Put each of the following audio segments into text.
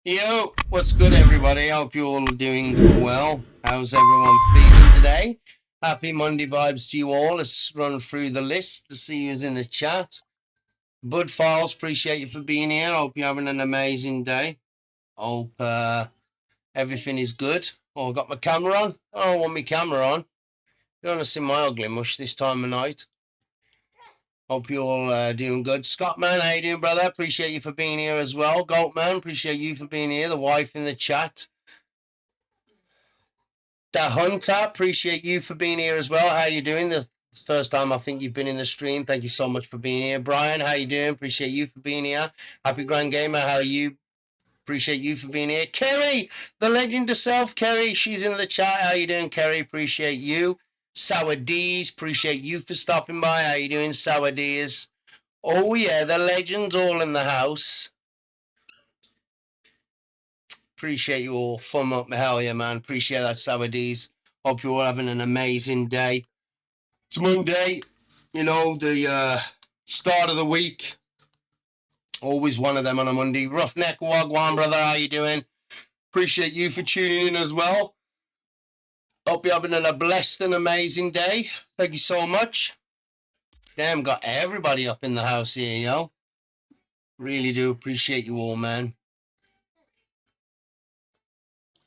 Yo, what's good, everybody? I hope you all are doing well. How's everyone feeling today? Happy Monday vibes to you all. Let's run through the list to see who's in the chat. Bud Files, appreciate you for being here. Hope you're having an amazing day. Hope everything is good. Oh, I got my camera on. I don't want my camera on. You don't want to see my ugly mush this time of night. Hope you're all doing good. Scott, man, how you doing, brother? Appreciate you for being here as well. Goat, man, appreciate you for being here. The wife in the chat. The Hunter, appreciate you for being here as well. How you doing? The first time I think you've been in the stream. Thank you so much for being here. Brian, how you doing? Appreciate you for being here. Happy Grand Gamer, how are you? Appreciate you for being here. Kerry, the legend herself, Kerry, she's in the chat. How you doing, Kerry? Appreciate you. Sour D's, appreciate you for stopping by. How you doing, Sour D's? Oh yeah, the legends all in the house. Appreciate you all. Thumb up, hell yeah, man. Appreciate that, Sour D's. Hope you're all having an amazing day. It's Monday, you know, the start of the week. Always one of them on a Monday. Roughneck Wagwan, brother, how you doing? Appreciate you for tuning in as well. Hope you're having a blessed and amazing day. Thank you so much. Damn, got everybody up in the house here, yo. Really do appreciate you all, man.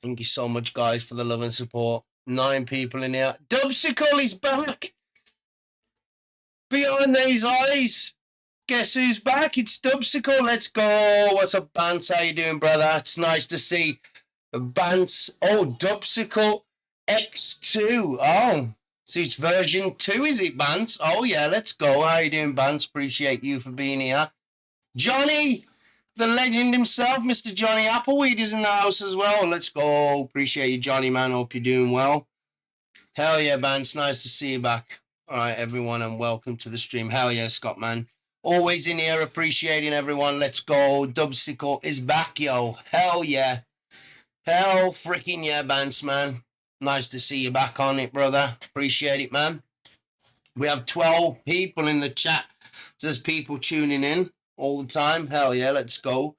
Thank you so much, guys, for the love and support. 9 people in here. Dubsicle is back. Behind these eyes. Guess who's back? It's Dubsicle. Let's go. What's up, Bance? How you doing, brother? It's nice to see Bance. Oh, Dubsicle X2. Oh, so it's version 2, is it, Bance? Oh, yeah, let's go. How you doing, Bance? Appreciate you for being here. Johnny, the legend himself, Mr. Johnny Appleweed is in the house as well. Let's go. Appreciate you, Johnny, man. Hope you're doing well. Hell yeah, Bance. Nice to see you back. All right, everyone, and welcome to the stream. Hell yeah, Scott, man. Always in here, appreciating everyone. Let's go. Dubsicle is back, yo. Hell yeah. Hell freaking yeah, Bance, man. Nice to see you back on it, brother. Appreciate it, man. We have 12 people in the chat. There's people tuning in all the time. Hell yeah, let's go.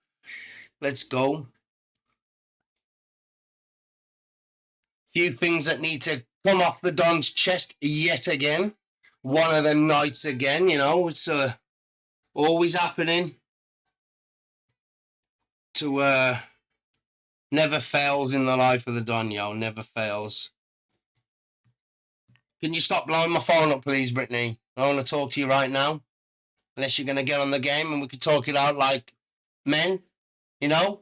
Let's go. Few things that need to come off the Don's chest yet again. One of them nights again, you know. It's always happening. To never fails in the life of the Don, yo. Never fails. Can you stop blowing my phone up, please, Brittany? I want to talk to you right now. Unless you're going to get on the game and we could talk it out like men, you know?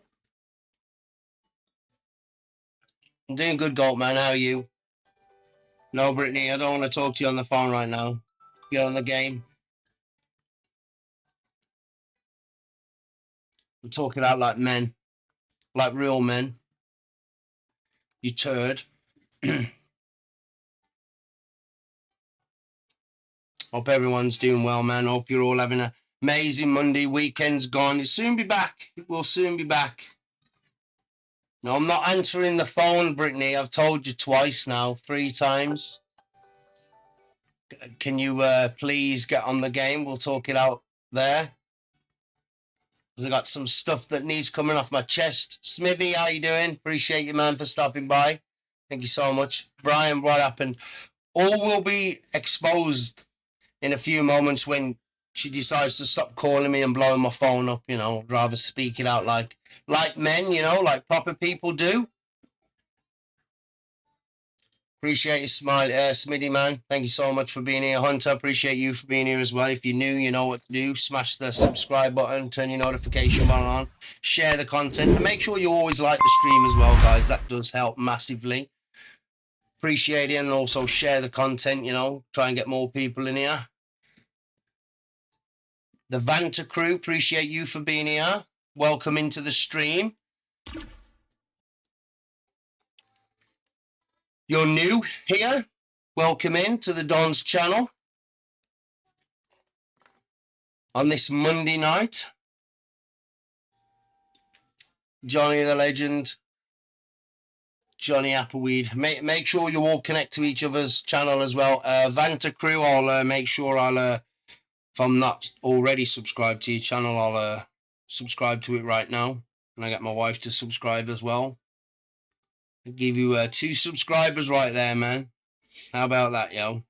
I'm doing good, Gold, man. How are you? No, Brittany, I don't want to talk to you on the phone right now. Get on the game. We're talking out like men. Like real men. You turd. Hope everyone's doing well, man. Hope you're all having an amazing Monday. Weekend's gone. It'll soon be back. It will soon be back. No, I'm not answering the phone, Brittany. I've told you twice now. 3 times. Can you please get on the game? We'll talk it out there. I got some stuff that needs coming off my chest. Smithy, how you doing? Appreciate you, man, for stopping by. Thank you so much. Brian, what happened? All will be exposed in a few moments when she decides to stop calling me and blowing my phone up, you know. I'd rather speak it out like men, you know, like proper people do. Appreciate you, smile, Smitty, man. Thank you so much for being here. Hunter, appreciate you for being here as well. If you're new, you know what to do. Smash the subscribe button, turn your notification bell on, share the content, and make sure you always like the stream as well, guys. That does help massively. Appreciate it, and also share the content, you know, try and get more people in here. The Vanta crew, appreciate you for being here. Welcome into the stream. You're new here, welcome in to the Don's channel on this Monday night. Johnny the Legend, Johnny Appleweed. Make sure you all connect to each other's channel as well. Vanta crew, I'll make sure if I'm not already subscribed to your channel, I'll subscribe to it right now. And I get my wife to subscribe as well. I'll give you 2 subscribers right there, man. How about that, yo?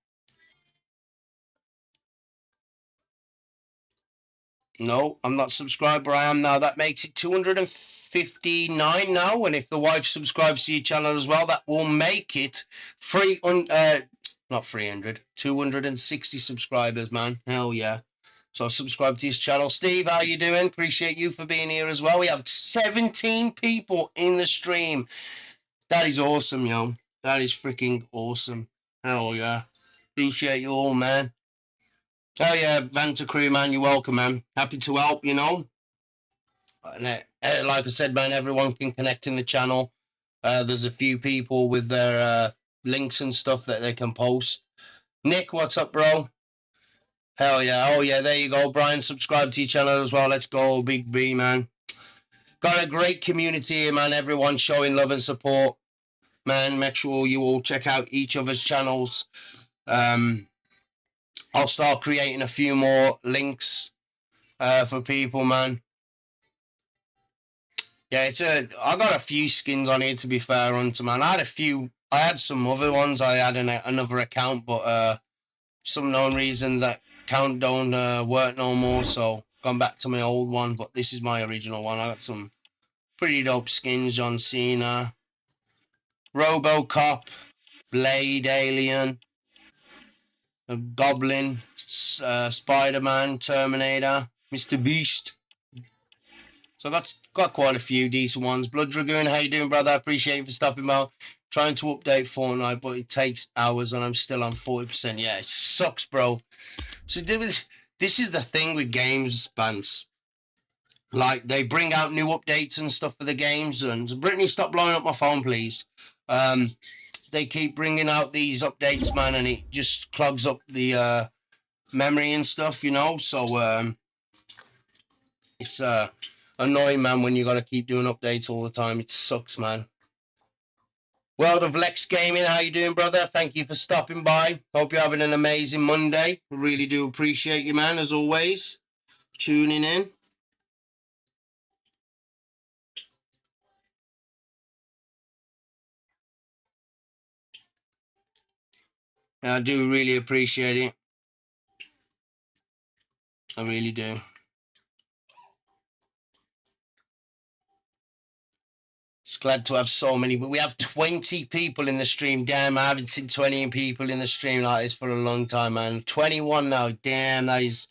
No, I'm not subscribed, but I am now. That makes it 259 now. And if the wife subscribes to your channel as well, that will make it not 300, 260 subscribers, man. Hell yeah. So subscribe to his channel. Steve, how you doing? Appreciate you for being here as well. We have 17 people in the stream. That is awesome, yo. That is freaking awesome. Hell yeah. Appreciate you all, man. Oh yeah, Vanta Crew, man, you're welcome, man. Happy to help, you know. And, like I said, man, everyone can connect in the channel. There's a few people with their links and stuff that they can post. Nick, what's up, bro? Hell yeah. Oh yeah, there you go. Brian, subscribe to your channel as well. Let's go, Big B, man. Got a great community here, man. Everyone showing love and support. Man, make sure you all check out each other's channels. I'll start creating a few more links for people, man. Yeah, I got a few skins on here, to be fair, Hunter, man. I had some other ones. I had another account, but some known reason that account don't work no more, so gone back to my old one, but this is my original one. I got some pretty dope skins. John Cena, RoboCop, Blade Alien, Goblin, Spider-Man, Terminator, Mr. Beast. So I got quite a few decent ones. Blood Dragoon, how you doing, brother? I appreciate you for stopping by. Trying to update Fortnite, but it takes hours and I'm still on 40%. Yeah, it sucks, bro. So this is the thing with games, bands. Like, they bring out new updates and stuff for the games. And Brittany, stop blowing up my phone, please. They keep bringing out these updates, man, and it just clogs up the memory and stuff, you know. So it's annoying, man, when you got to keep doing updates all the time. It sucks, man. World of Lex Gaming, how you doing, brother? Thank you for stopping by. Hope you're having an amazing Monday. Really do appreciate you, man, as always. Tuning in. I do really appreciate it. I really do. It's glad to have so many, but we have 20 people in the stream. Damn, I haven't seen 20 people in the stream like this for a long time, man. 21 now. Damn, that's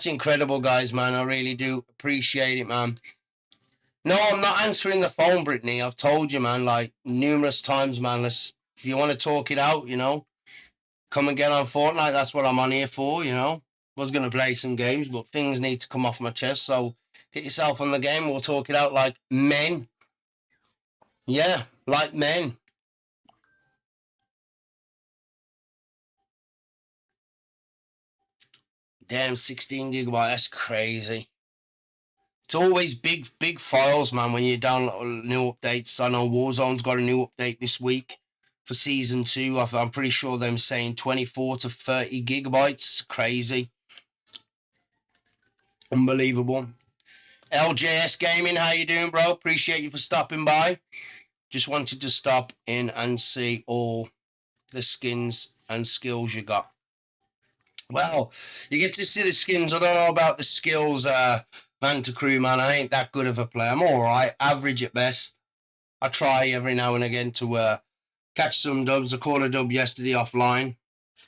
incredible, guys, man. I really do appreciate it, man. No, I'm not answering the phone, Brittany. I've told you, man, like numerous times, man. If you want to talk it out, you know, come and get on Fortnite. That's what I'm on here for, you know. Was going to play some games, but things need to come off my chest. So get yourself on the game. We'll talk it out like men. Yeah, like men. Damn, 16 gigabyte. That's crazy. It's always big files, man, when you download new updates. I know Warzone's got a new update this week for Season 2. I'm pretty sure they're saying 24 to 30 gigabytes. Crazy. Unbelievable. LJS Gaming, how you doing, bro? Appreciate you for stopping by. Just wanted to stop in and see all the skins and skills you got. Well, you get to see the skins. I don't know about the skills, Vanta Crew, man. I ain't that good of a player. I'm all right, average at best. I try every now and again to catch some dubs. I caught a dub yesterday offline.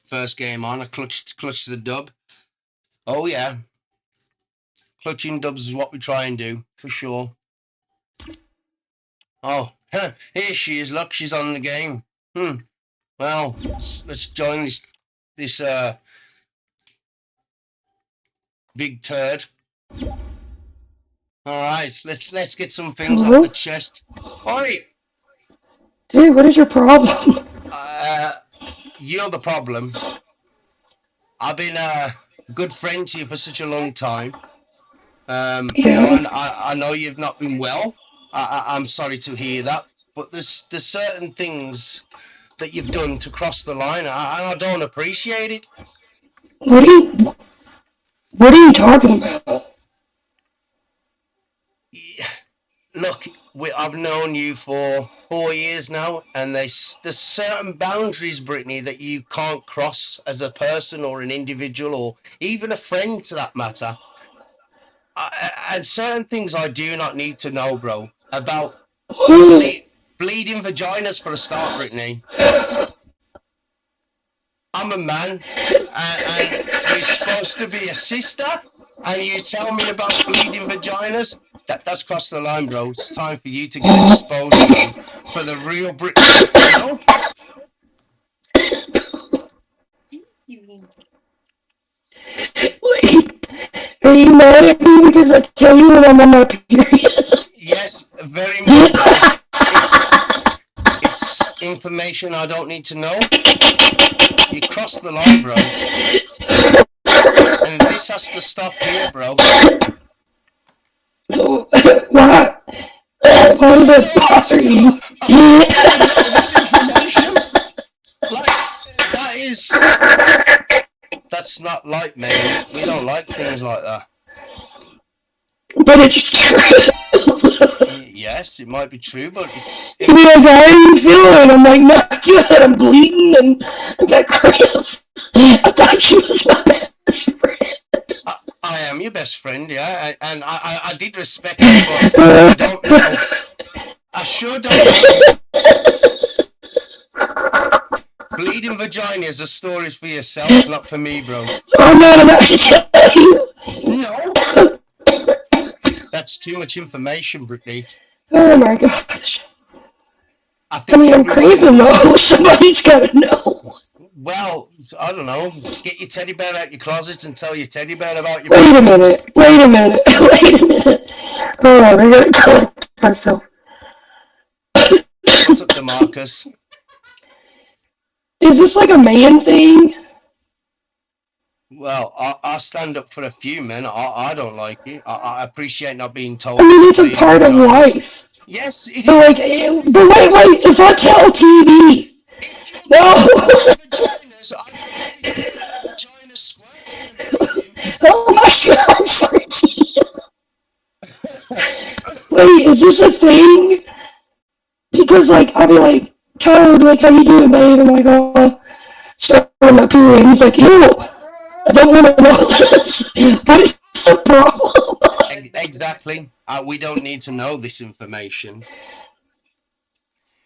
First game on, I clutched the dub. Oh, yeah. Clutching dubs is what we try and do, for sure. Oh, here she is. Look, she's on the game. Well, let's join this big turd. All right, let's get some things off the chest. Oi! Dude, what is your problem? You're the problem. I've been a good friend to you for such a long time. Yeah. You know, I know you've not been well. I'm sorry to hear that. But there's certain things that you've done to cross the line, and I don't appreciate it. What are you talking about? look, I've known you for 4 years now, and there's certain boundaries, Brittany, that you can't cross as a person or an individual or even a friend, to that matter. And certain things I do not need to know, bro, about bleeding vaginas for a start, Brittany. I'm a man, and you're supposed to be a sister, and you tell me about bleeding vaginas? That's crossed the line, bro. It's time for you to get exposed, bro, for the real Brittany, you know? Wait, are you mad at me because I tell you when I'm on my period? Yes, very much, bro. It's information I don't need to know. You crossed the line, bro. And this has to stop here, bro. Why? Why does that bother you? This information, like, that's not like me. We don't like things like that. But it's true. Yes, it might be true, but it's... You'd be like, how are you feeling? I'm like, not good. I'm bleeding and I got cramps. I thought she was my best friend. I am your best friend, yeah, and I did respect you, but I don't know. I sure don't know. Bleeding vaginas are stories for yourself, not for me, bro. I'm not allowed to tell you. No. That's too much information, Brittany. Oh my gosh. I mean, I'm craving though. Somebody's gotta know. Well, I don't know. Get your teddy bear out your closet and tell your teddy bear about your... Wait a minute. Alright, I gotta collect myself. What's up, DeMarcus? Is this like a man thing? Well, I stand up for a few men. I don't like it. I appreciate not being told. I mean, it's a part of life. Yes, it but is. But wait, if I tell TV... No! Oh my god, wait, is this a thing? Because, like, I'll be like, Tyler would be like, how you doing, babe? I'm like, oh, starting my period. And he's like, ew, I don't want to know this. What is the problem? Exactly. We don't need to know this information.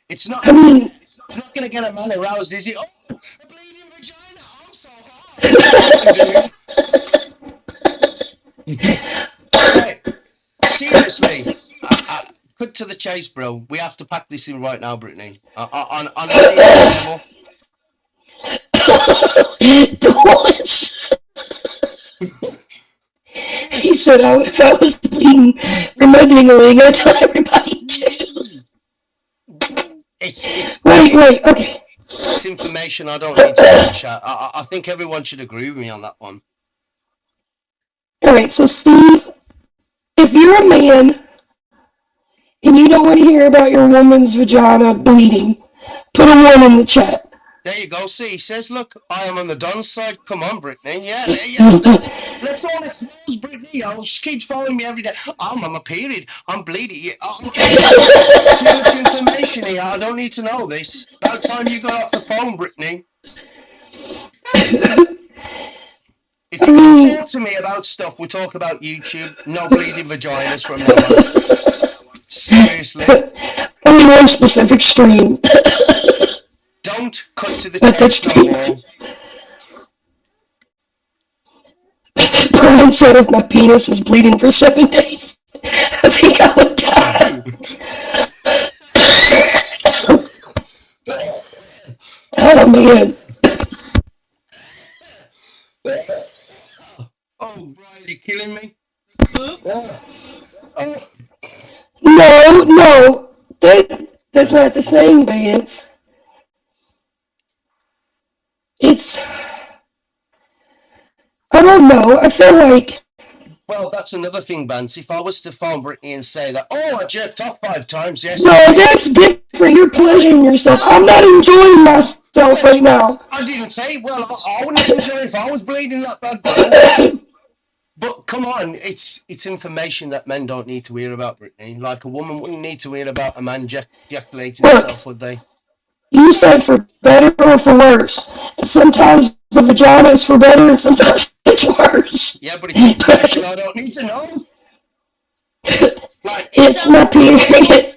It's not. It's not going to get a man aroused, is it? Oh, a bleeding vagina. I'm so hot. Right. Seriously. Cut to the chase, bro. We have to pack this in right now, Brittany. On a serious level. He said, if I was bleeding from my ding-a-ling, I'd tell everybody too. Wait, okay. It's information I don't need to chat. I think everyone should agree with me on that one. Alright, so Steve, if you're a man and you don't want to hear about your woman's vagina bleeding, put a 1 in the chat. There you go. See, he says, look, I am on the Don's side. Come on, Brittany. Yeah. Let's all expose Brittany. She keeps following me every day. I'm on my period. I'm bleeding. Yeah, okay. Too much information here. I don't need to know this. About time you got off the phone, Brittany. If you can talk to me about stuff, we talk about YouTube. No bleeding vaginas from now on. Seriously. Only one specific stream. Don't cut to the chase no more. Brian said if my penis was bleeding for 7 days, I think I would die. Oh man. Oh, Brian, you're killing me. No, that's not the same, Vance. I don't know, I feel like... Well, that's another thing, Bance. If I was to phone Brittany and say that, oh, I jerked off 5 times, yes... No, that's different, you're pleasuring yourself. I'm not enjoying myself right now. I didn't say, well, I wouldn't enjoy if I was bleeding that bad, bro. But come on, it's information that men don't need to hear about, Brittany. Like a woman wouldn't need to hear about a man ejaculating Look, himself, would they? you said for better or for worse. And sometimes the vagina is for better and sometimes it's worse. Yeah, but it's information I don't need to know. Like, It's my period.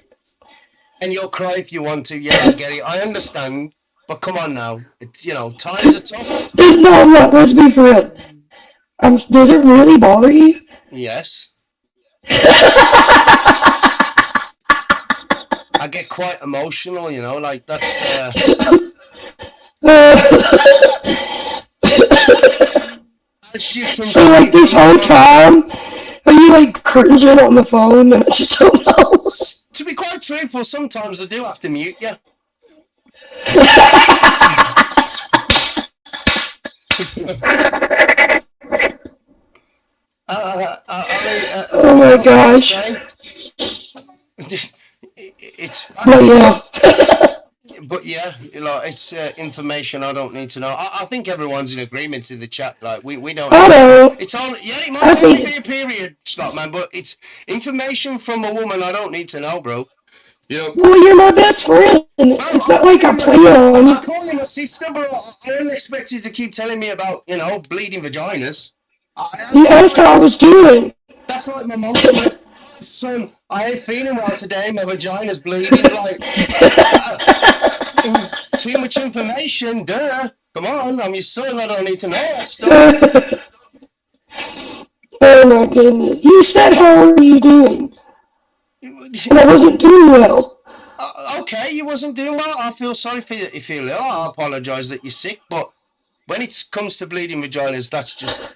and you'll cry if you want to. Yeah, I get it. I understand. But come on now. It's, times are tough. There's no, look, let's be for it. Does it really bother you? Yes. I get quite emotional, like that's. As you can So like see this from whole time, are you like cringing on the phone and I just don't know? To be quite truthful, sometimes I do have to mute you. Oh my gosh. It's But yeah. But yeah, it's information I don't need to know. I think everyone's in agreement in the chat. Like we don't. I know. It's on. Yeah, it I might only think be a period, Scott man, but it's information from a woman I don't need to know, bro. well, you're my best friend. It's not like I play on you. I call you my sister, but I don't expect you to keep telling me about bleeding vaginas. You asked how I was doing. That's like my mom coming. Son, I ain't feeling well today. My vagina's bleeding. Like too much information. Duh. Come on, I'm your son. I don't need to know that stuff. Oh my goodness. You said, how are you doing? And I wasn't doing well. Okay, you wasn't doing well. I feel sorry for you if you're ill. I apologise that you're sick, but when it comes to bleeding vaginas, that's just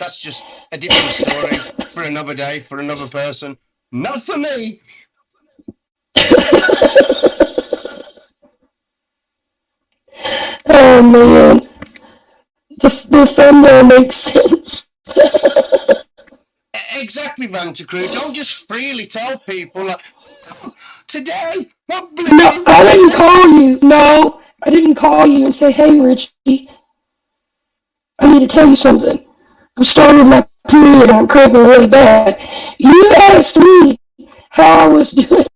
a different story for another day, for another person. Not for me. Oh man. The thumbnail makes sense. Exactly, Vanta Crew. Don't just freely tell people like today. No, I didn't call you. No, I didn't call you and say, hey, Richie, I need to tell you something. I'm starting my period. I'm cramping really bad. You asked me how I was doing.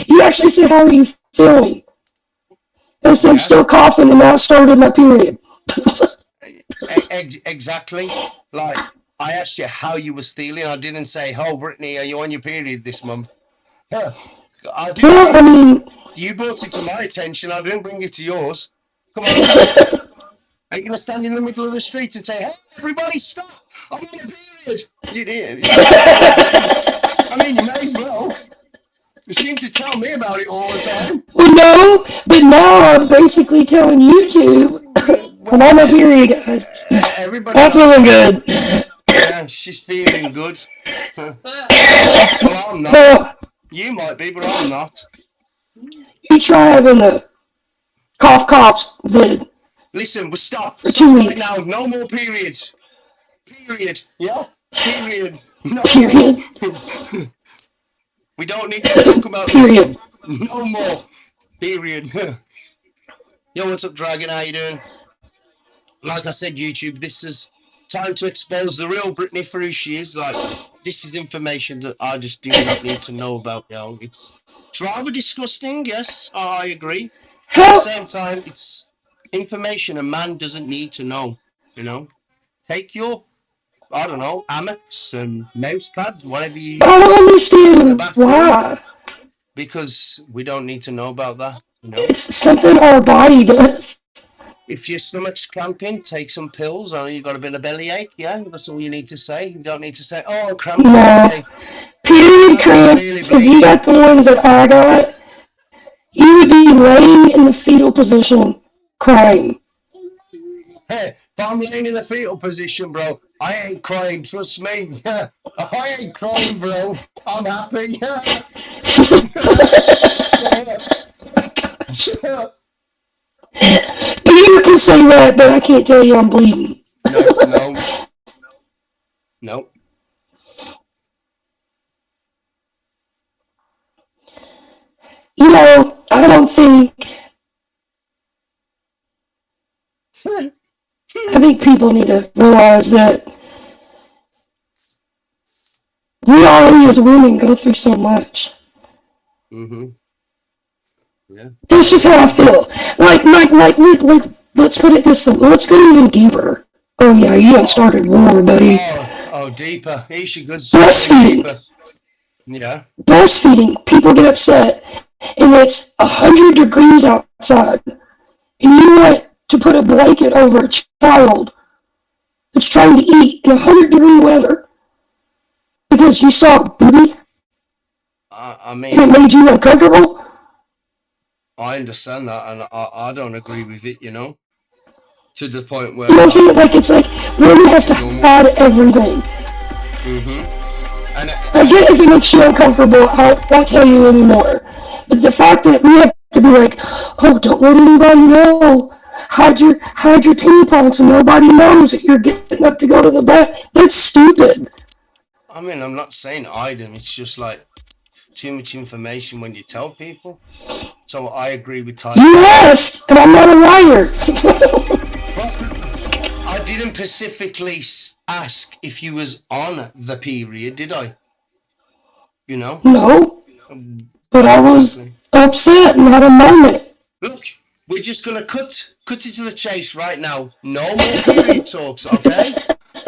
You actually said, how are you feeling? And I said, I'm still coughing and now I've started my period. Exactly. Like, I asked you how you was feeling. I didn't say, oh, Brittany, are you on your period this month? Yeah. Well, I mean, you brought it to my attention. I didn't bring it to yours. Come on. Are you going to stand in the middle of the street and say, hey, everybody stop. I'm on a period. You did. I mean, you may as well. You seem to tell me about it all the time. Well, no, but now I'm basically telling YouTube. I'm on my period, guys. I'm feeling good. Yeah, she's feeling good. Well, I'm not. You might be, but I'm not. You try having the cough vid. Listen, we'll stop. For 2 weeks. Right now, no more periods. Period. Yeah? Period. No period. We don't need to talk about period. This. No more. Period. Yo, what's up, Dragon? How you doing? Like I said, YouTube, this is time to expose the real Brittany for who she is. Like, this is information that I just do not need to know about, It's rather disgusting, yes, I agree. At the same time, it's information a man doesn't need to know, Take your, I don't know, Amex and mouse pads, whatever you use. I don't understand why. Because we don't need to know about that, It's something our body does. If your stomach's cramping, take some pills. Or you got a bit of bellyache, yeah? That's all you need to say. You don't need to say, oh, I'm cramping. No. Period cramps, if you got the ones that I got, you would be laying in the fetal position crying. Hey, if I'm laying in the fetal position, bro, I ain't crying, trust me. I ain't crying, bro. I'm happy. You can say that, but I can't tell you I'm bleeding. No. I don't think... I think people need to realize that we already as women go through so much. Mm-hmm. Yeah. That's just how I feel. Let's put it this way. Let's go even deeper. Oh yeah, you done Oh, started war, buddy. oh, deeper. Here she goes going Breastfeeding. deeper. Yeah. Breastfeeding. People get upset, and it's 100 degrees outside, and you want to put a blanket over a child that's trying to eat in 100-degree weather because you saw a booty I and mean, it made you uncomfortable. I understand that, and I don't agree with it. To the point where You know what I'm saying? Like it's like women have makes to it normal. hide everything. Mm-hmm. And I get if it makes you uncomfortable, I won't tell you anymore. But the fact that we have to be like, oh, don't let anybody know. Hide your tampons so nobody knows that you're getting up to go to the bath. That's stupid. I mean, I'm not saying item. It's just like too much information when you tell people. So I agree with Tyler. You asked, and I'm not a liar. I didn't specifically ask if you was on the period, did I? No, but I was Exactly. upset and had a moment. Look, we're just gonna cut it to the chase right now. No more period talks, okay?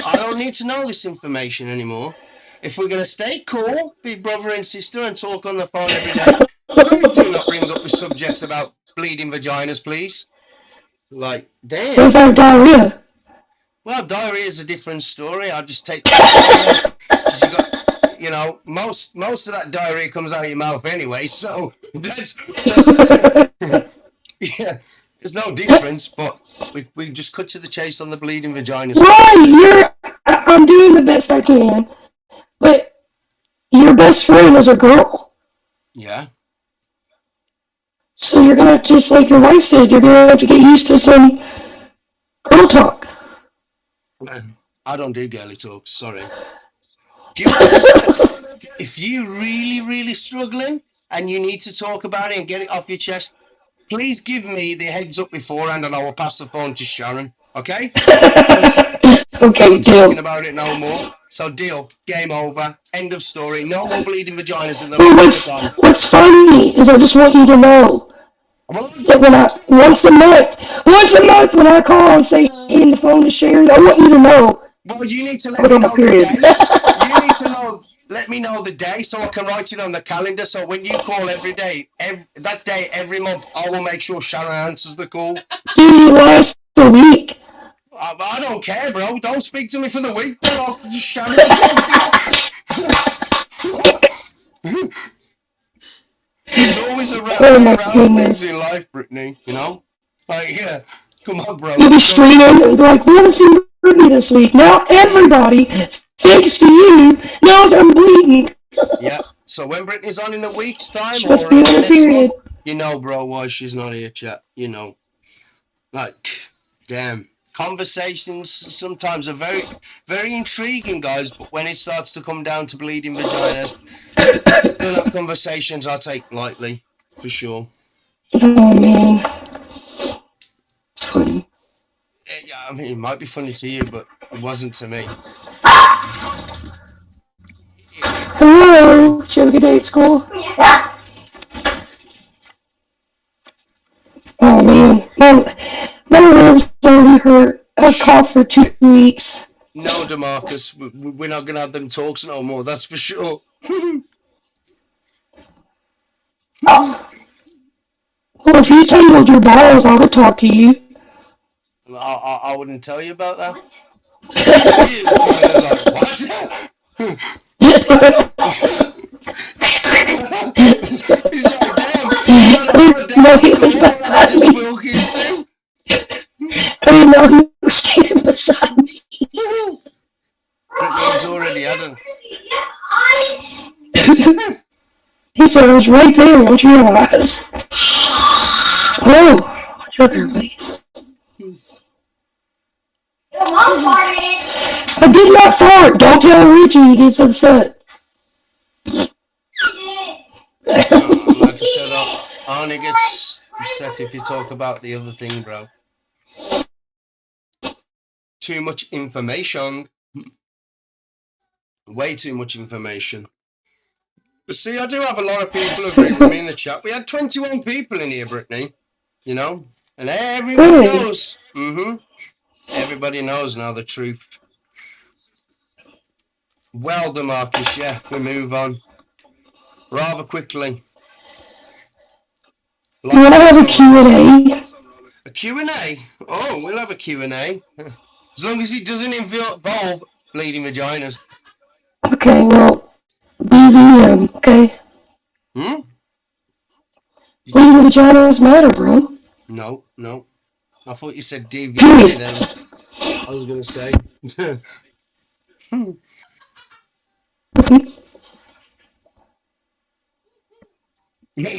I don't need to know this information anymore. If we're gonna stay cool, be brother and sister, and talk on the phone every day, please do not bring up the subjects about bleeding vaginas, please. Like, What damn. if I have diarrhea? Well, diarrhea is a different story. I'll just take that scenario because most of that diarrhea comes out of your mouth anyway. So that's yeah. There's no difference, but we just cut to the chase on the bleeding vagina. Right, I'm doing the best I can, but your best friend is a girl. Yeah. So you're gonna, just like your wife said, you're gonna have to get used to some girl talk. I don't do girly talks. Sorry. If you really struggling and you need to talk about it and get it off your chest, please give me the heads up beforehand, and I will pass the phone to Sharon. Okay? Okay, not talking deal. about it no more. So deal. Game over. End of story. No more bleeding vaginas in the Well, life of the time. what's funny is I just want you to know that when I once a month when I call and say in the phone to Sharon, I want you to know Well, you need to I let was me on my know the period. date. You need to know. Let me know the day so I can write it on the calendar. So when you call every day, that day every month, I will make sure Sharon answers the call. Dude, you last a week. I don't care, bro. Don't speak to me for the week, then I'll Sharon will talk to you. There's always a Oh way my around things goodness. in life, Brittany. Like, yeah, come on, bro. You'll be streaming and be like, we haven't seen Brittany this week. Now everybody, thanks to you, knows I'm bleeding. Yeah. So when Brittany's on in a week's time She must or be on her next period. month, bro, why she's not here, chat. Like, damn. Conversations sometimes are very, very intriguing, guys. But when it starts to come down to bleeding vaginas, they're not conversations I take lightly, for sure. Oh man, it's funny. Yeah, I mean, it might be funny to you, but it wasn't to me. Hello, did you have a good day at school? Oh man, my ribs already hurt. I've coughed for 2 weeks. No, Demarcus, we're not gonna have them talks no more. That's for sure. Oh, well, if you tangled your balls, I would talk to you. I wouldn't tell you about that. You, Tyler, like what? He's like, damn, you got I a didn't good day know at he school. was What have I behind just me. spoke into? I didn't know he was standing beside me. Brittany, he's already had him. He said I was right there, don't you realize? Oh, watch out there, buddy. I did not fart. Don't tell Richie, he gets upset. Like I said, I only get upset if you talk about the other thing, bro. Too much information. Way too much information. But see, I do have a lot of people agree with me in the chat. We had 21 people in here, Brittany. You know? And everybody Really? knows. Everybody knows now the truth. Well, DeMarcus, yeah, we move on. Rather quickly. You want to have a Q&A? A Q&A? Oh, we'll have a Q&A. As long as it doesn't involve bleeding vaginas. Okay, well, BVM, okay? Bleeding vaginas matter, bro. No. I thought you said DVA then. I was going to say.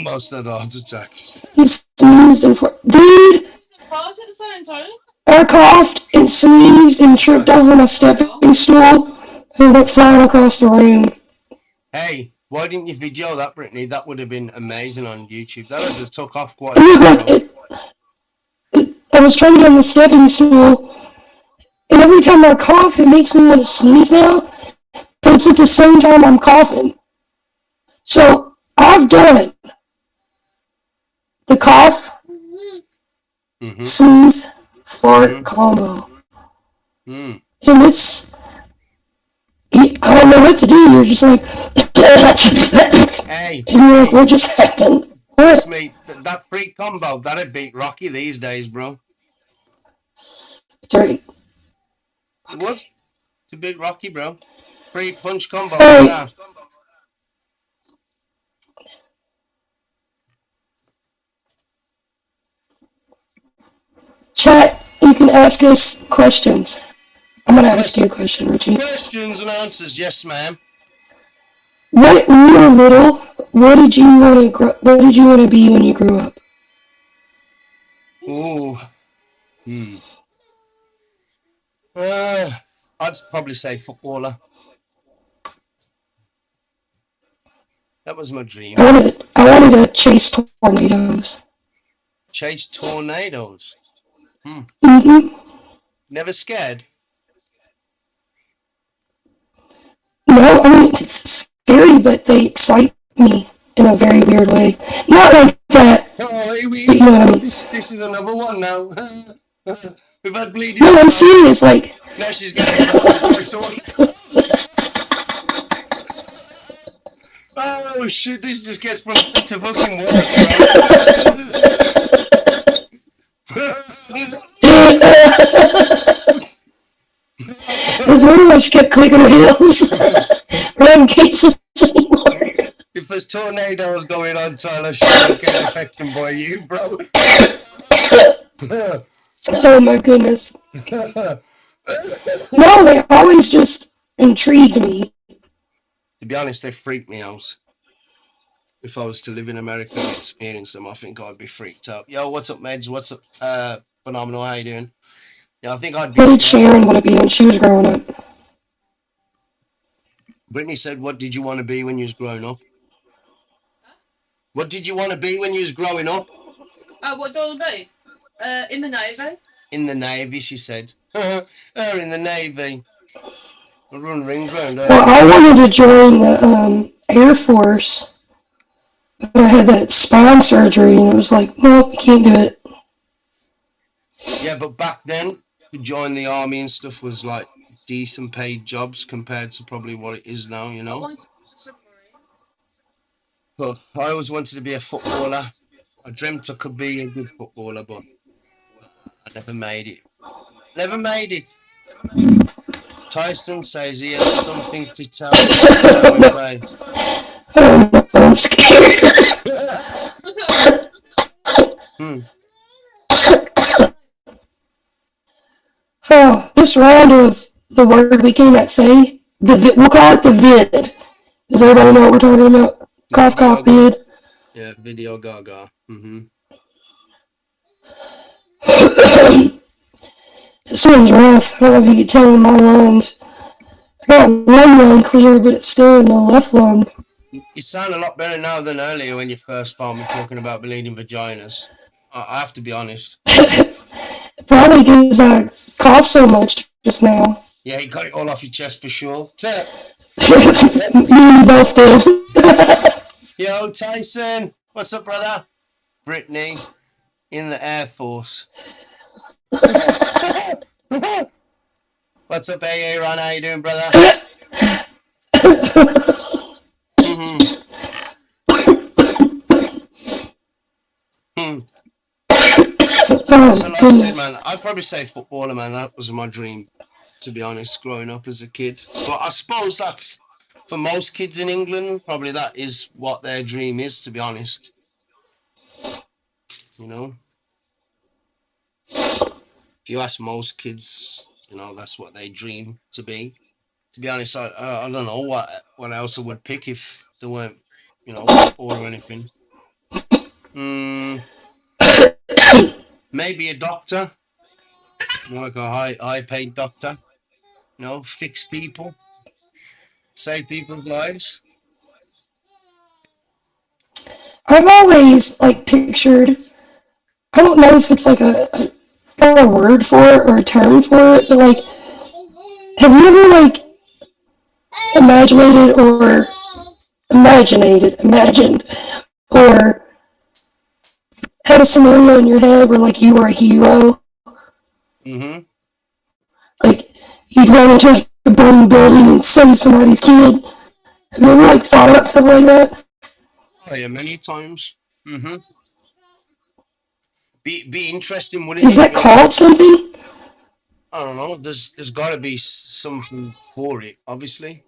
Most had heart attacks. He sneezed and dude, I coughed and sneezed and tripped over my stepping stool and went flying across the room. Hey, why didn't you video that, Brittany? That would have been amazing on YouTube. That would have took off quite a bit. I was trying to get on the stepping stool, and every time I cough, it makes me want to sneeze now, but it's at the same time I'm coughing. So I've done the cough, sneeze, fart combo. And it's, I don't know what to do. You're just like, hey, and you're like, what just happened? What? Me, that free combo, that'd beat Rocky these days, bro. Sorry. What? To beat Rocky, bro. Free punch combo. Yeah. Chat, you can ask us questions. I'm gonna ask you a question, Richie. Questions and answers, yes, ma'am. When you were little, what did you want to be when you grew up? Ooh. I'd probably say footballer. That was my dream. I wanted to chase tornadoes. Chase tornadoes? Never scared? No, I mean, it's scary, but they excite me in a very weird way. Not like that. Oh, you know what I mean? This is another one now. We've had bleeding. No, I'm serious. Like, now she's getting talking. Oh shit! This just gets from to fucking work, There's one where she kept clicking her heels. We're in cases anymore. If there's tornadoes going on, Tyler, she won't get affected by you, bro. Oh my goodness. No, they always just intrigue me. To be honest, they freak me out. If I was to live in America and experience them, I think I'd be freaked out. Yo, what's up, Meds? What's up? Phenomenal, how you doing? Yeah, I think I'd be. What did Sharon want to be when she was growing up? Brittany said, what did you want to be when you was growing up? What did you want to be when you was growing up? What do I want to be? In the Navy. In the Navy, she said. In the Navy. I run rings around her. Well, I wanted to join the Air Force, but I had that spine surgery, and it was like, nope, you can't do it. Yeah, but back then, to join the army and stuff was like decent paid jobs compared to probably what it is now, you know? But I always wanted to be a footballer. I dreamt I could be a good footballer, but I never made it. Never made it. Tyson says he has something to tell me. I'm scared. Oh, this round of the word we cannot say, we'll call it the vid. Does everybody know what we're talking about? Cough, cough, vid. Yeah, video gaga. This one's rough. I don't know if you can tell in my lungs. I got one lung clear, but it's still in the left lung. You sound a lot better now than earlier when you first found me talking about bleeding vaginas. I have to be honest. Probably because I coughed so much just now. Yeah, you got it all off your chest for sure. Me both did. Yo, Tyson. What's up, brother? Brittany in the Air Force. What's up, AA Ron? How you doing, brother? Oh, So, like I said, man, I'd probably say footballer, man. That was my dream, to be honest, growing up as a kid. But I suppose that's for most kids in England. Probably that is what their dream is, to be honest. You know, if you ask most kids, you know, that's what they dream to be. To be honest, I don't know what else I would pick if there weren't, you know, football or anything. Maybe a doctor, like a high paid doctor. You know, fix people, save people's lives. I've always like pictured. I don't know if it's like a word for it or a term for it, but like, have you ever like imagined, or had a scenario in your head where like you were a hero? Mm-hmm. Like you'd run into like a burning building and save somebody's kid. Have you ever like thought about stuff like that? Oh yeah, many times. Mm-hmm. Be interesting, wouldn't Is it? that called something? I don't know. There's got to be something for it, obviously.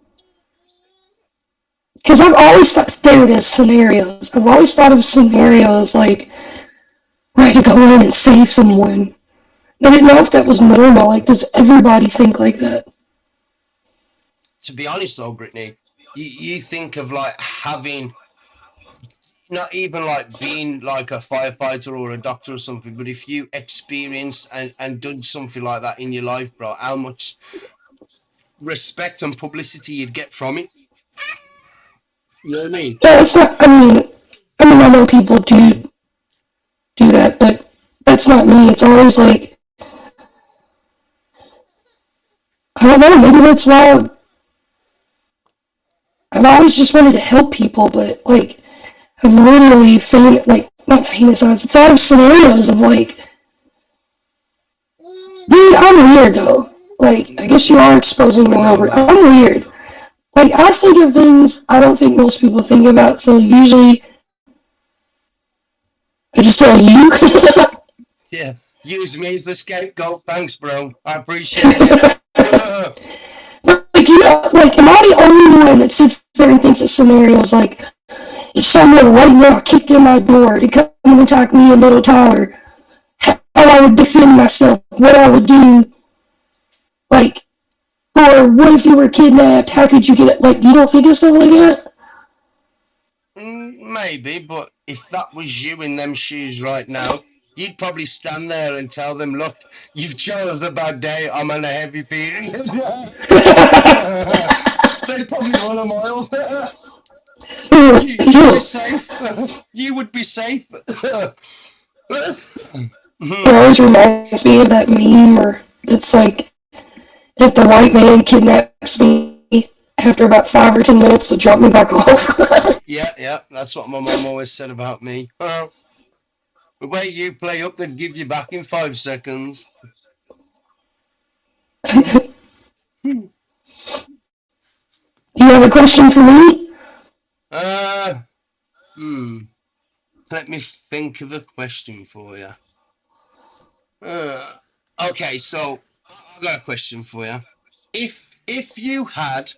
Because I've always thought, there it is, scenarios. I've always thought of scenarios like where I had to go in and save someone. I didn't know if that was normal. Like, does everybody think like that? To be honest, though, Brittany, you think of like having not even like being like a firefighter or a doctor or something, but if you experienced and done something like that in your life, bro, how much respect and publicity you'd get from it. You know what I mean? Yeah, it's not. I know people do that, but that's not me. It's always like, I don't know. Maybe that's why I've always just wanted to help people, but like I've literally not fantasized, but thought of scenarios of like, dude, I'm weird though. Like, I guess you are exposing me over. I'm weird. Like, I think of things I don't think most people think about, so usually I just tell you. Yeah. Use me as the scapegoat. Thanks, bro. I appreciate it. Like, you know, like, am I the only one that sits there and thinks of scenarios like, if someone right now kicked in my door to come and attack me and little Tyler, how I would defend myself, what I would do, like, or what if you were kidnapped, how could you get it? Like, you don't think of stuff like that? Maybe, but if that was you in them shoes right now, you'd probably stand there and tell them, look, you've chose a bad day, I'm on a heavy period. They'd probably run a mile. You'd be safe. You would be safe. It always reminds me of that meme where it's like, if the white man kidnaps me after about 5 or 10 minutes to drop me back off. Yeah, that's what my mum always said about me. The way you play up, they'd give you back in 5 seconds. Do you have a question for me? Let me think of a question for you. Okay, so I've got a question for you. If you had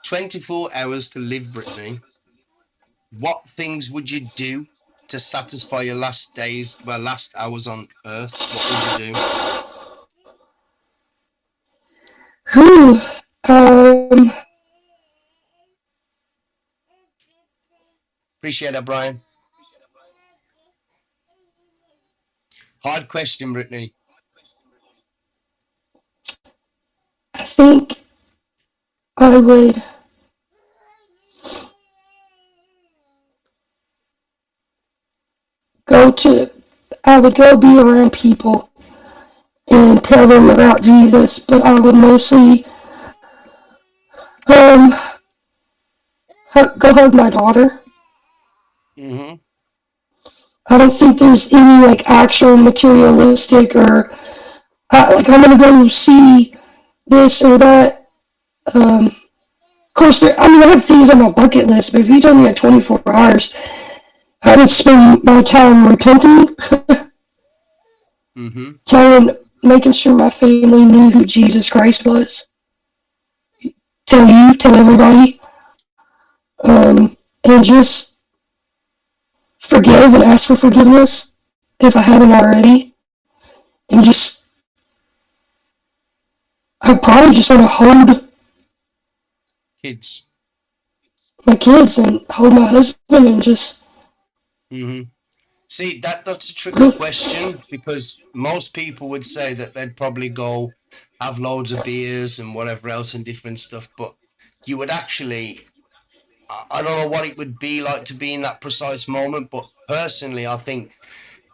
24 hours to live, Brittany, what things would you do to satisfy your last hours on Earth? What would you do? Appreciate that, Brian. Hard question, Brittany. I think I would I would go be around people and tell them about Jesus, but I would mostly go hug my daughter. Mm-hmm. I don't think there's any like actual materialistic or like I'm gonna go see this or that. Of course, I mean I have things on my bucket list, but if you told me at 24 hours, I would spend my time repenting, Mm-hmm. telling, making sure my family knew who Jesus Christ was. Tell you, tell everybody, and just forgive and ask for forgiveness if I haven't already, and just I probably just want to hold Kids. my kids and hold my husband and just Mm-hmm. See, that's a tricky question because most people would say that they'd probably go have loads of beers and whatever else and different stuff, but you would actually, I don't know what it would be like to be in that precise moment, but personally, I think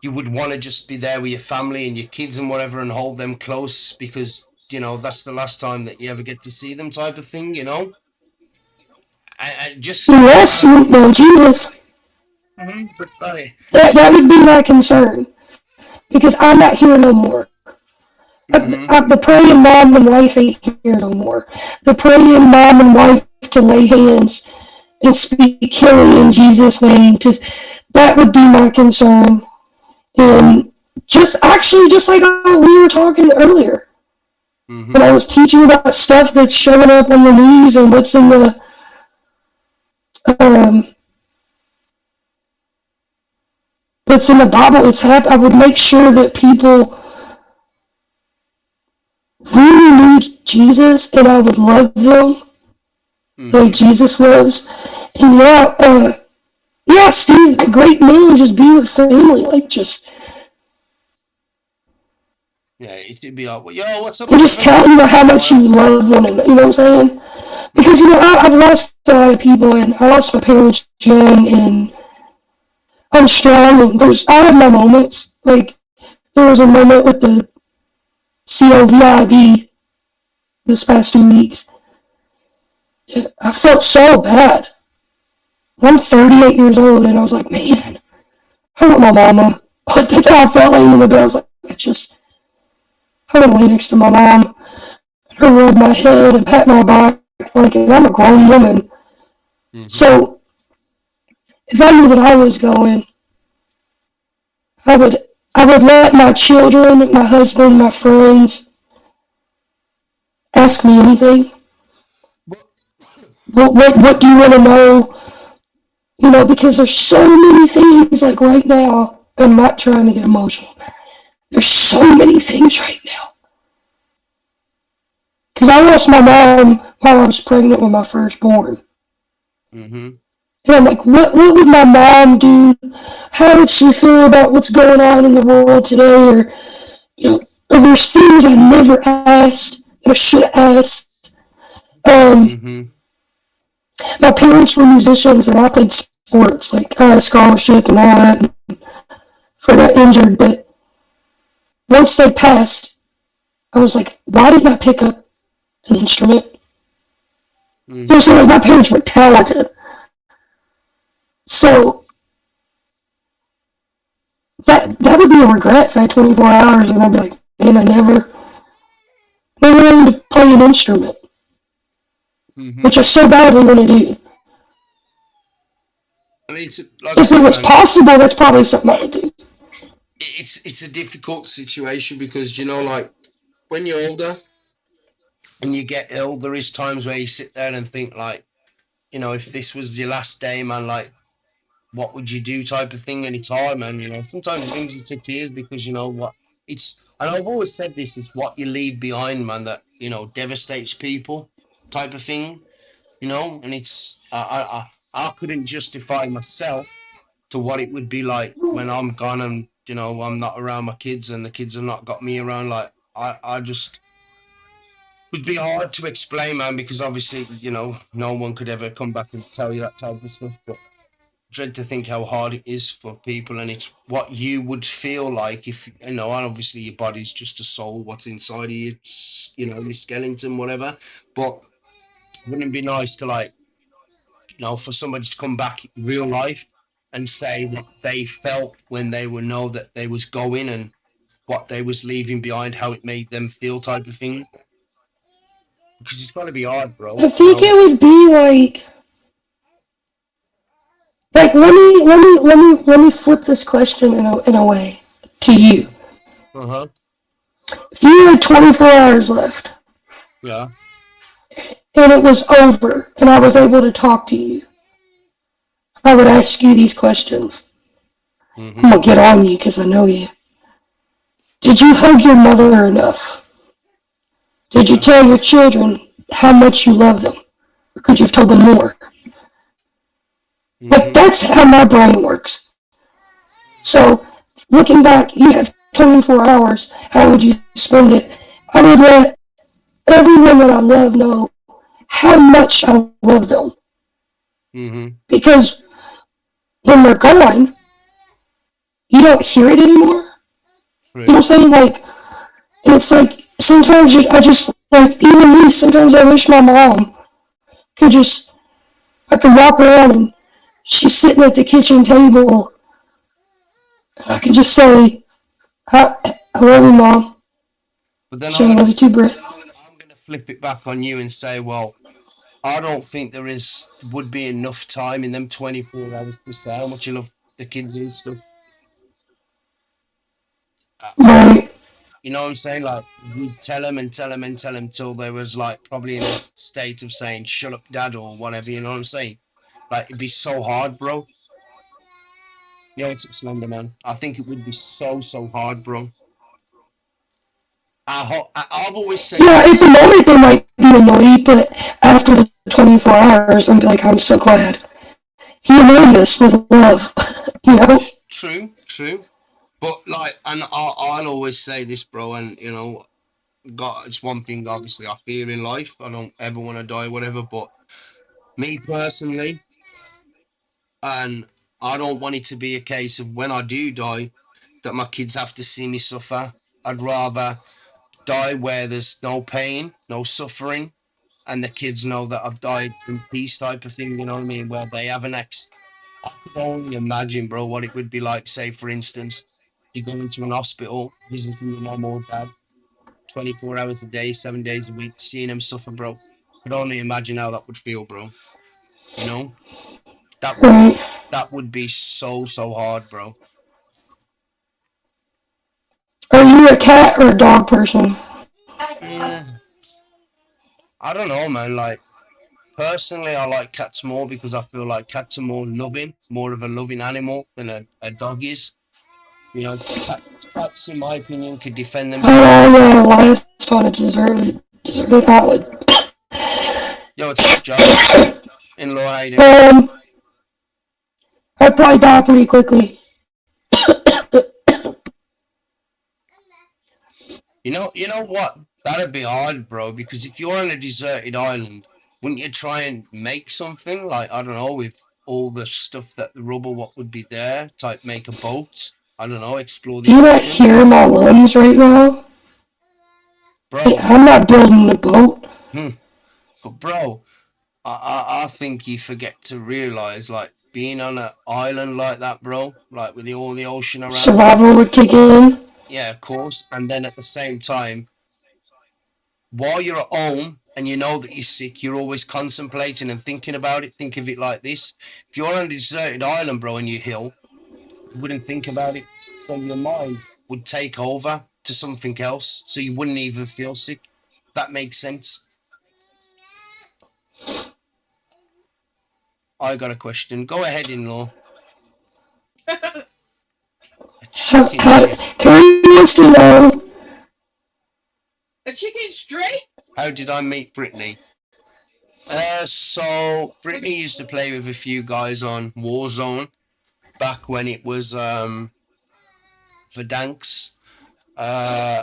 you would want to just be there with your family and your kids and whatever and hold them close because, that's the last time that you ever get to see them type of thing, And just, yes, no Jesus. but like, That would be my concern because I'm not here no more. mm-hmm, The praying mom and wife ain't here no more. The praying mom and wife to lay hands and speak healing in Jesus' name. That would be my concern. And just like we were talking earlier, when mm-hmm, I was teaching about stuff that's showing up on the news and um, what's in the Bible, I would make sure that people really knew Jesus and I would love them like mm-hmm. Jesus loves. And yeah, Steve, a great meal, just be with family, like Yeah, it'd be like, well, yo, what's up, and just Kevin? tell how much you love one another. You know what I'm saying? Because Mm-hmm. I've lost a lot of people, and I lost my parents young, and I'm strong, and I have my moments. Like there was a moment with the COVID this past 2 weeks. I felt so bad. I'm 38 years old, and I was like, man, I want my mama. Like that's how I felt laying in the bed. I was like, I want to lay next to my mom, her rub my head and pat my back, like, and I'm a grown woman. Mm-hmm. So if I knew that I was going, I would I would let my children, my husband, my friends ask me anything. But, What do you want to know? Because there's so many things like right now. I'm not trying to get emotional. There's so many things right now. Because I lost my mom while I was pregnant with my firstborn. mm-hmm. And I'm like, what would my mom do? How would she feel about what's going on in the world today? Or, there's things I never asked that I should have asked. Um, Mm-hmm. my parents were musicians and I played sports. Like, I had a scholarship and all that before I got injured. But once they passed, I was like, why didn't I pick up an instrument? Mm-hmm. So like, my parents were talented. So that would be a regret if I had 24 hours and I'd be like, man, I never learned to play an instrument, Mm-hmm. which I so badly want to do. I mean, like I If it said, was man, possible, that's probably something I would do. it's a difficult situation because like when you're older and you get ill, there is times where you sit there and think like, if this was your last day, man, like what would you do type of thing anytime, and sometimes it brings you to tears because what and I've always said this, is what you leave behind, man, that devastates people type of thing, and it's I couldn't justify myself to what it would be like when I'm gone and I'm not around my kids and the kids have not got me around. Like I just would be hard to explain, man, because obviously no one could ever come back and tell you that type of stuff. But dread to think how hard it is for people, and it's what you would feel like if and obviously your body's just a soul, what's inside of you, your skeleton, whatever. But wouldn't it be nice to like for somebody to come back in real life and say what they felt when they were know that they was going and what they was leaving behind, how it made them feel, type of thing. Because it's got to be hard, bro. I think it would be like let me flip this question in a way to you. Uh huh. If you had 24 hours left Yeah. and it was over and I was able to talk to you, I would ask you these questions. Mm-hmm. I'm gonna get on you because I know you. Did you hug your mother enough? Did you Yeah. tell your children how much you love them? Or could you have told them more? Like, Mm-hmm. that's how my brain works. So, looking back, you have 24 hours. How would you spend it? I would let everyone that I love know how much I love them. Mm-hmm. Because when they're gone, you don't hear it anymore. You know what I'm True. saying? Like, and it's like, sometimes I just, like, even me, sometimes I wish my mom could just, I could walk around and she's sitting at the kitchen table. And I could just say, I love you, Mom. But then She I love you too, Britt. I'm gonna flip it back on you and say, well, I don't think there would be enough time in them 24 hours to say how much you love the kids and stuff. I don't. Right. You know what I'm saying? Like, we tell them and tell them and tell them till they was like probably in a state of saying "shut up, dad" or whatever. You know what I'm saying? Like, it'd be so hard, bro. Yeah, it's Slender Man. I think it would be so hard, bro. I've always said Yeah, at the this. moment they might be annoyed, but after the 24 hours, I'm like, I'm so glad. He annoyed us with love, you know? True. But like, and I'll always say this, bro. And God, it's one thing obviously I fear in life. I don't ever want to die, whatever. But me personally, and I don't want it to be a case of when I do die that my kids have to see me suffer. I'd rather die where there's no pain, no suffering, and the kids know that I've died in peace, type of thing. You know what I mean? Where they have an ex. I could only imagine, bro, what it would be like. Say, for instance, you go into an hospital, visiting your mom or dad, 24 hours a day, 7 days a week, seeing them suffer, bro. I could only imagine how that would feel, bro. You know, that would Right. that would be so hard, bro. Are you a cat or a dog person? Yeah, I don't know, man. Like, personally, I like cats more because I feel like cats are more loving, more of a loving animal than a dog is. Cats, in my opinion, could defend themselves. Oh, yeah, last on a deserted salad. Yo, what's up, Joe? In-law, how you doing? Um, I'd probably die pretty quickly. You know what? That'd be hard, bro. Because if you're on a deserted island, wouldn't you try and make something like, I don't know, with all the stuff that the rubber, what would be there? Type make a boat. I don't know, explore Do the you not ocean, hear my lungs right now? Hey, bro. I'm not building a boat. Hmm. But bro, I think you forget to realize, like, being on an island like that, bro, like with all the ocean around you. Survival would kick in. Yeah, of course. And then at the same time, while you're at home and you know that you're sick, you're always contemplating and thinking about it. Think of it like this: if you're on a deserted island, bro, and you're ill, you wouldn't think about it. So your mind would take over to something else, so you wouldn't even feel sick. That makes sense. I got a question. Go ahead, in-law. A chicken shit. Carrie wants to know. A chicken straight? How did I meet Brittany? So Brittany used to play with a few guys on Warzone back when it was Verdansk. Uh,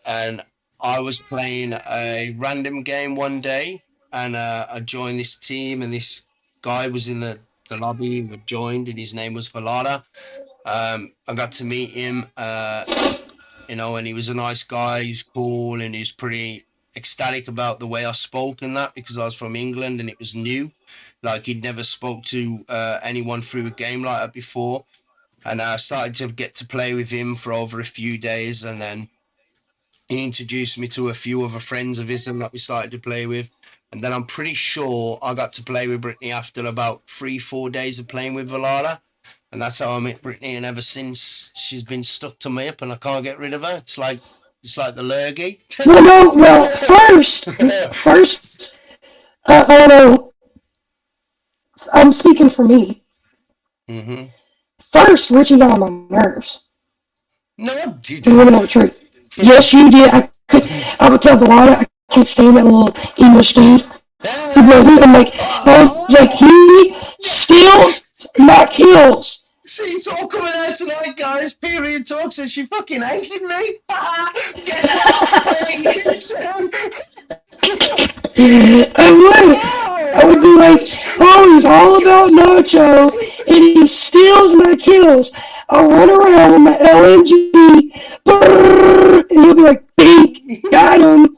and I was playing a random game one day, and I joined this team, and this guy was in the lobby. We joined, and his name was Valada. I got to meet him, and he was a nice guy. He was cool, and he was pretty ecstatic about the way I spoke and that because I was from England and it was new. Like he'd never spoke to anyone through a game like that before, and I started to get to play with him for over a few days, and then he introduced me to a few other friends of his and that we started to play with. And then I'm pretty sure I got to play with Brittany after about 3-4 days of playing with Valada. And that's how I met Brittany. And ever since, she's been stuck to my hip and I can't get rid of her. It's like the lurgy. Well, no, well, first, I don't know. I'm speaking for me. Mm-hmm. First, Richie got on my nerves. No, I Do you want to didn't. know the truth? Yes, you did. I would tell Valada, I can't stand that little English dude. He'd be like, I was like, he steals my kills. See, it's all coming out tonight, guys. Period talk says she fucking hated me. Guess what? I would be like, oh, he's all about Nacho, and he steals my kills. I'll run around with my LMG, and he'll be like, bink, got him.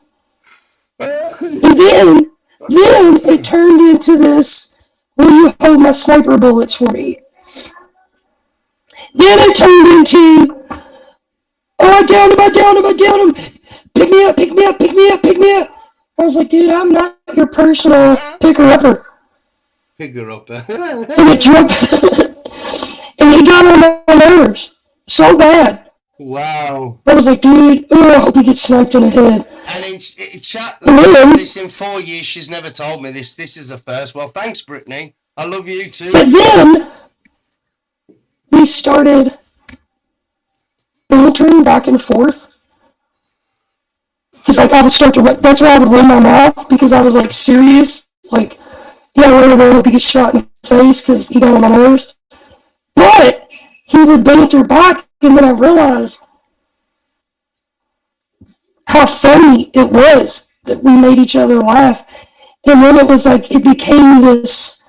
And then it turned into this, will you hold my sniper bullets for me? Then it turned into, oh, I downed him. Pick me up, pick me up, pick me up, pick me up. I was like, dude, I'm not your personal picker-upper. Picker-upper. And it dropped, and he got on my nerves so bad. Wow. I was like, dude, oh, I hope he gets sniped in the head. And in chat, then, this in 4 years, she's never told me this. This is the first. Well, thanks, Brittany. I love you too. But then, we started bantering back and forth. Because like I would start to, that's why I would run my mouth, because I was like serious. Like, yeah, I really hope he gets shot in the face because he got on my nerves. But he would banter back, and then I realized how funny it was that we made each other laugh. And then it was like, it became this,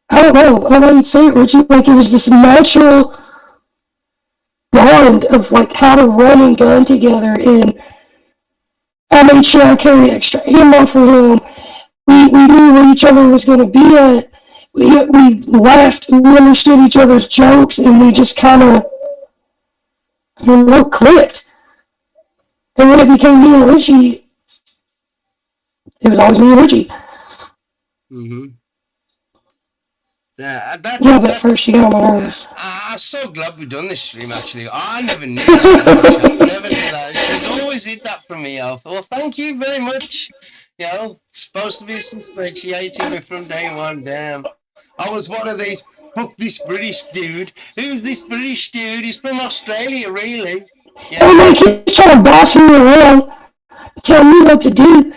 I don't know how you'd say it, Richie, like it was this natural bond of like how to run and gun together, and I made sure I carried extra ammo for him. We knew where each other was going to be at. We laughed, we understood each other's jokes, and we just kind of, clicked. And when it became me and Richie, it was always me and Richie. Mm-hmm. Yeah, but at first you got on my nerves. I'm so glad we've done this stream, actually. I never knew that. I never knew that. She's always hid that from me, Alpha. Well, thank you very much. It's supposed to be some spread. She hated me from day one. Damn. I was one of these, this British dude. Who's this British dude? He's from Australia, really. Yeah. Oh, like, he's trying to boss me around, tell me what to do.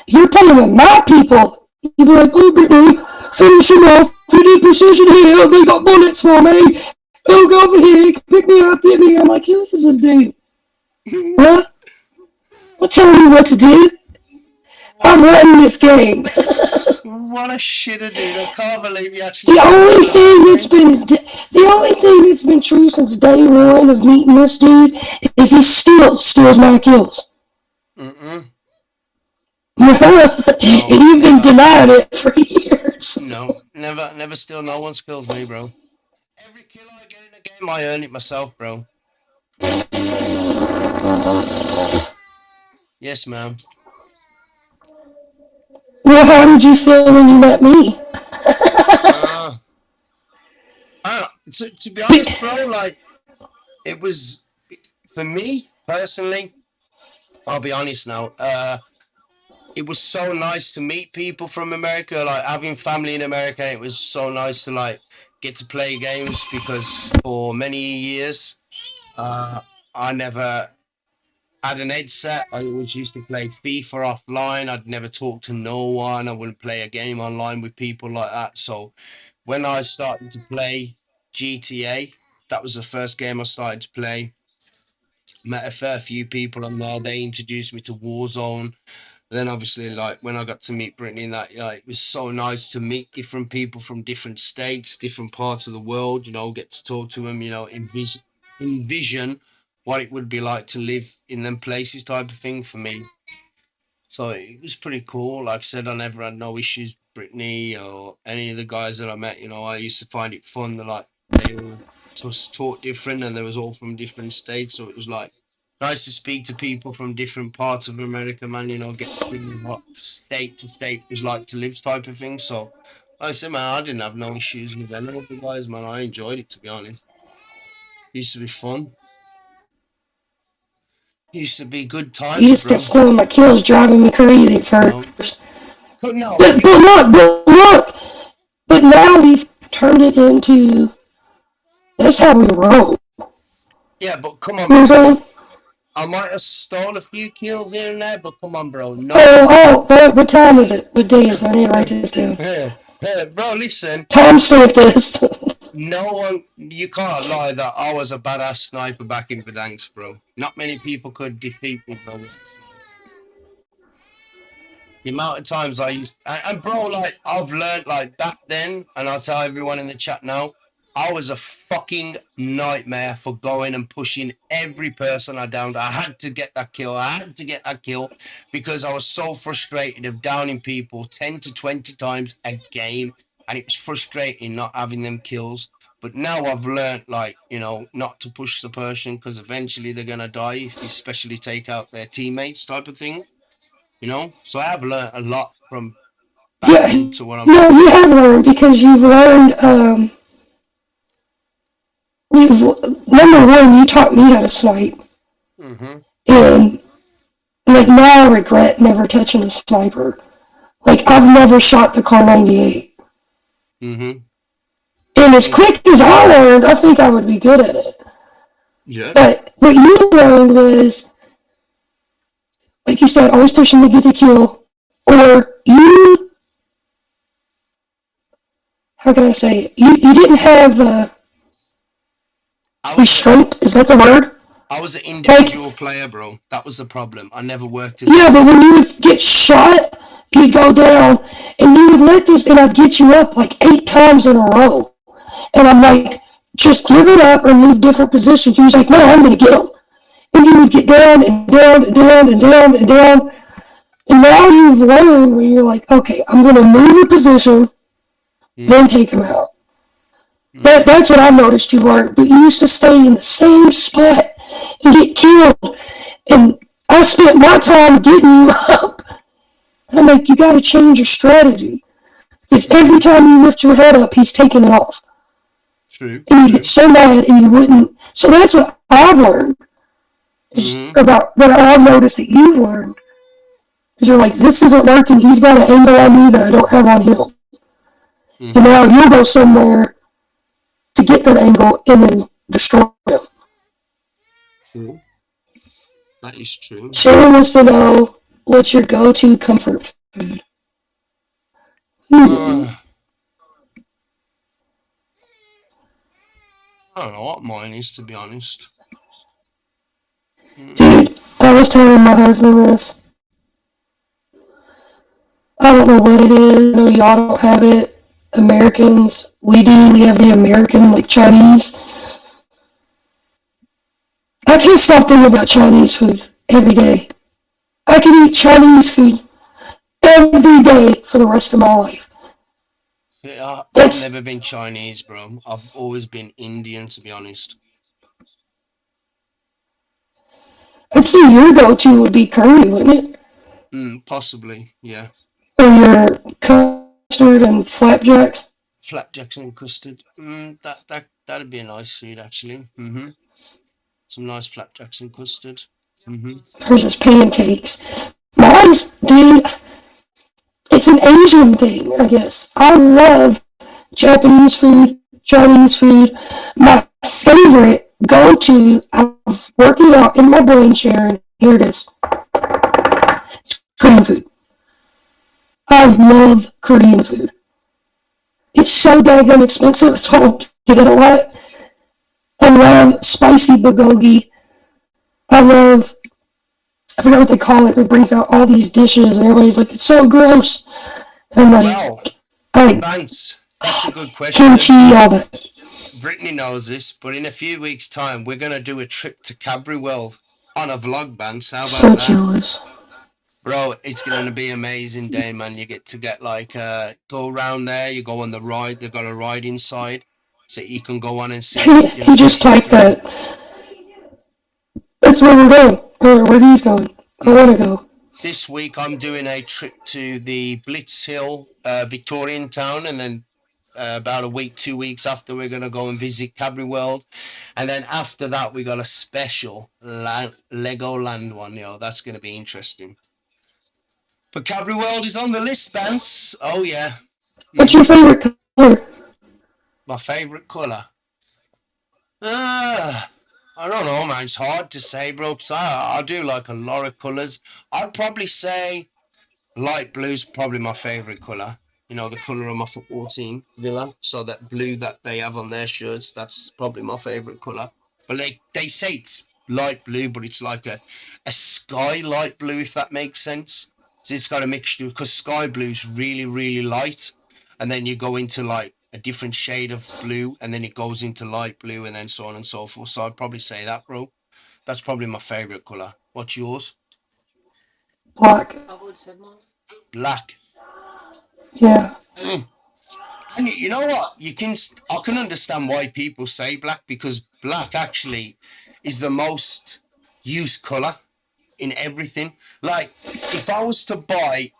You're playing with my people. You'd be like, oh, Brittany, finish him off. 3D precision here. They got bullets for me. Oh, go over here. Pick me up. Get me. I'm like, who is this dude? What? What telling me what to do? I'm running this game. What a shitter, dude. I can't believe you actually. The only thing that's been true since day one of meeting this dude is he still steals my kills. Mm-mm. And you've been denying it for years. No, never steal no one's kills me, bro. Every kill I get in a game, I earn it myself, bro. Yes, ma'am. Well, how did you feel when you met me? To be honest, bro, like, it was, for me, personally, I'll be honest now, it was so nice to meet people from America, like, having family in America, it was so nice to, like, get to play games, because for many years, I never had an headset. I always used to play FIFA offline. I'd never talk to no one. I wouldn't play a game online with people like that. So when I started to play GTA, that was the first game I started to play. Met a fair few people on there. They introduced me to Warzone. Then obviously, like, when I got to meet Brittany and that, like, it was so nice to meet different people from different states, different parts of the world, get to talk to them, envision what it would be like to live in them places type of thing for me. So it was pretty cool. Like I said, I never had no issues with Brittany or any of the guys that I met. You know, I used to find it fun. That like they all just taught different, and they was all from different states. So it was like nice to speak to people from different parts of America, man. You know, get to see what state to state was like to live, type of thing. So like I said, man, I didn't have no issues with any of the guys, man. I enjoyed it, to be honest. It used to be fun. It used to be good You times, just kept bro. stealing my kills, driving me crazy at You know, first. but no, But look, but now we've turned it into that's how we roll. yeah, but come You know on, what I'm saying? I might have stole a few kills here and there, but come on, bro. No Oh, what time is it? What day is it? I need to write this down. bro, listen. Timestamp this. No one, you can't lie that I was a badass sniper back in Verdansk, bro. Not many people could defeat me, bro. The amount of times I used, and bro, like I've learned like back then, and I'll tell everyone in the chat now, I was a fucking nightmare for going and pushing every person I downed. I had to get that kill. I had to get that kill because I was so frustrated of downing people 10 to 20 times a game, and it was frustrating not having them kills. But now I've learned, like, you know, not to push the person because eventually they're gonna die if you especially take out their teammates, type of thing. You know, so I have learned a lot from back Yeah, then to what I'm no, doing you now. have learned because you've learned. You've number one, you taught me how to snipe, Mm-hmm. and like now I regret never touching a sniper. Like I've never shot the Car 98, Mm-hmm. and as Mm. quick as I learned, I think I would be good at it. Yeah. But what you learned was, like you said, always pushing to get the kill, or you. How can I say it? You didn't have I was a, restraint. Is that the word? I was an Like, individual player, bro. That was the problem. I never worked as a yeah, but team. when you would get shot, you'd go down, and you would let this, and I'd get you up like 8 times in a row. And I'm like, just give it up or move different positions. He was like, no, I'm going to get him. And you would get down and down and down and down and down. And now you've learned where you're like, okay, I'm going to move a position, then Mm. take him out. Mm. That's what I noticed you learned. But you used to stay in the same spot and get killed. And I spent my time getting you up. And I'm like, you got to change your strategy. Because every Mm-hmm. time you lift your head up, he's taking it off. True. And you get True. so mad and you wouldn't. So that's what I've learned is Mm-hmm. about that I've noticed that you've learned. Is you're like, this isn't working. He's got an angle on me that I don't have on him. And Mm-hmm. now you'll go somewhere to get that angle and then destroy him. True. That is true. Sharon wants to know what's your go-to comfort food. Hmm. Uh, I don't know what mine is, to be honest. Mm. Dude, I was telling my husband this. I don't know what it is. I know y'all don't have it. Americans, we do. We have the American, like Chinese. I can't stop thinking about Chinese food every day. I could eat Chinese food every day for the rest of my life. See, I've That's, never been Chinese, bro. I've always been Indian, to be honest. I'd say your go-to would be curry, wouldn't it? Possibly, yeah. Or your custard and flapjacks. Flapjacks and custard. That'd be a nice food, actually. Mm-hmm. Some nice flapjacks and custard. Mm-hmm. Hers is pancakes. Mine's, dude, it's an Asian thing, I guess. I love Japanese food, Chinese food. My favorite go-to, I'm working out in my brain, Sharon. Here it is. It's Korean food. I love Korean food. It's so daggone expensive, so I don't get it a lot. I love spicy bulgogi. I love, I forgot what they call it, that brings out all these dishes, and everybody's like, it's so gross. And I'm Well, like, I like Vance, that's a good question. kimchi, all that. Brittany knows this, but in a few weeks' time, we're gonna do a trip to Cadbury World on a vlog, Vance. How So about that? jealous. Bro, it's going to be amazing day, man. You get to go around there. You go on the ride. They've got a ride inside, so you can go on and see, He the just typed history. that. That's where we're going. Or where he's going. I Mm. want to go. This week I'm doing a trip to the Blitz Hill, Victorian town, and then about a week, 2 weeks after, we're going to go and visit Cabri World. And then after that, we got a special Legoland one, That's going to be interesting. But Cabri World is on the list, Vance. Oh, yeah. What's your favorite color? My favourite colour? I don't know, man. It's hard to say, bro, because I do like a lot of colours. I'd probably say light blue's probably my favourite colour. The colour of my football team, Villa. So that blue that they have on their shirts, that's probably my favourite colour. But they say it's light blue, but it's like a sky light blue, if that makes sense. So it's got a mixture, because sky blue's really, really light. And then you go into like a different shade of blue, and then it goes into light blue, and then so on and so forth. So I'd probably say that, bro. That's probably my favourite colour. What's yours? Black. I would say mine. Black. Yeah. Mm. And you know what? I can understand why people say black, because black actually is the most used color in everything. Like, if I was to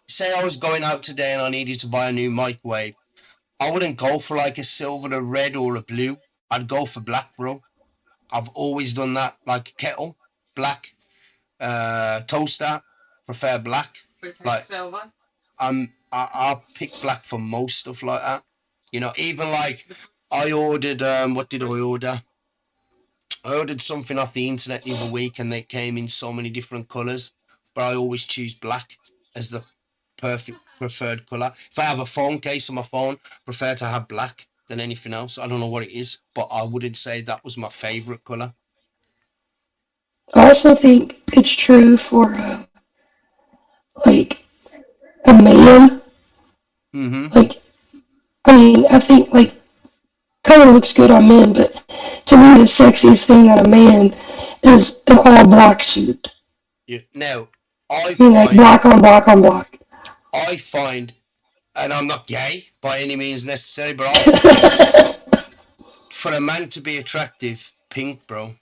say I was going out today and I needed to buy a new microwave, I wouldn't go for like a silver, a red, or a blue. I'd go for black, bro. I've always done that. Like a kettle, black. Toaster, prefer black. Like, Silver. I pick black for most stuff like that. Even like I ordered what did I order? I ordered something off the internet the other week, and they came in so many different colours, but I always choose black as the perfect preferred colour. If I have a phone case on my phone, I prefer to have black than anything else. I don't know what it is, but I wouldn't say that was my favourite colour. I also think it's true for like a man. Mm-hmm. Like, I mean, I think like color looks good on men, but to me, the sexiest thing on a man is an all black suit. Yeah. Now, I mean, like black on black on black. I find, and I'm not gay by any means necessary, but I find for a man to be attractive, pink, bro.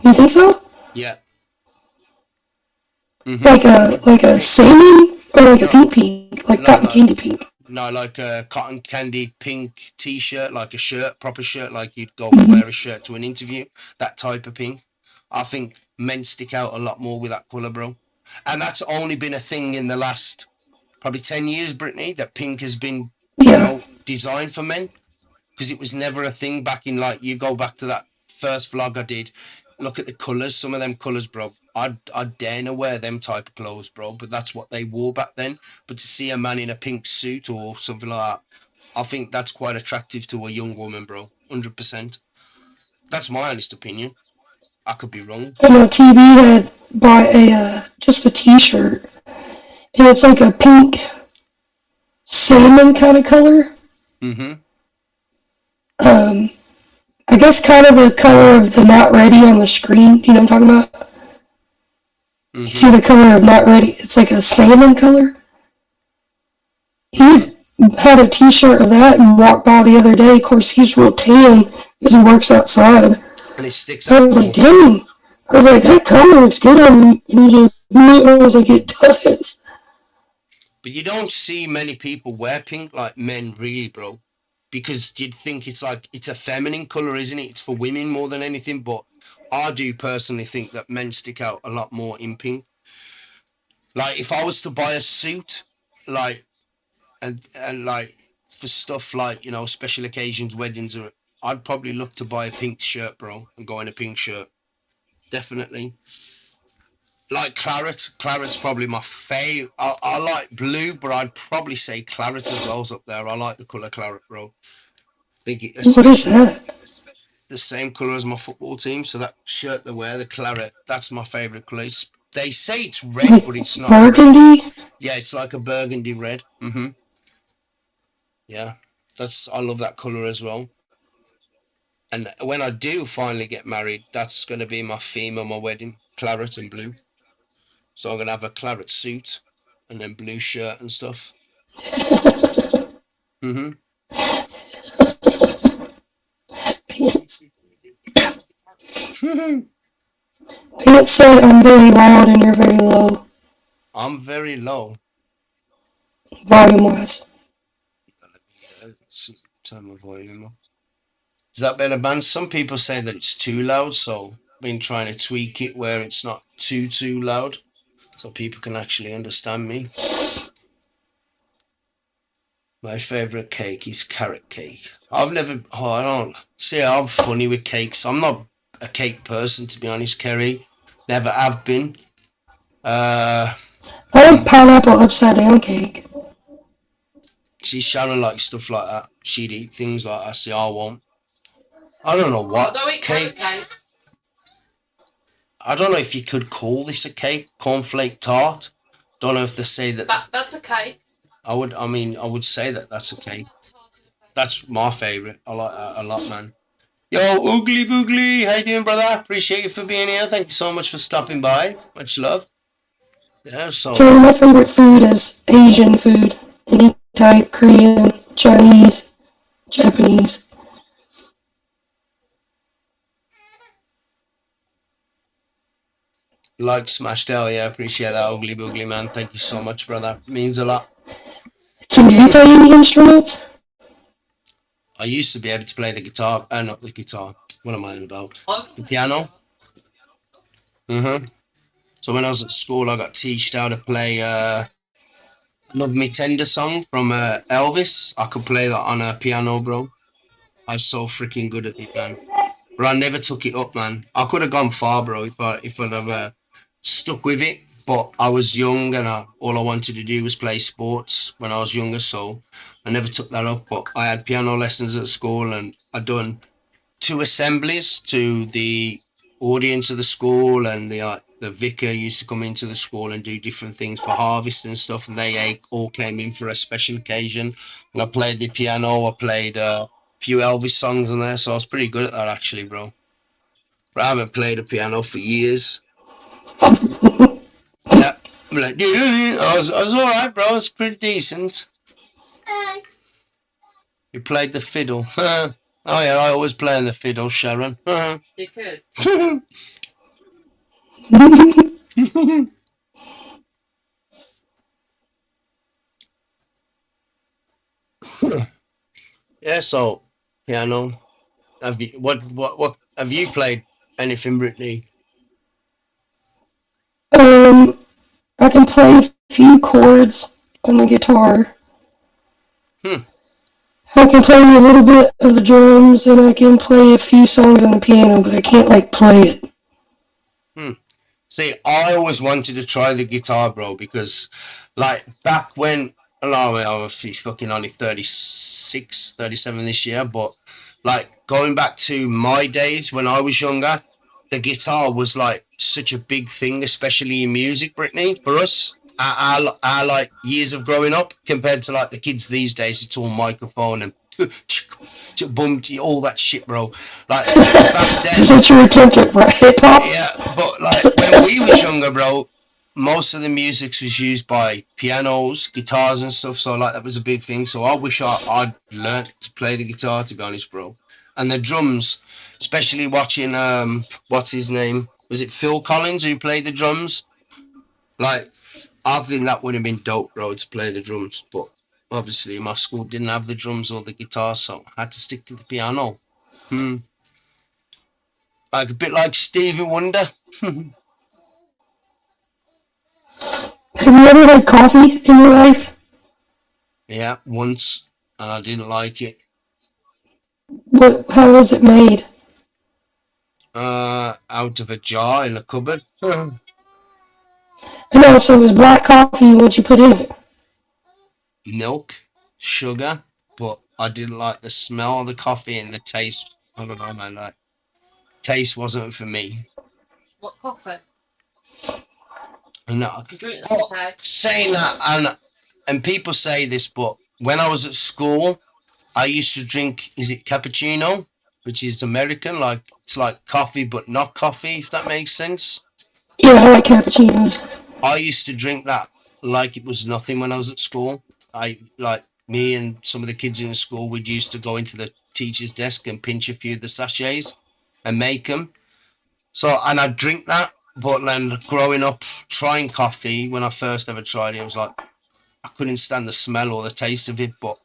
You think so? Yeah. Mm-hmm. Like a salmon or like a pink, like cotton candy pink. No, like a cotton candy pink t-shirt, like a shirt, proper shirt, like you'd go wear a shirt to an interview. That type of pink. I think men stick out a lot more with that colour, bro. And that's only been a thing in the last probably 10 years, Brittany, that pink has been, designed for men. Because it was never a thing back in, like, you go back to that first vlog I did. Look at the colours, some of them colours, bro. I'd dare to wear them type of clothes, bro. But that's what they wore back then. But to see a man in a pink suit or something like that, I think that's quite attractive to a young woman, bro. 100%. That's my honest opinion. I could be wrong. I know TB had bought just a T-shirt, and it's like a pink salmon kind of color. Mm-hmm. I guess kind of the color of the Not Ready on the screen. You know what I'm talking about? Mm-hmm. You see the color of Not Ready? It's like a salmon color. He had a T-shirt of that and walked by the other day. Of course, he's real tan because he works outside. And it sticks out. I was like, dang. I was like, that color looks good on you. I was like, it does. But you don't see many people wear pink, like men, really, bro. Because you'd think it's a feminine colour, isn't it? It's for women more than anything. But I do personally think that men stick out a lot more in pink. Like, if I was to buy a suit, like, and like, for stuff like, special occasions, weddings, or I'd probably look to buy a pink shirt, bro, and go in a pink shirt. Definitely. Like claret's probably my fave. I like blue, but I'd probably say claret as well's up there. I like the colour claret, bro. Think it, What is that? the same colour as my football team. So that shirt they wear, the claret, that's my favourite colour. They say it's red, Like but it's not. burgundy? Red. Yeah, it's like a burgundy red. Mm-hmm. Yeah, I love that colour as well. And when I do finally get married, that's going to be my theme of my wedding, claret and blue. So I'm gonna have a claret suit and then blue shirt and stuff. Mm-hmm. It said I'm very loud and you're very low, I'm very low. volume wise. Turn my volume up. Is that better, man? Some people say that it's too loud, so I've been trying to tweak it where it's not too loud, so people can actually understand me. My favourite cake is carrot cake. I've never. Oh, I don't. See, I'm funny with cakes. I'm not a cake person, to be honest, Kerry. Never have been. I like pineapple upside down cake. See, Sharon likes stuff like that. She'd eat things like that. See, I won't. I don't know what Although it cake. I don't know if you could call this a cake. Cornflake tart. Don't know if they say that. That's a cake. I would say that that's a cake. That's my favourite. I like that a lot, man. Yo, Oogly Boogly, how you doing, brother? Appreciate you for being here. Thank you so much for stopping by. Much love. Yeah, so Okay, my favorite food is Asian food. Any type, Korean, Chinese, Japanese. like Smashed Out, yeah, appreciate that, Oogly Boogly, man. Thank you so much, brother. Means a lot. Can you play any instruments? I used to be able to play the guitar, not the guitar. What am I on about? The piano. So when I was at school, I got teached how to play "Love Me Tender" song from Elvis. I could play that on a piano, bro. I was so freaking good at it, man. But I never took it up, man. I could have gone far, bro, if I'd have stuck with it. But I was young, and all I wanted to do was play sports when I was younger, so I never took that up. But I had piano lessons at school, and I'd done 2 assemblies to the audience of the school, and the vicar used to come into the school and do different things for harvest and stuff, and they all came in for a special occasion. And I played the piano. I played a few Elvis songs on there, so I was pretty good at that, actually, bro. But I haven't played a piano for years. Yeah, I'm like, I was all right, bro. I was pretty decent. You played the fiddle. Oh yeah, I always play on the fiddle, Sharon. You could. Yeah, so piano. Have you what have you played anything, Brittany? I can play a few chords on the guitar. Hmm. I can play a little bit of the drums, and I can play a few songs on the piano, but I can't, like, play it. See, I always wanted to try the guitar, bro, because, like, back when, I was fucking only 36, 37 this year, but, like, going back to my days when I was younger, the guitar was, like, such a big thing, especially in music, Brittany, for us. Our like, years of growing up, compared to, like, the kids these days, it's all microphone and boom, all that shit, bro. Like, back then. Is that your attempt at hip-hop? Yeah, but like when we was younger, bro, most of the music was used by pianos, guitars, and stuff. So like that was a big thing. So I wish I'd learnt to play the guitar, to be honest, bro. And the drums, especially watching what's his name? Was it Phil Collins who played the drums? Like, I think that would have been dope, bro, to play the drums. But obviously, my school didn't have the drums or the guitar, so I had to stick to the piano. Like a bit like Stevie Wonder. Have you ever had coffee in your life? Yeah, once, and I didn't like it. How was it made? Out of a jar in a cupboard. And also, it was black coffee. What you put in it? Milk, sugar, but I didn't like the smell of the coffee and the taste. I don't know, man. Like, taste wasn't for me. What coffee? No, You drink that outside. saying that, and people say this, but when I was at school, I used to drink. Is it cappuccino, which is American? Like it's like coffee, but not coffee. If that makes sense. Yeah, I like cappuccinos. I used to drink that like it was nothing when I was at school. Me and some of the kids in the school would used to go into the teacher's desk and pinch a few of the sachets and make them. So, and I'd drink that. But then growing up, trying coffee, when I first ever tried it, it was like, I couldn't stand the smell or the taste of it. But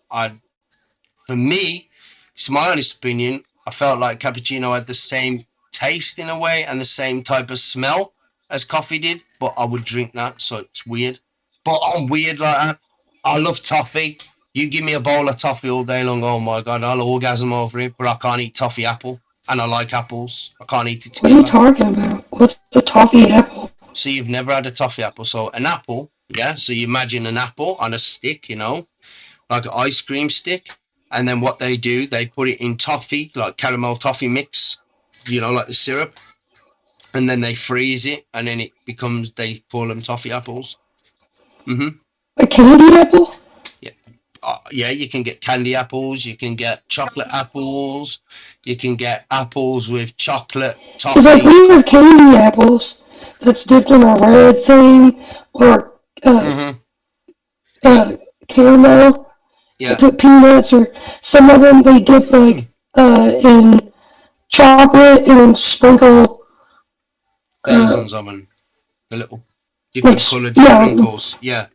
for me, it's my honest opinion, I felt like cappuccino had the same taste in a way and the same type of smell as coffee did. But I would drink that, so it's weird. But I'm weird like that. I love toffee. You give me a bowl of toffee all day long, oh my god, I'll orgasm over it. But I can't eat toffee apple, and I like apples. I can't eat it What are you together. talking about? What's the toffee apple? So you've never had a toffee apple. So an apple, yeah. So you imagine an apple on a stick, like an ice cream stick. And then what they do, they put it in toffee, like caramel toffee mix, like the syrup. And then they freeze it, and then it becomes, they call them toffee apples. A candy apple? Yeah, you can get candy apples, you can get chocolate apples, you can get apples with chocolate It's like toffee. we have candy apples that's dipped in a red thing or caramel. Yeah. They put peanuts or some of them they dip like in chocolate and then sprinkle Thousands of them. The little different coloured sprinkles. Yeah.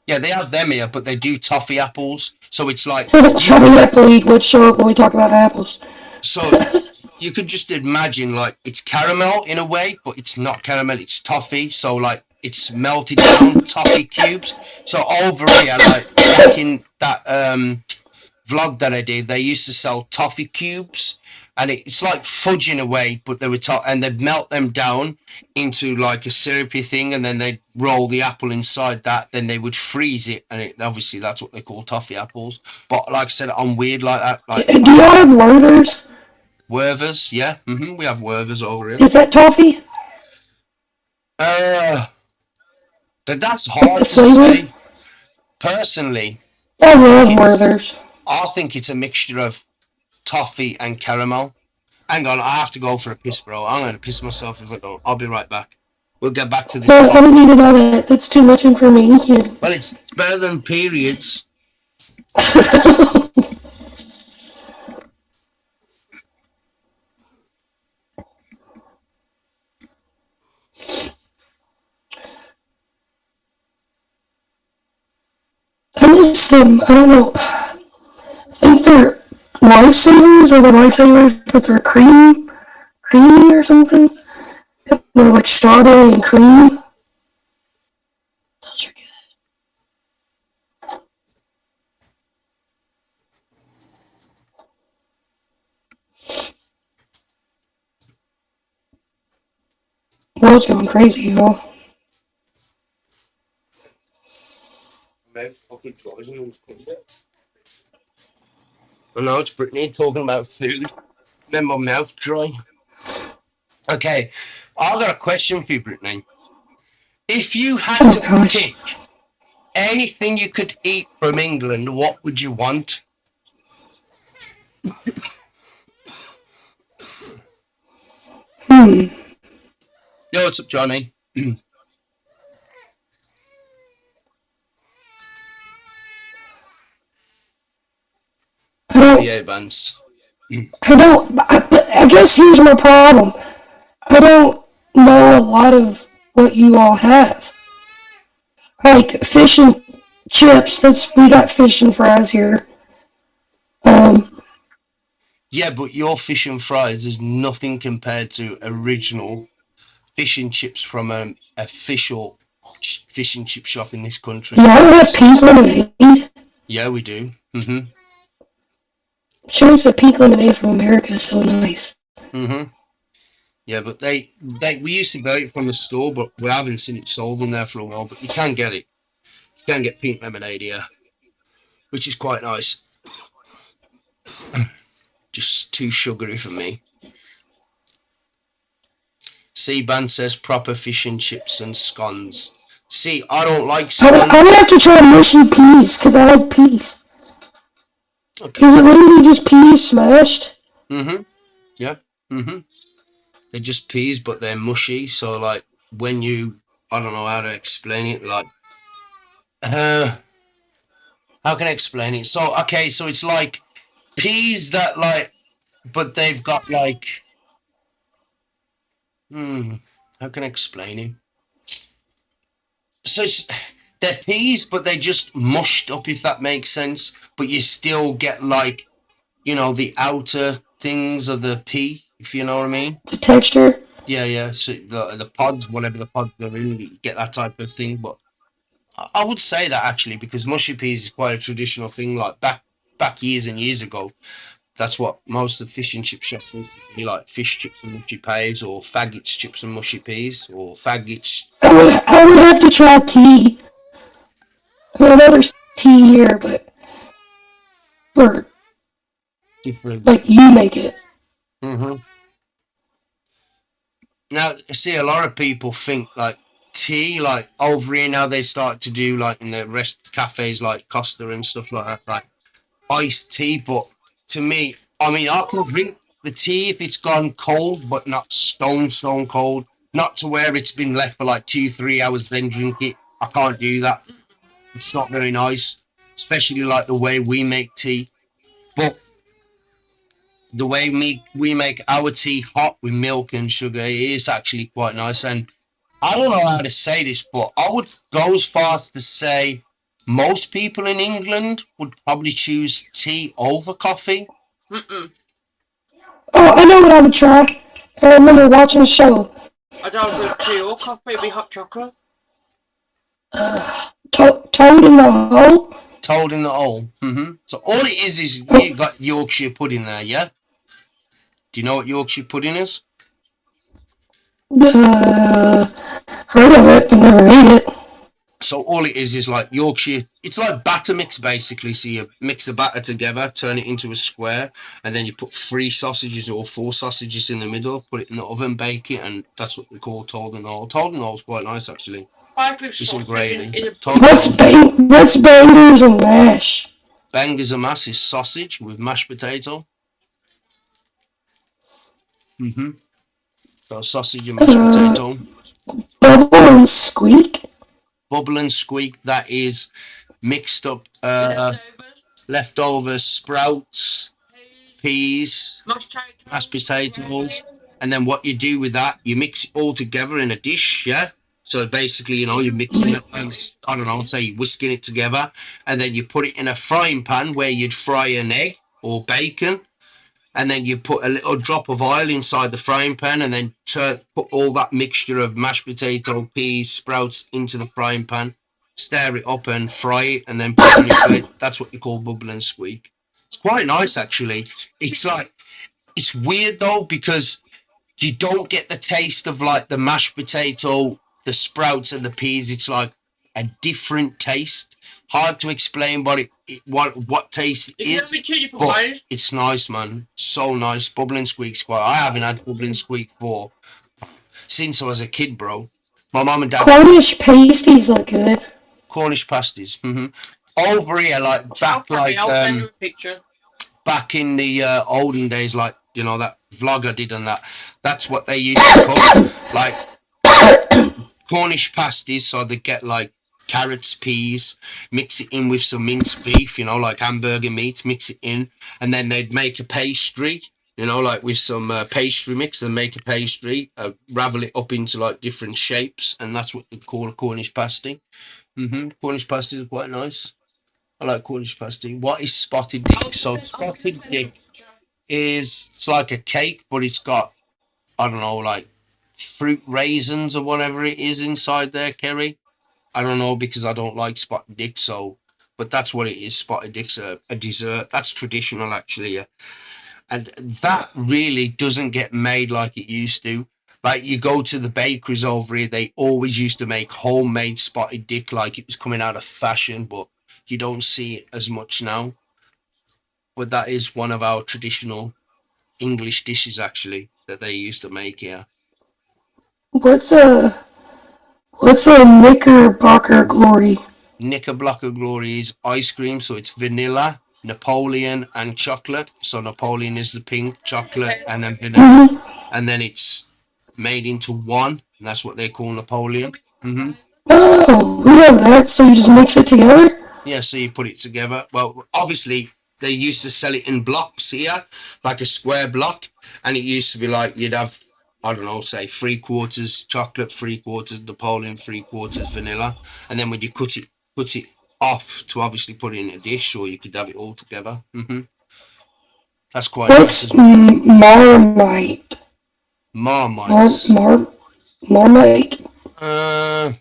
Yeah, they have them here, but they do toffee apples. So it's like Charlie Apple would show up when we talk about apples. So you could just imagine like it's caramel in a way, but it's not caramel, it's toffee. So like it's melted down toffee cubes. So over here, like back in that vlog that I did, they used to sell toffee cubes, and it's like fudge in a way, but they were and they'd melt them down into like a syrupy thing, and then they'd roll the apple inside that, then they would freeze it, and obviously that's what they call toffee apples. But like I said, I'm weird like that. Like, do y'all have Werther's? Werther's, yeah. We have Werther's over here. Is that toffee? But that's hard to say. Personally, I love Werther's. I think it's a mixture of toffee and caramel. Hang on, I have to go for a piss, bro. I'm going to piss myself if I don't. I'll be right back. We'll get back to this. I don't need to know that. That's too much information. Well, it's better than periods. I miss them. I don't know. I think they're lifesavers or they're lifesavers, but they're creamy or something. They're like strawberry and cream. Those are good. World's going crazy, yo. I know it's Brittany talking about food. Then my mouth dry. Okay, I've got a question for you, Brittany. If you had to pick anything you could eat from England, what would you want? Yo, what's up, Johnny? Yeah, Vance. I guess here's my problem. I don't know a lot of what you all have. Like fish and chips, we got fish and fries here. Yeah, but your fish and fries is nothing compared to original fish and chips from an official fish and chip shop in this country. Yeah, I don't have pink lemonade. Yeah, we do. Showing some pink lemonade from America is so nice. Yeah, but we used to buy it from the store, but we haven't seen it sold in there for a while. But you can get it. You can get pink lemonade here, which is quite nice. Just too sugary for me. C-Ban says proper fish and chips and scones. See, I don't like scones. I would have to try mushy peas, because I like peas. Okay. Is it literally just peas smashed? Yeah. They're just peas, but they're mushy. So, like, when you I don't know how to explain it. Like, how can I explain it? So, okay, so it's like peas that like, but they've got like, how can I explain it? So it's, they're peas, but they're just mushed up, if that makes sense. But you still get like, the outer things of the pea, if you know what I mean. The texture. Yeah. So the pods, whatever the pods are in, you get that type of thing. But I would say that actually because mushy peas is quite a traditional thing. Like back years and years ago, that's what most of the fish and chip shops used to be like: fish chips and mushy peas, or faggots chips and mushy peas, or faggots. I would have to try tea. I mean, I know there's tea here, but for Different. like you make it. hmm Now, see, a lot of people think like tea, like over here now they start to do like in the rest cafes like Costa and stuff like that, like iced tea. But to me, I mean, I can drink the tea if it's gone cold, but not stone cold. Not to where it's been left for like 2, 3 hours, then drink it. I can't do that. It's not very nice, especially like the way we make tea. But the way we make our tea hot with milk and sugar is actually quite nice. And I don't know how to say this, but I would go as far as to say most people in England would probably choose tea over coffee. Mm-mm. Oh, I know what I would try. I remember watching a show. I don't drink tea or coffee, it'd be hot chocolate. Toad in the hole. Told in the hole. So all it is you got Yorkshire pudding there, yeah? Do you know what Yorkshire pudding is? Heard of it, but never ate it. So all it is like Yorkshire. It's like batter mix basically. So you mix the batter together, turn it into a square, and then you put 3 sausages or 4 sausages in the middle. Put it in the oven, bake it, and that's what we call told and all. Told and all is quite nice actually. With some gravy. What's bangers and mash? Bangers and mash is sausage with mashed potato. So sausage and mashed potato. Bubble and squeak. Bubble and squeak. That is mixed up leftovers, sprouts, peas, mashed potatoes, and then what you do with that, you mix it all together in a dish, yeah? So basically, you're mixing it, I don't know, say you're whisking it together, and then you put it in a frying pan where you'd fry an egg or bacon, and then you put a little drop of oil inside the frying pan, and then put all that mixture of mashed potato, peas, sprouts into the frying pan, stir it up and fry it, and then put it on your plate. That's what you call bubble and squeak. It's quite nice, actually. It's weird though because you don't get the taste of like the mashed potato, the sprouts, and the peas. It's like a different taste. Hard to explain what taste it is, but it's nice, man. So nice. Bubble and squeak's quite. I haven't had bubble and squeak for since I was a kid, bro. My mum and dad. Cornish pasties look good. Cornish pasties. Over here, like back in the olden days, like that vlog I did on that. That's what they used to cook, like Cornish pasties. So they get like carrots, peas, mix it in with some minced beef, like hamburger meat, mix it in, and then they'd make a pastry, like with some pastry mix, and make a pastry, ravel it up into like different shapes, and that's what they call a Cornish pasty. Cornish pasty is quite nice. I like Cornish pasty. What is spotted dick? So spotted dick it's like a cake, but it's got, I don't know, like fruit raisins or whatever it is inside there, Kerry. I don't know because I don't like spotted dick, but that's what it is. Spotted dick's a dessert. That's traditional, actually, yeah. And that really doesn't get made like it used to. Like you go to the bakeries over here, they always used to make homemade spotted dick like it was coming out of fashion, but you don't see it as much now. But that is one of our traditional English dishes, actually, that they used to make here. What's a Knickerbocker glory? Knickerbocker glory is ice cream, so it's vanilla, Napoleon, and chocolate. So Napoleon is the pink, chocolate, and then vanilla, and then it's made into one, and that's what they call Napoleon. Mm-hmm. Oh, we have that, so you just mix it together? Yeah, so you put it together. Well, obviously, they used to sell it in blocks here, like a square block. And it used to be like you'd have, I don't know, say 3/4 chocolate, 3/4 Napoleon, 3/4 vanilla. And then when you cut it off to obviously put it in a dish, or you could have it all together. That's quite nice What's as well. Marmite? Marmite. Marmite? Uh,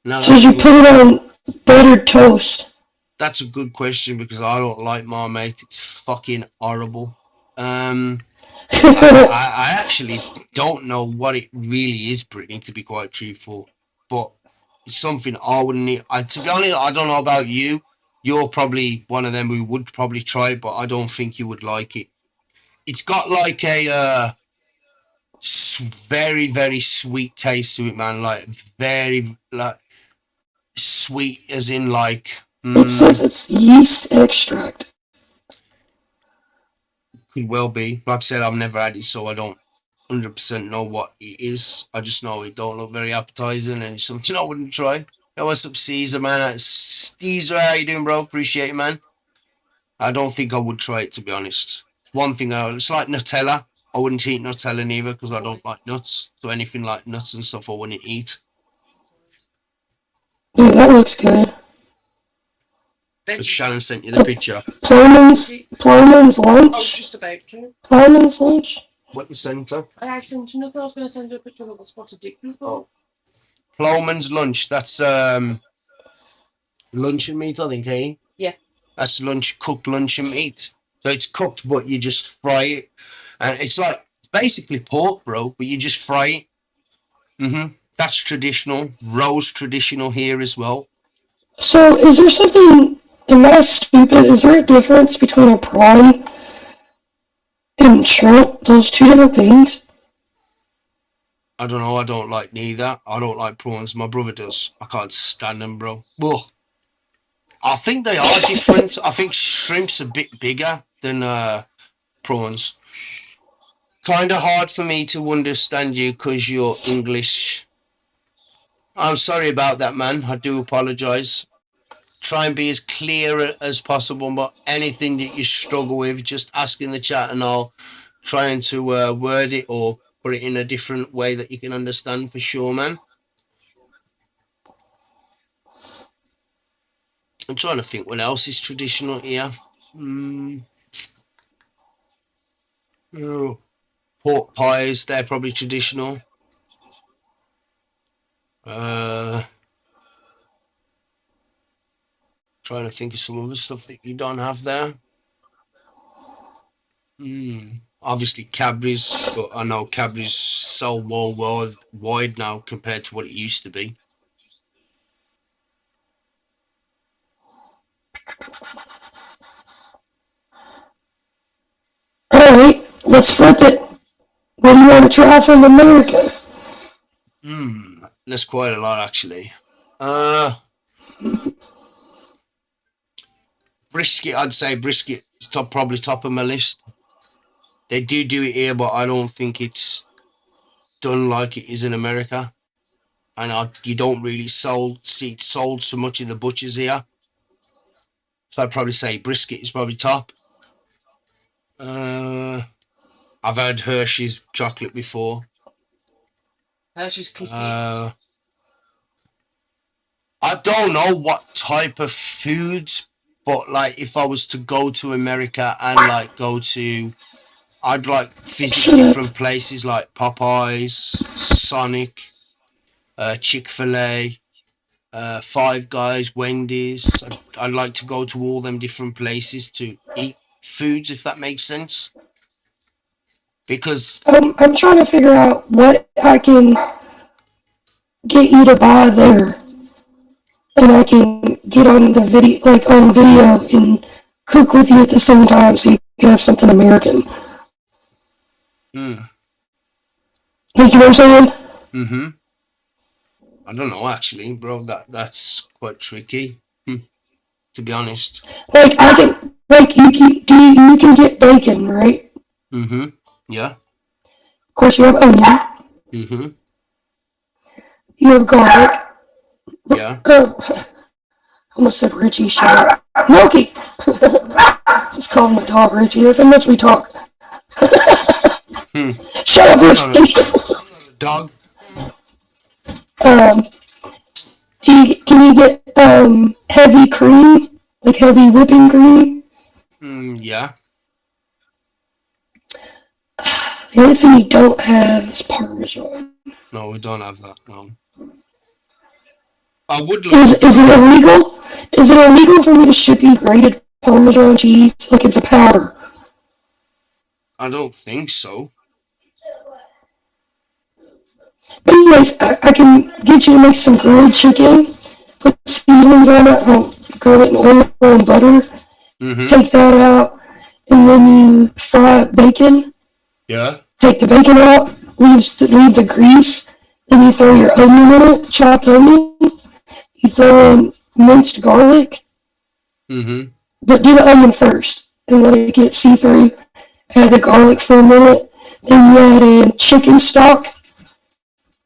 now Says that's a you good put it on buttered toast. that's a good question because I don't like Marmite. It's fucking horrible. Um, I actually don't know what it really is, Brittany, to be quite truthful. But it's something I wouldn't eat. To be honest, I don't know about you. You're probably one of them who would probably try it, but I don't think you would like it. It's got like a very, very sweet taste to it, man. Like, very, like, sweet as in, like, It says it's yeast extract. could well be. Like I said, I've never had it, so I don't 100% know what it is. I just know it don't look very appetizing and it's something I wouldn't try. Hey, what's up, Caesar, man? Caesar, how you doing, bro? Appreciate it, man. I don't think I would try it, to be honest. One thing, it's like Nutella. I wouldn't eat Nutella neither because I don't like nuts. So anything like nuts and stuff I wouldn't eat. Yeah, that looks good. But Shannon sent you the picture. Plowman's I was lunch? just about to. Plowman's lunch? What you sent her? I sent you nothing. I was going to send you a picture of the spotted dick before. Plowman's lunch. That's luncheon meat, I think, eh? Yeah. That's cooked luncheon meat. So it's cooked, but you just fry it. And it's like basically pork, bro, but you just fry it. That's traditional. Roast traditional here as well. So, is there something, am I stupid? Is there a difference between a prawn and shrimp? Those two different things? I don't know. I don't like neither. I don't like prawns. My brother does. I can't stand them, bro. Ugh. I think they are different. I think shrimp's a bit bigger than prawns. Kind of hard for me to understand you because you're English. I'm sorry about that, man. I do apologize. Try and be as clear as possible, but anything that you struggle with, just ask in the chat and I'll try to word it or put it in a different way that you can understand for sure, man. I'm trying to think what else is traditional here. Oh, pork pies, they're probably traditional. Trying to think of some other stuff that you don't have there. Obviously Cadbury's, but I know Cadbury's so worldwide now compared to what it used to be. Alright, let's flip it. What do you want to try from America? There's quite a lot actually. Brisket, I'd say brisket is probably top of my list. They do it here, but I don't think it's done like it is in America. And you don't really see it sold so much in the butchers here. So I'd probably say brisket is probably top. I've had Hershey's chocolate before. Hershey's Kisses. I don't know what type of foods, but like if I was to go to America and like I'd like visit different places like Popeyes, Sonic, Chick-fil-A, Five Guys, Wendy's. I'd like to go to all them different places to eat foods, if that makes sense. Because I'm trying to figure out what I can get you to buy there. And I can get on the video, on video and cook with you at the same time so you can have something American. Like, you know what I'm saying? I don't know actually, bro. That's quite tricky, to be honest. Like I can, you can get bacon, right? Yeah. Of course, you have onion. You have garlic. Yeah. I almost said Richie. Shut up. Milky! Just called my dog Richie. That's how much we talk. Shut up, Richie! Dog. Can you get heavy cream? Like heavy whipping cream? Yeah. The only thing you don't have is Parmesan. No, we don't have that. No. I would Is it illegal? Is it illegal for me to ship you grated Parmesan cheese? Like it's a powder. I don't think so. But anyways, I can get you to make some grilled chicken, put seasonings on it, grill it in oil and butter, take that out, and then you fry bacon. Yeah. Take the bacon out, leave the grease, then you throw your onion in it, chopped onion. You throw in minced garlic, but do the onion first and let it get see-through. Add the garlic for a minute, then you add in chicken stock.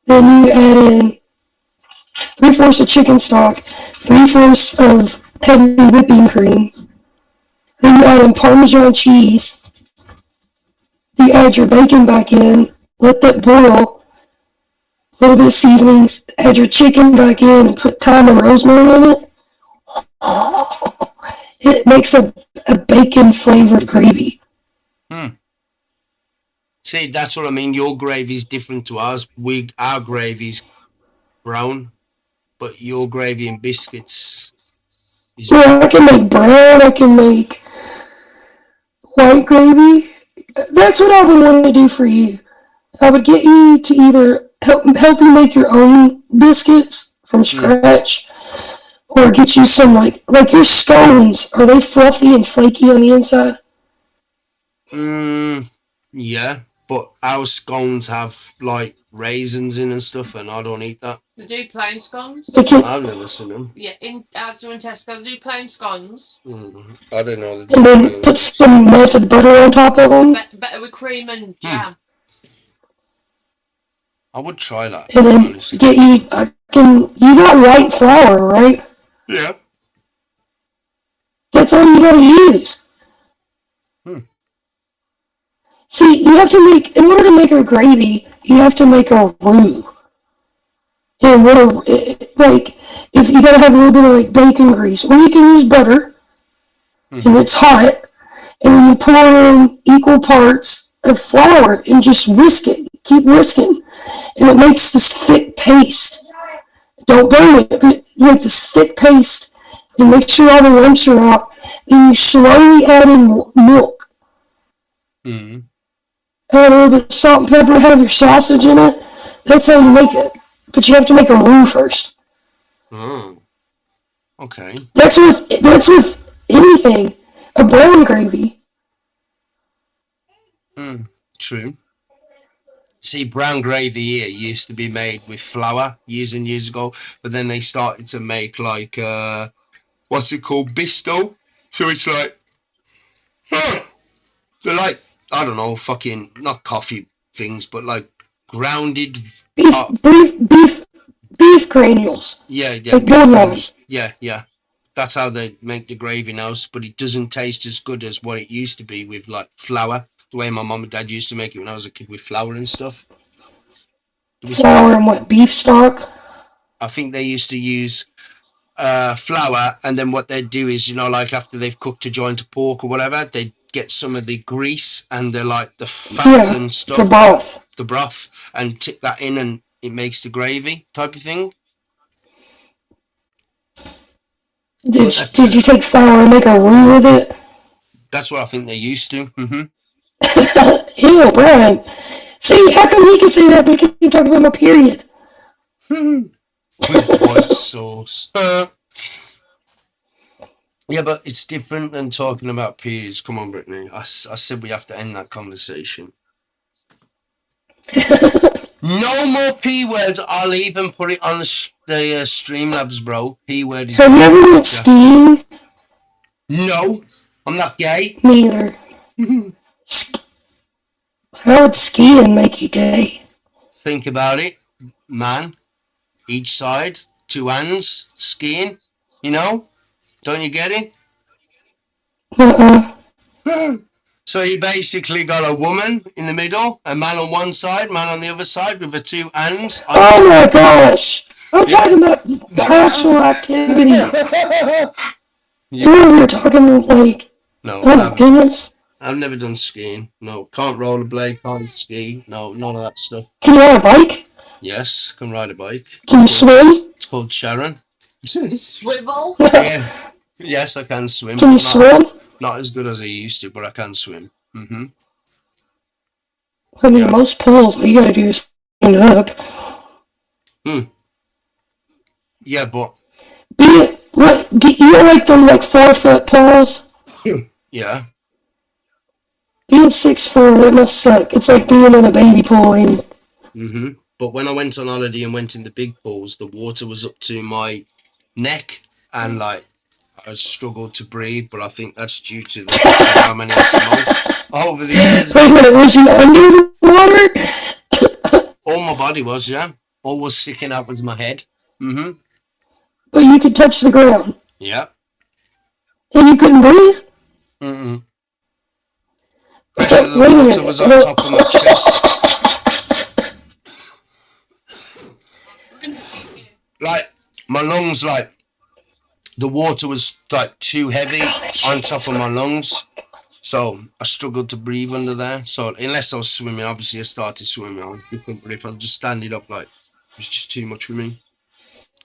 Then you add in 3/4 of chicken stock, 3/4 of heavy whipping cream. Then you add in Parmesan cheese. You add your bacon back in, let that boil. A little bit of seasonings. Add your chicken back in and put thyme and rosemary in it. It makes a bacon flavored gravy. See, that's what I mean. Your gravy is different to ours. Our gravy's brown, but your gravy and biscuits is. Yeah, I can make brown. I can make white gravy. That's what I would want to do for you. I would get you to either help you make your own biscuits from scratch, or get you some like your scones. Are they fluffy and flaky on the inside? Yeah, but our scones have like raisins in and stuff, and I don't eat that. They do plain scones. I've never seen them. Yeah, in Asda and Tesco, they do plain scones. I didn't know. And then put some melted butter on top of them. Better with cream and jam. I would try that. And then get you. You got white flour, right? Yeah. That's all you gotta use. See, you have to in order to make a gravy, you have to make a roux. And if you gotta have a little bit of like bacon grease, or you can use butter, and it's hot, and then you pour in equal parts of flour and just whisk it. Keep whisking, and it makes this thick paste. Don't burn it, but you make this thick paste, and make sure all the lumps are out. And you slowly add in milk. Add a little bit of salt and pepper, have your sausage in it. That's how you make it. But you have to make a roux first. Oh. Okay. That's with anything. A brown gravy. True. See, brown gravy here used to be made with flour years and years ago, but then they started to make like what's it called, Bisto. So it's like they're like, I don't know, fucking not coffee things, but like grounded beef granules. Yeah, like bouillon. Yeah. That's how they make the gravy now, but it doesn't taste as good as what it used to be with like flour. The way my mum and dad used to make it when I was a kid with flour and stuff. Flour and what, beef stock? I think they used to use flour, and then what they'd do is, like after they've cooked a joint of pork or whatever, they'd get some of the grease and the fat and stuff. The broth, and tip that in, and it makes the gravy type of thing. Did you take flour and make a roux with it? That's what I think they used to. Ew, Brian. See, how come he can say that, but he can talk about my period? With white sauce. Yeah, but it's different than talking about periods. Come on, Brittany. I said we have to end that conversation. No more P words. I'll even put it on the Streamlabs, bro. P word is... Have you ever went skiing? No. I'm not gay. Neither. How would skiing make you gay? Think about it, man. each side, 2 hands, skiing. You know? Don't you get it? So you basically got a woman in the middle, a man on one side, man on the other side with the 2 hands. Oh my gosh! I'm talking about the actual activity. You're talking like, No, oh my goodness. I've never done skiing. No, can't rollerblade, can't ski. No, none of that stuff. Can you ride a bike? Yes, can ride a bike. Can you swim? It's called Sharon. Swivel? Yeah. Yes, I can swim. Can you swim? Not as good as I used to, but I can swim. Mm-hmm. I mean, most pools, all you gotta do is stand up. Yeah, but... Do you like them like 4-foot pools? Yeah. Being 6'4", it must suck. It's like being in a baby pool. Mm-hmm. But when I went on holiday and went in the big pools, the water was up to my neck, and like I struggled to breathe. But I think that's due to how many I smoked over the years. Wait a minute, was you under the water? All my body was, yeah. All was sticking out was my head. Mm-hmm. But you could touch the ground. Yeah. And you couldn't breathe? Mm-mm. Pressure of the water was on top of my chest. Like, my lungs, like, the water was, like, too heavy on top of my lungs. So, I struggled to breathe under there. So, unless I was swimming, obviously I started swimming. I was different, but if I was just standing up, like, it was just too much for me.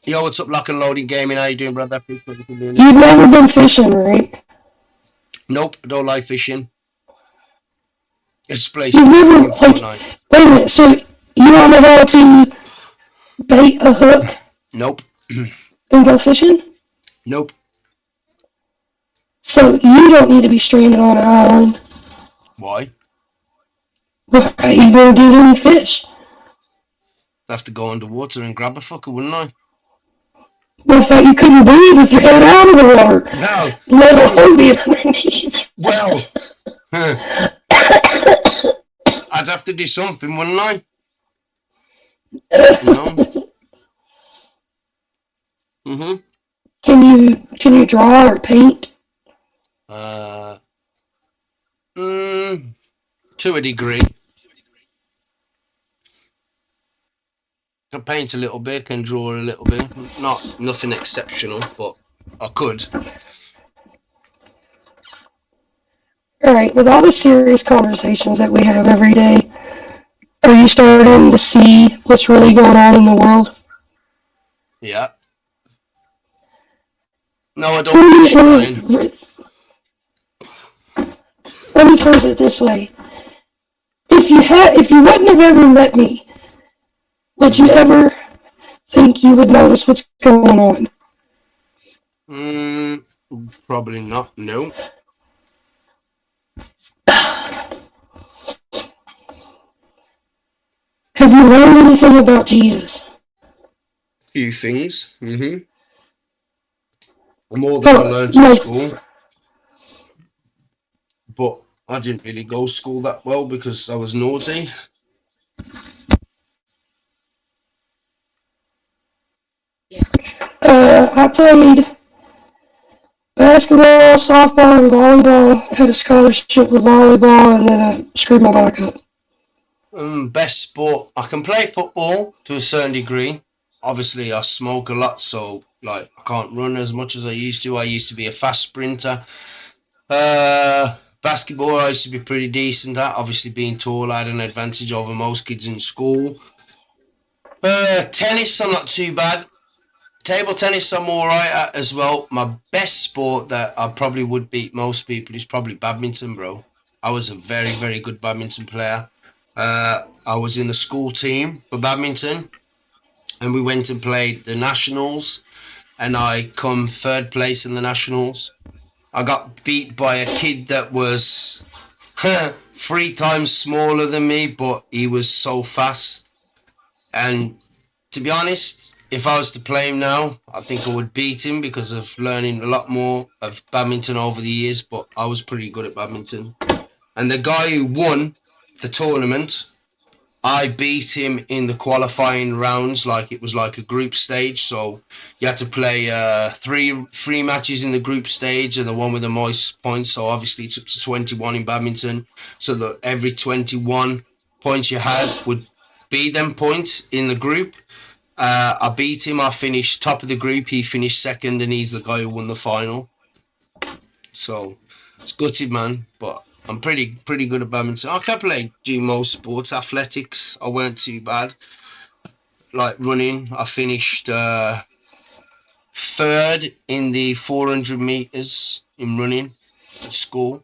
Yo, what's up, Lock and Loading Gaming? How you doing, brother? You've never been fishing, right? Nope, I don't like fishing. It's place. You've never, like, wait a minute, so you don't know how to bait a hook? Nope. And go fishing? Nope. So you don't need to be stranded on an island. Why? Well, how you gonna get any fish? I'd have to go underwater and grab a fucker, wouldn't I? Well, I thought you couldn't breathe with your head out of the water. No. Let alone be underneath. Well. I'd have to do something, wouldn't I? You know? Mm-hmm. Can you draw or paint? To a degree. I can paint a little bit, can draw a little bit. Nothing exceptional, but I could. Alright, with all the serious conversations that we have every day, are you starting to see what's really going on in the world? Yeah. No, I don't. Let me phrase it this way. If you wouldn't have ever met me, would you ever think you would notice what's going on? Probably not, no. Have you learned anything about Jesus? A few things. Mm-hmm. More than I learned at school. But I didn't really go to school that well because I was naughty. I played basketball, softball, and volleyball. Had a scholarship with volleyball, and then I screwed my back up. Best sport. I can play football to a certain degree. Obviously, I smoke a lot, so like I can't run as much as I used to. I used to be a fast sprinter. Basketball, I used to be pretty decent at. Obviously, being tall, I had an advantage over most kids in school. Tennis, I'm not too bad. Table tennis, I'm alright at as well. My best sport that I probably would beat most people is probably badminton, bro. I was a very, very good badminton player. I was in the school team for badminton, and we went and played the nationals, and I come third place in the nationals. I got beat by a kid that was 3 times smaller than me, but he was so fast. And to be honest, if I was to play him now, I think I would beat him because of learning a lot more of badminton over the years, but I was pretty good at badminton. And the guy who won the tournament I beat him in the qualifying rounds, like it was like a group stage. So you had to play three matches in the group stage, and the one with the most points. So obviously it's up to 21 in badminton. So that every 21 points you had would be them points in the group. I beat him. I finished top of the group. He finished second, and he's the guy who won the final. So it's gutted, man. But I'm pretty good at badminton. I can do most sports. Athletics, I weren't too bad. Like running, I finished third in the 400 meters in running at school.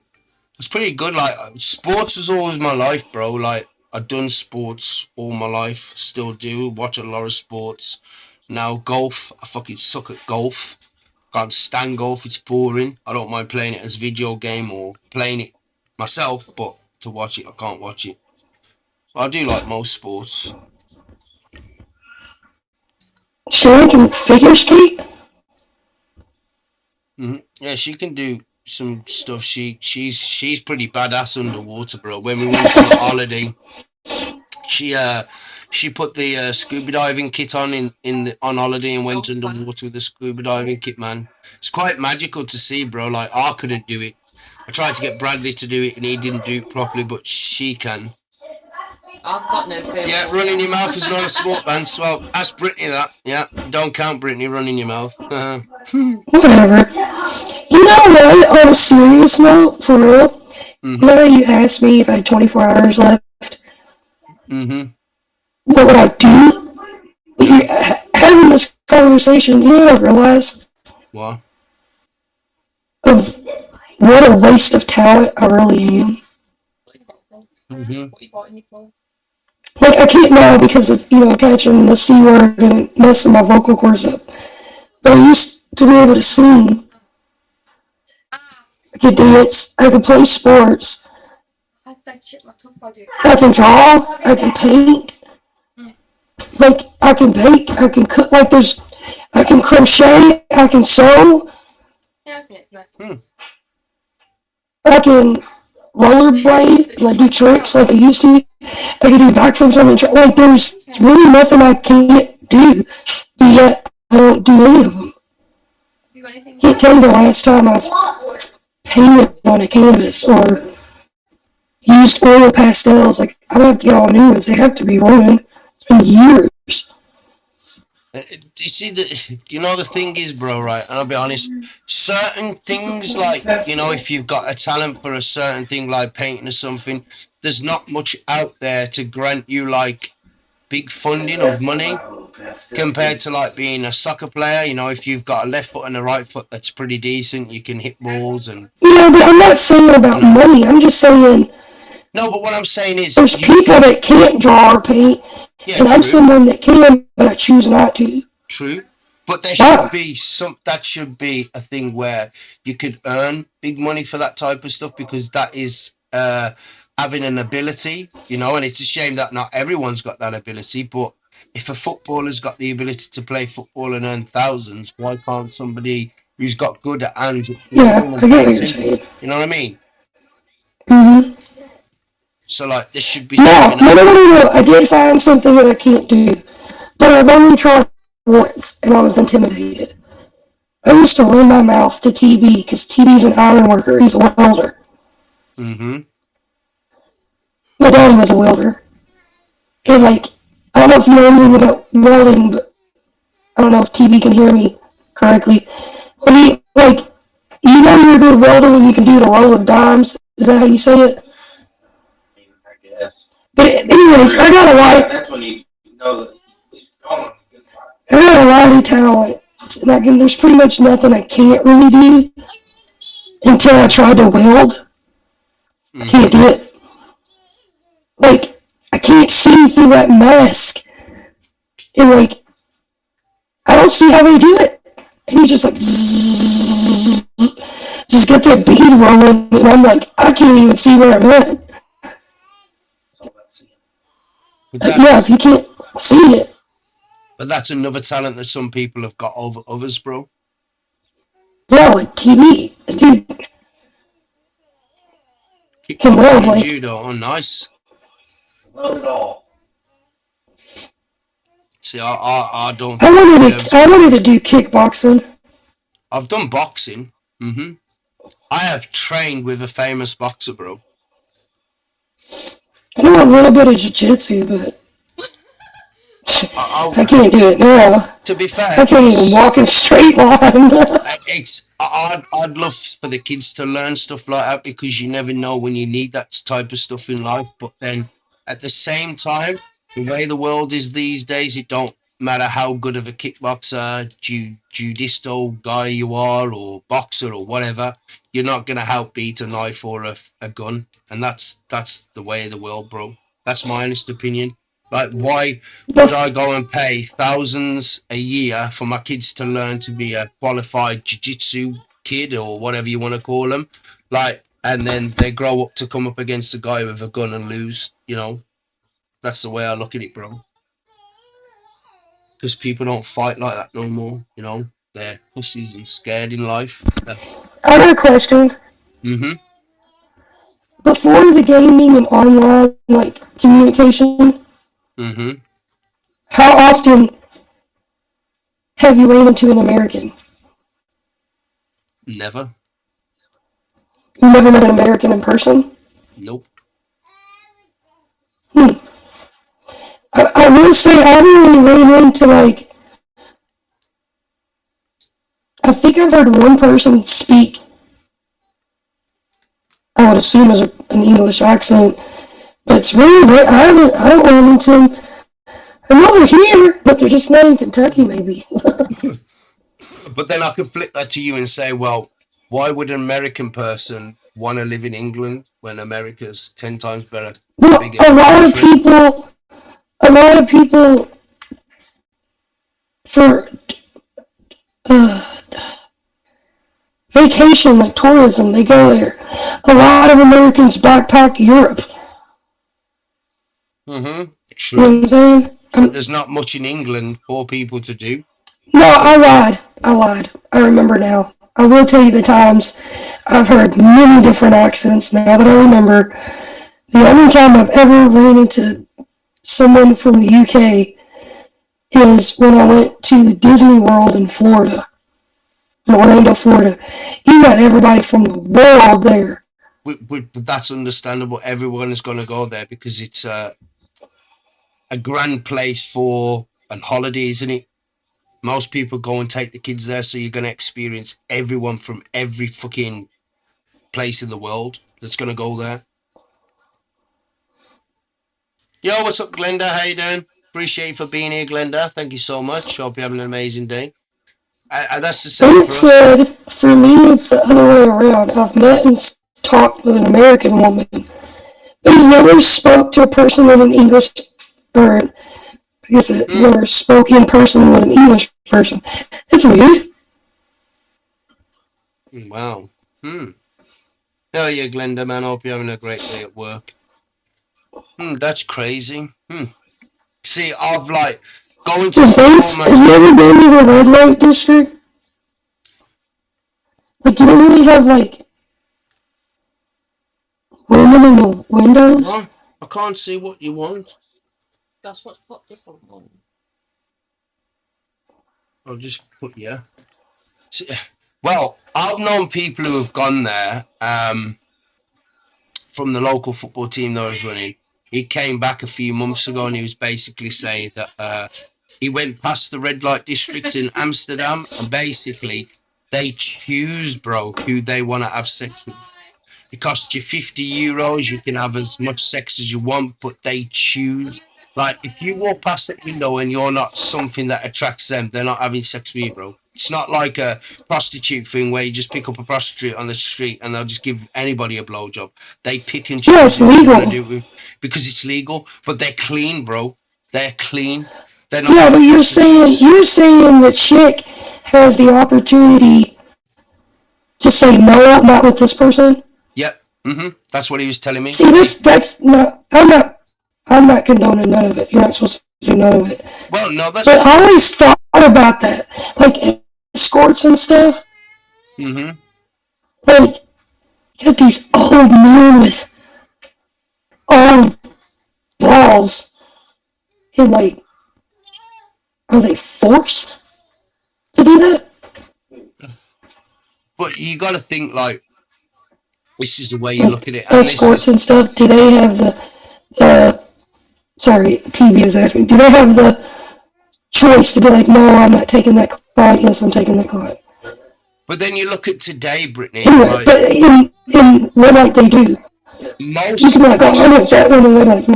It's pretty good. Like sports was always my life, bro. Like I've done sports all my life, still do. Watch a lot of sports. Now golf, I fucking suck at golf. Can't stand golf. It's boring. I don't mind playing it as a video game or playing it myself, but to watch it, I can't watch it. But I do like most sports. Sharon can figure skate? Yeah, she can do some stuff. She's pretty badass underwater, bro. When we went on a holiday, she put the scuba diving kit on on holiday and went underwater with the scuba diving kit, man. It's quite magical to see, bro. Like I couldn't do it. I tried to get Bradley to do it and he didn't do it properly, but she can. I've got no fear. Yeah, running your mouth is not a sport, man. Well, ask Brittany that. Yeah, don't count Brittany running your mouth. Whatever. You know what, on a serious note, for real, whenever you asked me if I had 24 hours left, what would I do? You're having this conversation, you know what I realized? What? Of what a waste of talent I really am. Like, I can't now because of, catching the C word and messing my vocal cords up. But I used to be able to sing. I could dance. I could play sports. I can draw. I can paint. Like, I can bake. I can cook. Like, I can crochet. I can sew. I can rollerblade, like do tricks like I used to. I can do backflips on the track. Like, there's really nothing I can't do, but yet I don't do any of them. Can't tell you the last time I've painted on a canvas or used oil pastels. Like, I don't have to get all new ones. They have to be rolling. It's been years. You see, the thing is, bro, right? And I'll be honest, certain things, like, if you've got a talent for a certain thing, like painting or something, there's not much out there to grant you, like, big funding of money compared to, like, being a soccer player. If you've got a left foot and a right foot that's pretty decent, you can hit balls and... Yeah, but I'm not saying about money. I'm just saying... No, but what I'm saying is... There's people that can't draw or paint, and I'm someone that can, but I choose not to. True. But there should be that should be a thing where you could earn big money for that type of stuff, because that is having an ability, and it's a shame that not everyone's got that ability. But if a footballer's got the ability to play football and earn thousands, why can't somebody who's got good at hands... Yeah, I get what you're saying. You know what I mean? Mm-hmm. So, like, there should be... No. I did find something that I can't do. But I've only tried once, and I was intimidated. I used to run my mouth to TB, because TB's an iron worker. He's a welder. My daddy was a welder. And, like, I don't know if you know anything about welding, but I don't know if TB can hear me correctly. When you're a good welder when you can do the roll of dimes. Is that how you say it? Yes. But anyways, I got a lot. That's when you know that he's going. I got a lot of talent. Like, and there's pretty much nothing I can't really do until I tried to weld. I can't do it. Like, I can't see through that mask. And, like, I don't see how they do it. And he's just like, zzz, just get that bead rolling. And I'm like, I can't even see where I'm at. Yeah, if you can't see it. But that's another talent that some people have got over others, bro. Yeah, like TV. Dude. Can weld, like... Judo. Oh, nice. Weld it all. See, I don't. I wanted to do kickboxing. I've done boxing. I have trained with a famous boxer, bro. I know a little bit of jiu-jitsu, but I can't do it now. To be fair, I can't even walk in a straight line. I'd love for the kids to learn stuff like that because you never know when you need that type of stuff in life. But then at the same time, the way the world is these days, it don't matter how good of a kickboxer, judisto guy you are, or boxer or whatever, you're not gonna help beat a knife or a gun, and that's the way of the world, bro. That's my honest opinion. Like, why would I go and pay thousands a year for my kids to learn to be a qualified jiu-jitsu kid or whatever you want to call them? Like, and then they grow up to come up against a guy with a gun and lose, you know? That's the way I look at it, bro. Because people don't fight like that no more, you know? They're pussies and scared in life. I got a question. Before the gaming and online, like, communication, how often have you ran into an American? Never. You never met an American in person? Nope. I will say I really ran into, like, I think I've heard one person speak, I would assume as an English accent, but it's really rare. I don't run into them. I'm over here, but they're just not in Kentucky, maybe. But then I could flip that to you and say, well, why would an American person want to live in England when America's 10 times better? Well, a lot of people for vacation, like tourism, they go there. A lot of Americans backpack Europe. True. You know what I'm saying? But there's not much in England for people to do. No, I lied. I remember now. I will tell you the times I've heard many different accents now that I remember. The only time I've ever ran into someone from the UK is when I went to Disney World in Florida. In Orlando, Florida. You got everybody from the world there. But that's understandable. Everyone is going to go there because it's a grand place for a holiday, isn't it? Most people go and take the kids there, so you're going to experience everyone from every fucking place in the world that's going to go there. Yo, what's up, Glenda? How you doing? Appreciate you for being here, Glenda. Thank you so much. Hope you're having an amazing day. That's the same It said, for me, it's the other way around. I've met and talked with an American woman, but he's never spoke to a person with an English, or I guess it's never spoke in person with an English person. It's weird. Wow. Hell yeah, Glenda, man. I hope you're having a great day at work. That's crazy. See, I've like going to have you ever been to the red light district? Like, do they really have like women in the windows? Huh? I can't see what you want. That's what's put different one. I'll just put yeah. See, well, I've known people who have gone there from the local football team that I was running. He came back a few months ago and he was basically saying that he went past the red light district in Amsterdam and basically they choose, bro, who they want to have sex with. It costs you €50. You can have as much sex as you want, but they choose. Like, if you walk past that window and you're not something that attracts them, they're not having sex with you, bro. It's not like a prostitute thing where you just pick up a prostitute on the street and they'll just give anybody a blowjob. They pick and choose. Yeah, it's legal. Because it's legal, but they're clean, bro. They're clean. They're not. Yeah, but you're saying the chick has the opportunity to say no, not with this person. Yep. That's what he was telling me. See, that's not. I'm not condoning none of it. You're not supposed to do none of it. Well, no, that's. But I always thought about that, like escorts and stuff. Like, you got these old men with arm balls, And like, are they forced to do that? But you got to think like this is the way you look at it. And Escorts and stuff. Do they have the sorry, TV was asking. Do they have the choice to be like, no, I'm not taking that client. Yes, I'm taking that client. But then you look at today, Brittany. Anyway, like, but in what like they do, most you can be like, oh, I want that one, and they're like,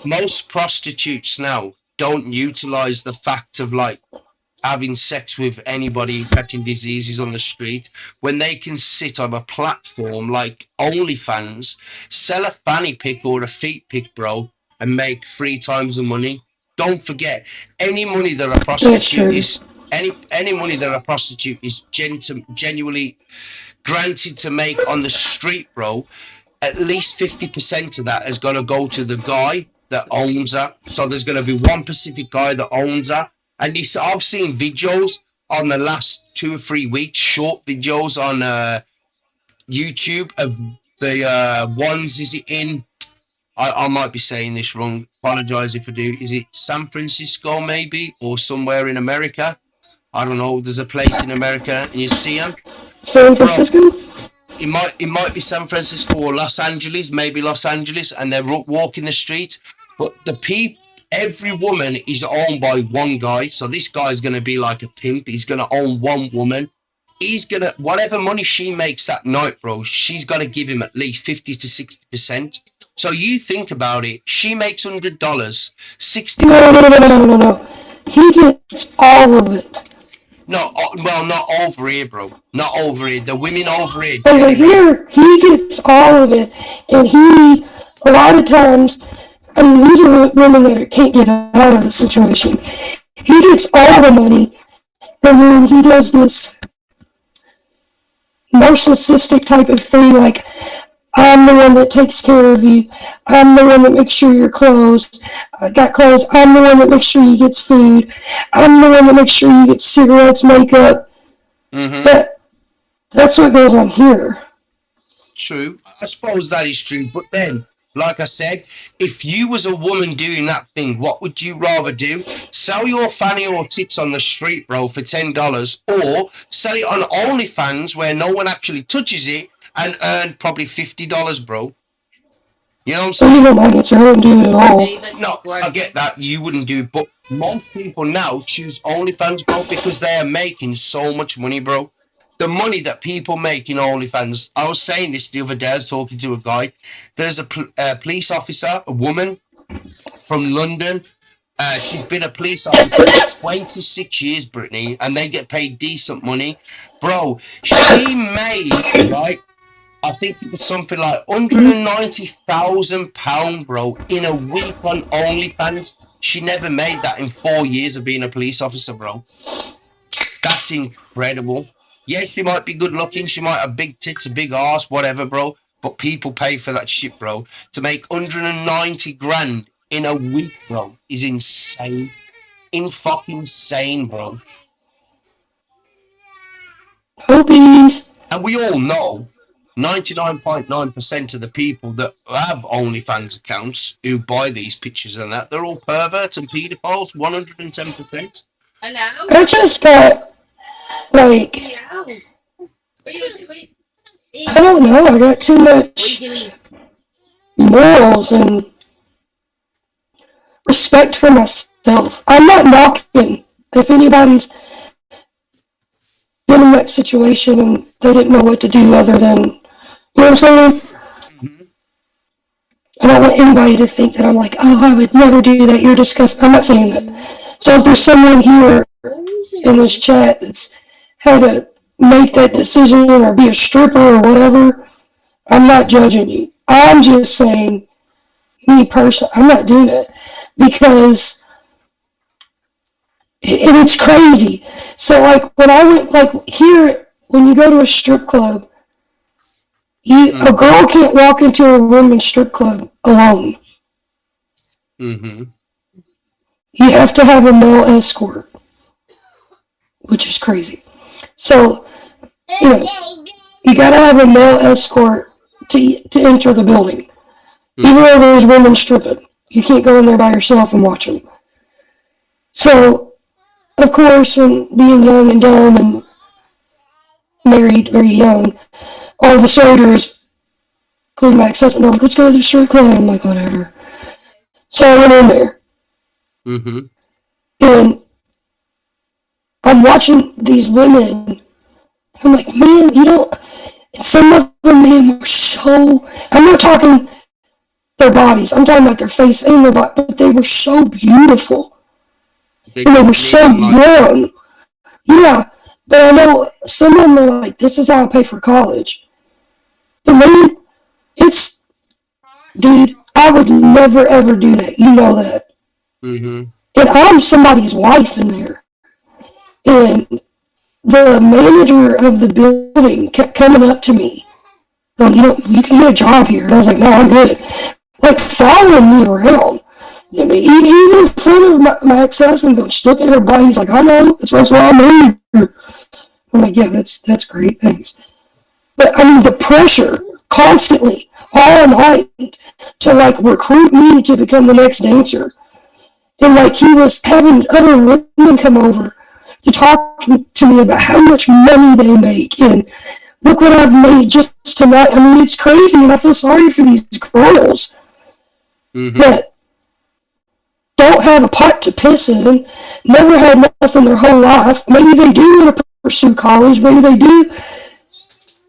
most prostitutes now don't utilize the fact of like having sex with anybody catching diseases on the street when they can sit on a platform like OnlyFans, sell a fanny pick or a feet pick, bro, and make 3 times the money. Don't forget, any money that a prostitute is any money that a prostitute is genuinely granted to make on the street, bro, at least 50% of that has got to go to the guy that owns her. So there's going to be one specific guy that owns her. And I've seen videos on the last 2 or 3 weeks, short videos on YouTube of the ones, is it in, I might be saying this wrong, apologise if I do, is it San Francisco maybe, or somewhere in America? I don't know, there's a place in America and you see them. San Francisco? It might be San Francisco or Los Angeles, maybe Los Angeles, and they're walking the street. But every woman is owned by one guy. So this guy's going to be like a pimp. He's going to own one woman. He's going to, whatever money she makes that night, bro, she's got to give him at least 50 to 60%. So you think about it. She makes $100, 60. No. He gets all of it. No, well, not over here, bro. Not over here. The women over here. Over here, he gets all of it, and he, a lot of times, I mean, these are women that can't get out of the situation. He gets all the money, and then he does this narcissistic type of thing, like, I'm the one that takes care of you. I'm the one that makes sure you're got clothes. I'm the one that makes sure you get food. I'm the one that makes sure you get cigarettes, makeup. Mm-hmm. That's what goes on here. True. I suppose that is true. But then, like I said, if you was a woman doing that thing, what would you rather do? Sell your fanny or tits on the street, bro, for $10, or sell it on OnlyFans where no one actually touches it and earn probably $50, bro. You know what I'm saying? You don't mind it, so I don't do it at all. No, I get that. You wouldn't do it, but most people now choose OnlyFans, bro, because they are making so much money, bro. The money that people make in OnlyFans. I was saying this the other day. I was talking to a guy. There's a police officer, a woman from London. She's been a police officer for 26 years, Brittany, and they get paid decent money. Bro, she made, right, I think it was something like £190,000, bro, in a week on OnlyFans. She never made that in 4 years of being a police officer, bro. That's incredible. Yes, she might be good looking. She might have big tits, a big ass, whatever, bro. But people pay for that shit, bro. To make 190 grand in a week, bro, is insane. Fucking insane, bro. Hoopies. And we all know 99.9% of the people that have OnlyFans accounts who buy these pictures and that, they're all perverts and pedophiles, 110%. Hello? I just got, like, Meow. What are you doing? I don't know, I got too much morals and respect for myself. I'm not knocking if anybody's been in that situation and they didn't know what to do other than, you know what I'm saying? Mm-hmm. I don't want anybody to think that I'm like, oh, I would never do that, you're disgusting. I'm not saying that. So if there's someone here in this chat that's had to make that decision or be a stripper or whatever, I'm not judging you. I'm just saying, me personally, I'm not doing it because it's crazy. So like when I went, like here, when you go to a strip club, a girl can't walk into a women's strip club alone. Mm-hmm. You have to have a male escort, which is crazy. So, you know, you gotta have a male escort to enter the building. Even though there's women stripping, you can't go in there by yourself and watch them. So, of course, when being young and dumb and married very young, all the soldiers, including my ex-husband, were like, let's go to the strip club. I'm like, whatever. So I went in there, Mm-hmm. and I'm watching these women. I'm like, man, you don't. And some of them, man, were so. I'm not talking their bodies. I'm talking about their face and their body, but they were so beautiful. And they were so young. Yeah, but I know some of them are like, this is how I pay for college. But man, it's, dude, I would never ever do that. You know that. Mm-hmm. And I'm somebody's wife in there. And the manager of the building kept coming up to me. Going, you can get a job here. And I was like, no, I'm good. Like, following me around. I mean, even in front of my ex-husband, going, just look at her body. He's like, I know. That's why I'm here. I'm like, yeah, that's great. Thanks. But, I mean, the pressure constantly, all night, to, like, recruit me to become the next dancer. And, like, he was having other women come over to talk to me about how much money they make. And look what I've made just tonight. I mean, it's crazy, and I feel sorry for these girls that don't have a pot to piss in, never had nothing their whole life. Maybe they do want to pursue college, maybe they do.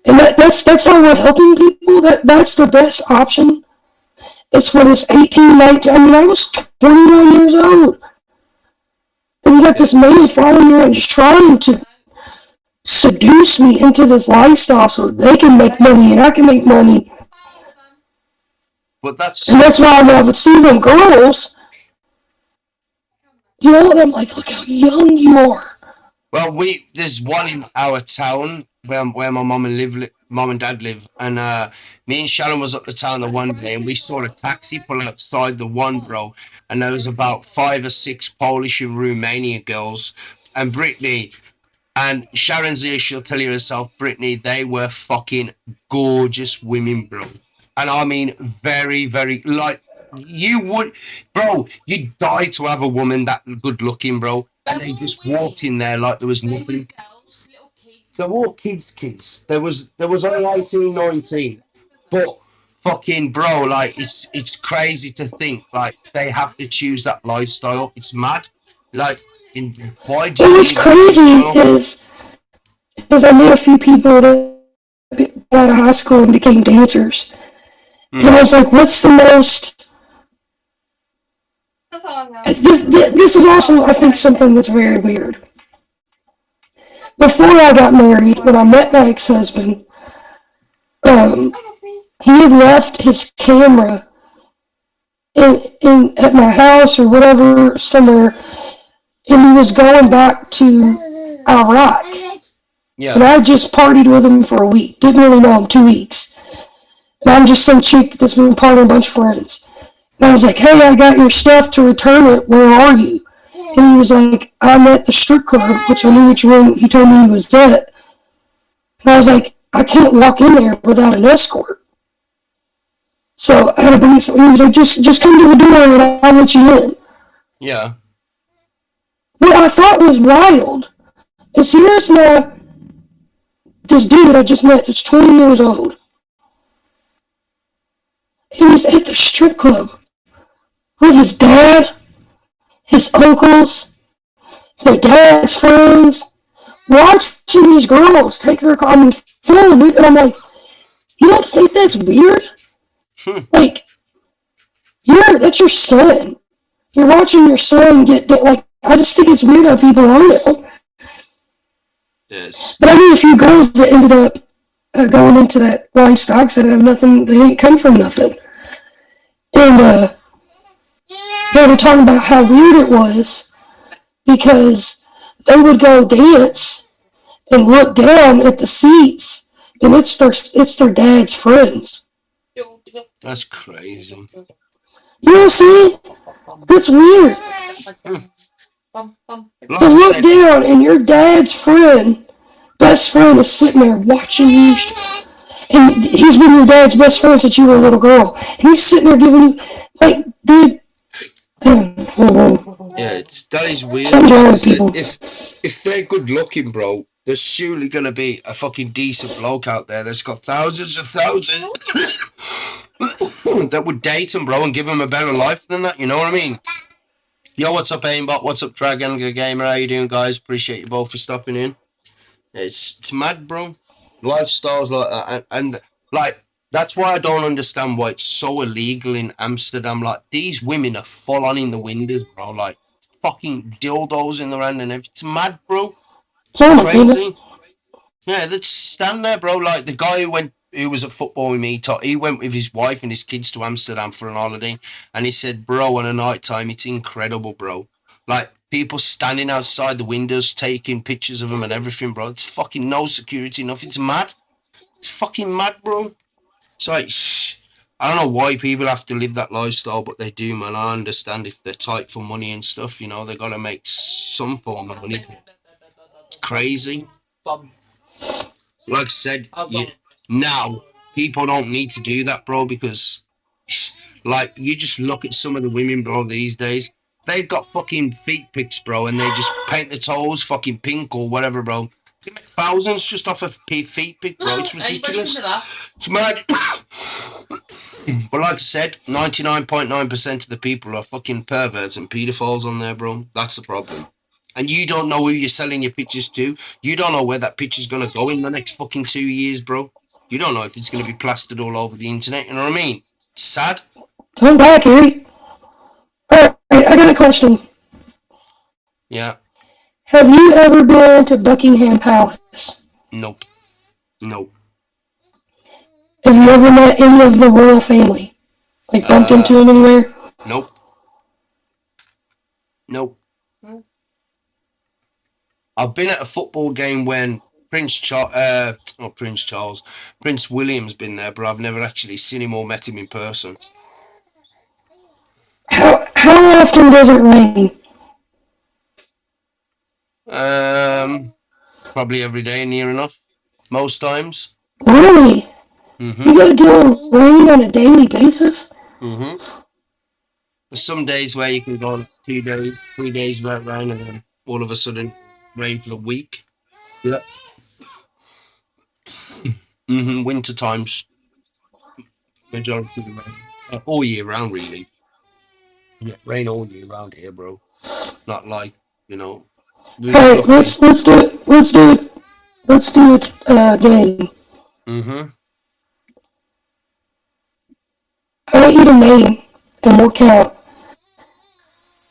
And that's how we're helping people. That's the best option. It's when it's 18, 19. I mean, I was 29 years old. And you got this man following me and just trying to seduce me into this lifestyle so they can make money and I can make money. But that's why when I would see them girls, and I'm like, look how young you are. Well, there's one in our town where my mum and dad live, and me and Sharon was at the town the one day, and we saw a taxi pull outside the one, bro, and there was about 5 or 6 Polish and Romanian girls, and Brittany. And Sharon's here, she'll tell you herself, Brittany, they were fucking gorgeous women, bro. And I mean, very, very, like, you would, bro, you'd die to have a woman that good looking, bro. And they just walked in there like there was nothing. They're all kids. There was only 18, 19. But fucking, bro, like, it's crazy to think, like, they have to choose that lifestyle. It's mad. Like, why do And what's crazy is I knew a few people that got out of high school and became dancers. And I was like, what's the most... This is also, I think, something that's very weird. Before I got married, when I met my ex-husband, he had left his camera at my house or whatever, somewhere, and he was going back to Iraq. Yeah. And I just partied with him for a week. Didn't really know him, 2 weeks. And I'm just some chick that's been partying with a bunch of friends. And I was like, hey, I got your stuff to return it. Where are you? And he was like, I'm at the strip club, which I knew which room he told me he was at. And I was like, I can't walk in there without an escort. So I had to bring something. He was like, just come to the door and I'll let you in. Yeah. What I thought was wild is here's this dude I just met that's 20 years old. He was at the strip club with his dad, his uncles, their dad's friends, watching these girls take their full, dude. And I'm like, you don't think that's weird? Like, that's your son. You're watching your son get, like, I just think it's weird how people are now. Yes. But I knew a few girls that ended up going into that lifestyle because they have nothing, they didn't come from nothing. And they were talking about how weird it was because they would go dance and look down at the seats, and it's their dad's friends. That's crazy. You see? That's weird. To look down and your dad's best friend is sitting there watching you. And he's been your dad's best friend since you were a little girl. And he's sitting there giving you, like, dude, Yeah, that is weird. Something's wrong Like I with said, people. if they're good looking, bro, there's surely gonna be a fucking decent bloke out there that's got thousands that would date him, bro, and give him a better life than that. You know what I mean? Yo, what's up, Aimbot? What's up, Dragon Gamer? How you doing, guys? Appreciate you both for stopping in. It's mad, bro. Lifestyles like that, and like that's why I don't understand why it's so illegal in Amsterdam. Like these women are full on in the windows, bro. Like fucking dildos in the hand and everything. It's mad, bro. It's Oh my crazy. goodness. Yeah, they just stand there, bro. Like the guy who was at football with me, he went with his wife and his kids to Amsterdam for an holiday, and he said, bro, on a night time, it's incredible, bro. Like people standing outside the windows taking pictures of them and everything, bro. It's fucking no security, nothing. It's mad. It's fucking mad, bro. It's like, I don't know why people have to live that lifestyle, but they do, man. I understand if they're tight for money and stuff, you know, they got to make some form of money. It's crazy. Like I said, now people don't need to do that, bro, because like you just look at some of the women, bro, these days. They've got fucking feet pics, bro, and they just paint the toes fucking pink or whatever, bro. They make thousands just off a feet pic, bro. It's ridiculous. It's mad. But like I said, 99.9% of the people are fucking perverts and pedophiles on there, bro. That's the problem. And you don't know who you're selling your pictures to. You don't know where that picture's going to go in the next fucking 2 years, bro. You don't know if it's going to be plastered all over the internet. You know what I mean? It's sad. Come back, Harry. Alright, I got a question. Yeah. Have you ever been to Buckingham Palace? Nope. Nope. Have you ever met any of the royal family? Like bumped into them anywhere? Nope. Nope. I've been at a football game when Prince William's been there, but I've never actually seen him or met him in person. How often does it rain? Probably every day, near enough. Most times. Really? Mm-hmm. You gotta deal with rain on a daily basis? Mm-hmm. There's some days where you can go on 2 days, 3 days without rain, and then all of a sudden rain for a week. Yeah. Mm-hmm. Winter times, majority of the rain, all year round, really. Yeah, rain all year round here, bro. Not like, you know. Alright, let's do it. Let's do it game. Mm-hmm. I want you to name, and we'll count.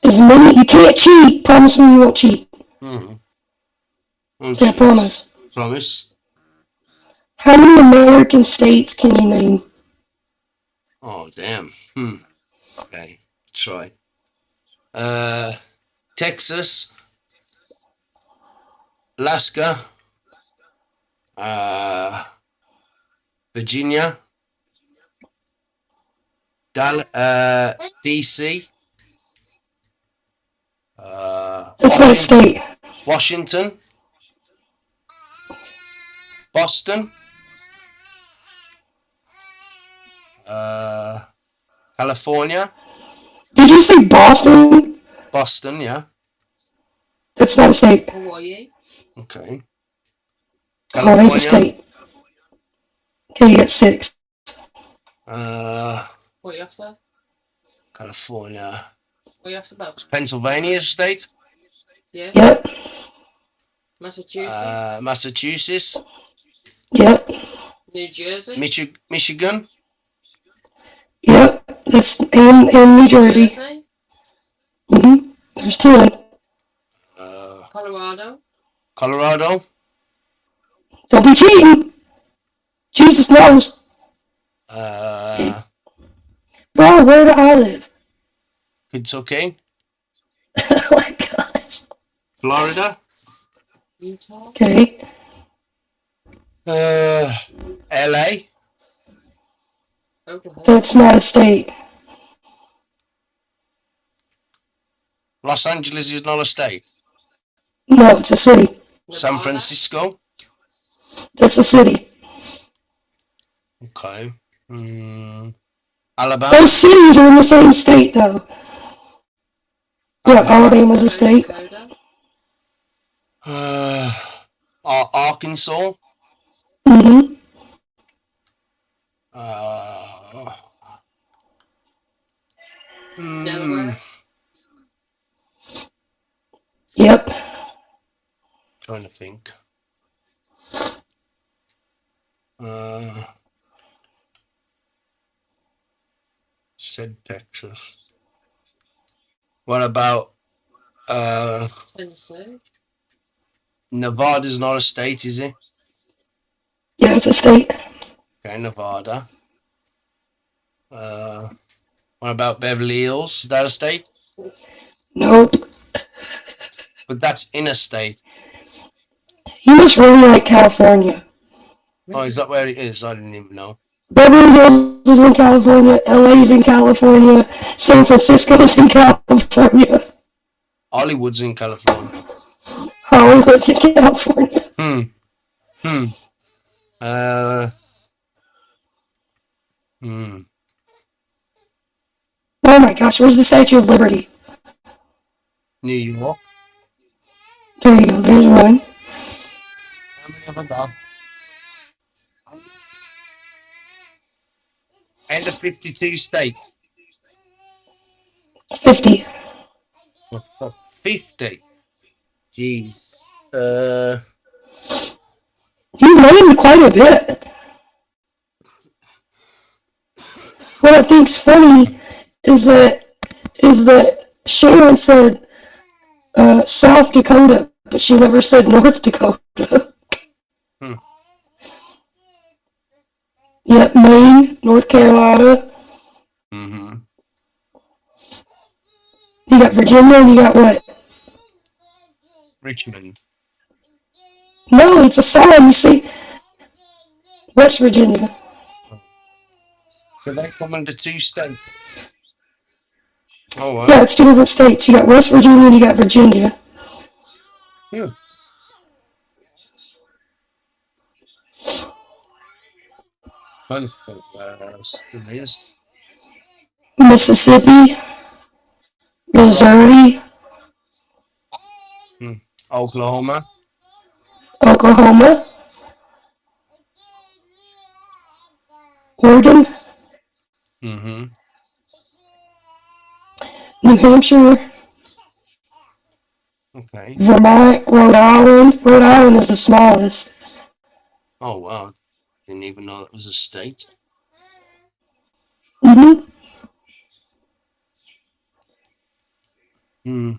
As many, you can't cheat. Promise me you won't cheat. Mm-hmm. Oh, Yeah, promise. Promise. How many American states can you name? Oh, damn. Okay, try. Texas, Alaska, Virginia, DC, That's not a state. Washington, Boston, California. Did you say Boston? Boston, yeah. That's not a state. Hawaii. Okay. Oh, there's a state. Okay, you got 6. What you after? California. What you after about? Pennsylvania state. Yeah. Yep. Massachusetts. Massachusetts. Yep. New Jersey. Michigan. Yep. That's in New Jersey. Mm-hmm. There's 2. Colorado. Don't be cheating. Jesus knows. Bro, where do I live? Kentucky. Oh my gosh. Florida. Utah. Okay. LA. Oklahoma. That's not a state. Los Angeles is not a state. No, it's a city. Nevada. San Francisco. That's a city. Okay. Alabama. Those cities are in the same state, though. Yeah, Alabama's a state. Dakota. Arkansas. Mm-hmm. Delaware. Yep. Trying to think. Said Texas. What about Tennessee. Nevada's not a state, is it? Yeah, it's a state. Okay, Nevada. What about Beverly Hills? Is that a state? Nope. But that's in a state. You must really like California. Oh, is that where it is? I didn't even know. Beverly Hills is in California. LA's in California. San Francisco's in California. Hollywood's in California. Hollywood's in California. Hmm. Oh my gosh, where's the Statue of Liberty? New York. There you go, there's one. How many have I got? And the 52 states. 50. What's that? 50. Jeez. You named quite a bit. What I think's funny is that Sharon said South Dakota, but she never said North Dakota. Yep, Maine, North Carolina. Mm-hmm. You got Virginia, and you got what? Richmond. No, it's a sign, you see. West Virginia. So they come under two states. Oh, wow. Yeah, it's two different states. You got West Virginia and you got Virginia. Yeah. Trying to think where else there is. Mississippi, Missouri, Oklahoma. Oklahoma, Oregon, Mm-hmm. New Hampshire, Okay. Vermont, Rhode Island. Rhode Island is the smallest. Oh, wow. Didn't even know that was a state. Mm-hmm. Hmm.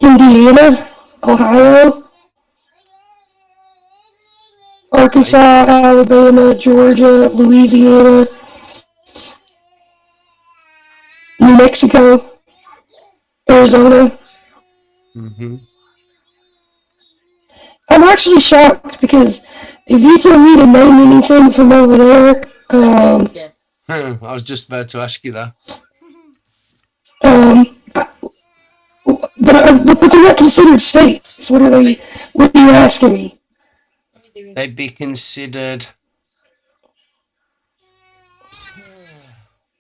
Indiana, Ohio, Arkansas, Alabama, Georgia, Louisiana, New Mexico, Arizona. Mm-hmm. I'm actually shocked because if you tell me to name anything from over there, Yeah. I was just about to ask you that. but they're not considered states. What are they? What are you asking me? They'd be considered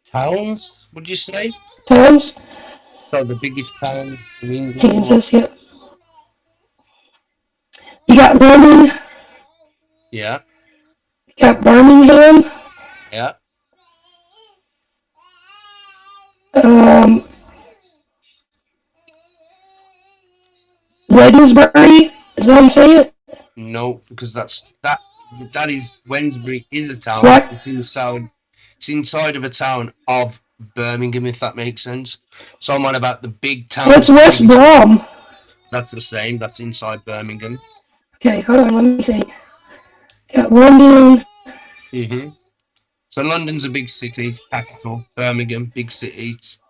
towns, would you say? Towns? So the biggest town in England. Kansas, yeah. You got London. Yeah. You got Birmingham. Yeah. Wednesbury. Is that how you say it? No, because that is Wednesbury is a town. What? It's inside of a town of Birmingham, if that makes sense. So I'm on about the big town. What's West Brom? That's the same. That's inside Birmingham. Okay, hold on. Let me think. Got London. Mm-hmm. So London's a big city, capital. Birmingham, big city. It's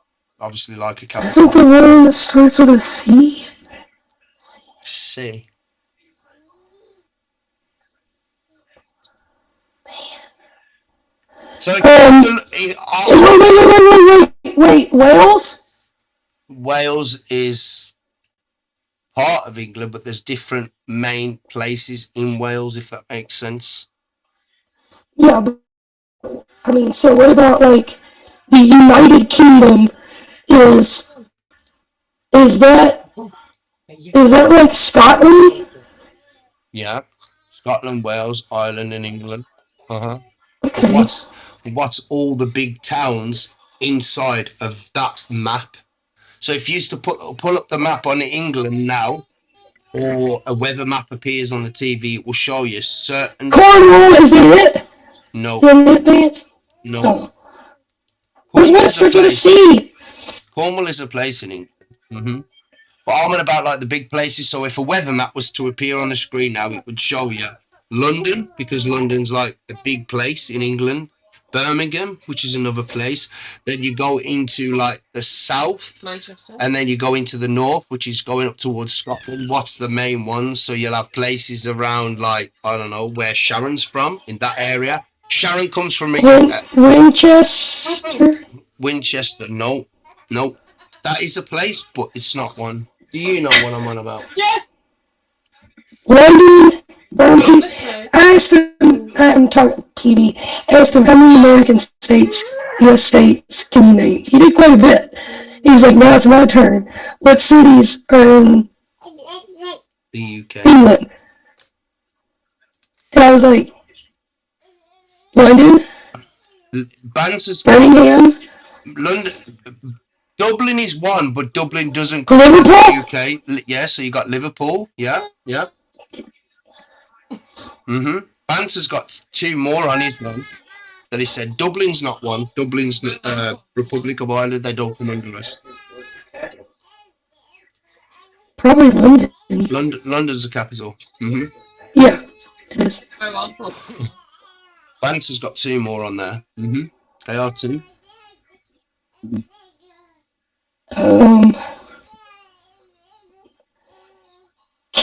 obviously like a capital. Isn't the one that starts with a C? C. So Wait, Wales? Wales is part of England, but there's different main places in Wales, if that makes sense. Yeah, but I mean, so what about like the United Kingdom is that like Scotland? Yeah, Scotland, Wales, Ireland, and England. Uh-huh. But Okay. what's all the big towns inside of that map? So if you used to pull up the map on England now, or a weather map appears on the TV, it will show you certain. Cornwall, is it? No, Is it Vance? no. Oh. Where's Cornwall is a Master to the place. Sea? Cornwall is a place in England. But I'm on about like the big places. So if a weather map was to appear on the screen now, it would show you London, because London's like a big place in England. Birmingham, which is another place. Then you go into like the south, Manchester. and then you go into the north, which is going up towards Scotland. What's the main ones? So you'll have places around like, I don't know, where Sharon's from, in that area. Sharon comes from Winchester? Winchester. No. That is a place, but it's not one. Do you know what I'm on about? Yeah. London? Birmingham? Obviously. I asked him, I'm talking TV, I asked him how many American states, US states can you name? He did quite a bit. He's like, now it's my turn. What cities are in The UK. England? And I was like, London? Bands Birmingham? London. Dublin is one, but Dublin doesn't Liverpool? the UK. Yeah, so you got Liverpool. Yeah. Bance has got two more on his list that he said. Dublin's not one. Dublin's Republic of Ireland. They don't come under us. Probably London. London's the capital. Yeah, it is. Very well. Bance has got two more on there. They are two.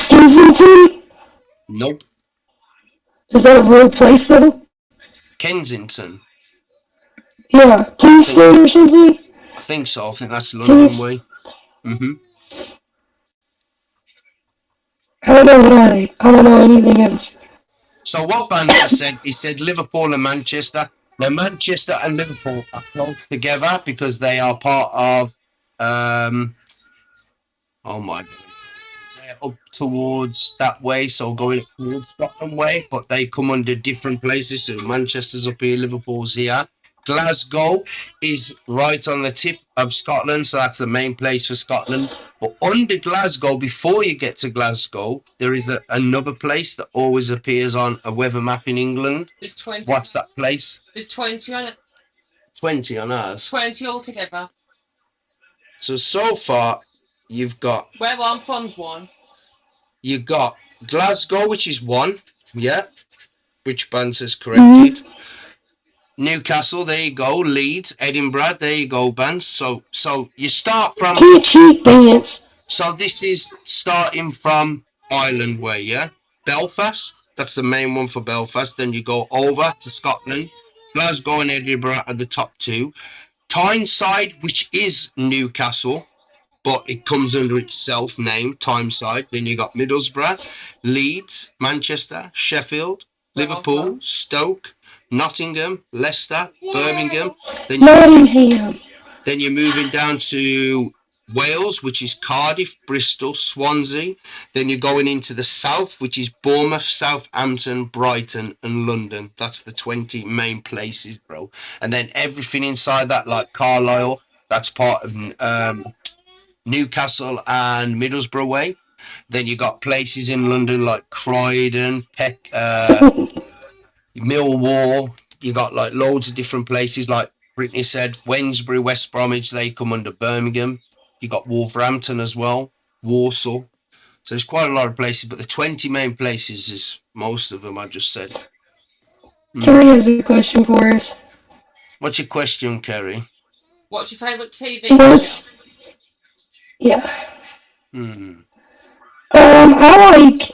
Kensington? Nope. Is that a real place though? Kensington. Yeah, Kingston or something? I think so. I think that's London way. I don't know what are they. I don't know anything else. So what Banter said, he said Liverpool and Manchester. Now Manchester and Liverpool are close together because they are part of oh my god. They're up towards that way, so going up towards Scotland way, but they come under different places. So Manchester's up here, Liverpool's here. Glasgow is right on the tip of Scotland, so that's the main place for Scotland. But under Glasgow, before you get to Glasgow, there is another place that always appears on a weather map in England. There's 20. What's that place? There's 20 on it. 20 on ours. 20 altogether. So far, you've got... Where I'm from's one. You've got Glasgow, which is one. Yeah. Which Banter's corrected. Newcastle, there you go. Leeds, Edinburgh, there you go, Bance. So you start from... Cheap Bance. So this is starting from Ireland way, yeah? Belfast, that's the main one for Belfast. Then you go over to Scotland. Glasgow and Edinburgh are the top two. Tyneside, which is Newcastle, but it comes under its self-name, Tyneside. Then you got Middlesbrough, Leeds, Manchester, Sheffield, Liverpool, Stoke, Nottingham, Leicester, Birmingham. Then you're moving down to Wales, which is Cardiff, Bristol, Swansea. Then you're going into the south, which is Bournemouth, Southampton, Brighton, and London. That's the 20 main places, bro. And then everything inside that, like Carlisle, that's part of Newcastle and Middlesbrough way. Then you got places in London like Croydon, Millwall. You got like loads of different places, like Brittany said, Wednesbury, West Bromwich, they come under Birmingham. You got Wolverhampton as well, Warsaw. So there's quite a lot of places, but the 20 main places is most of them I just said. Kerry has a question for us. What's your question, Kerry? What's your favourite TV show? Yeah. I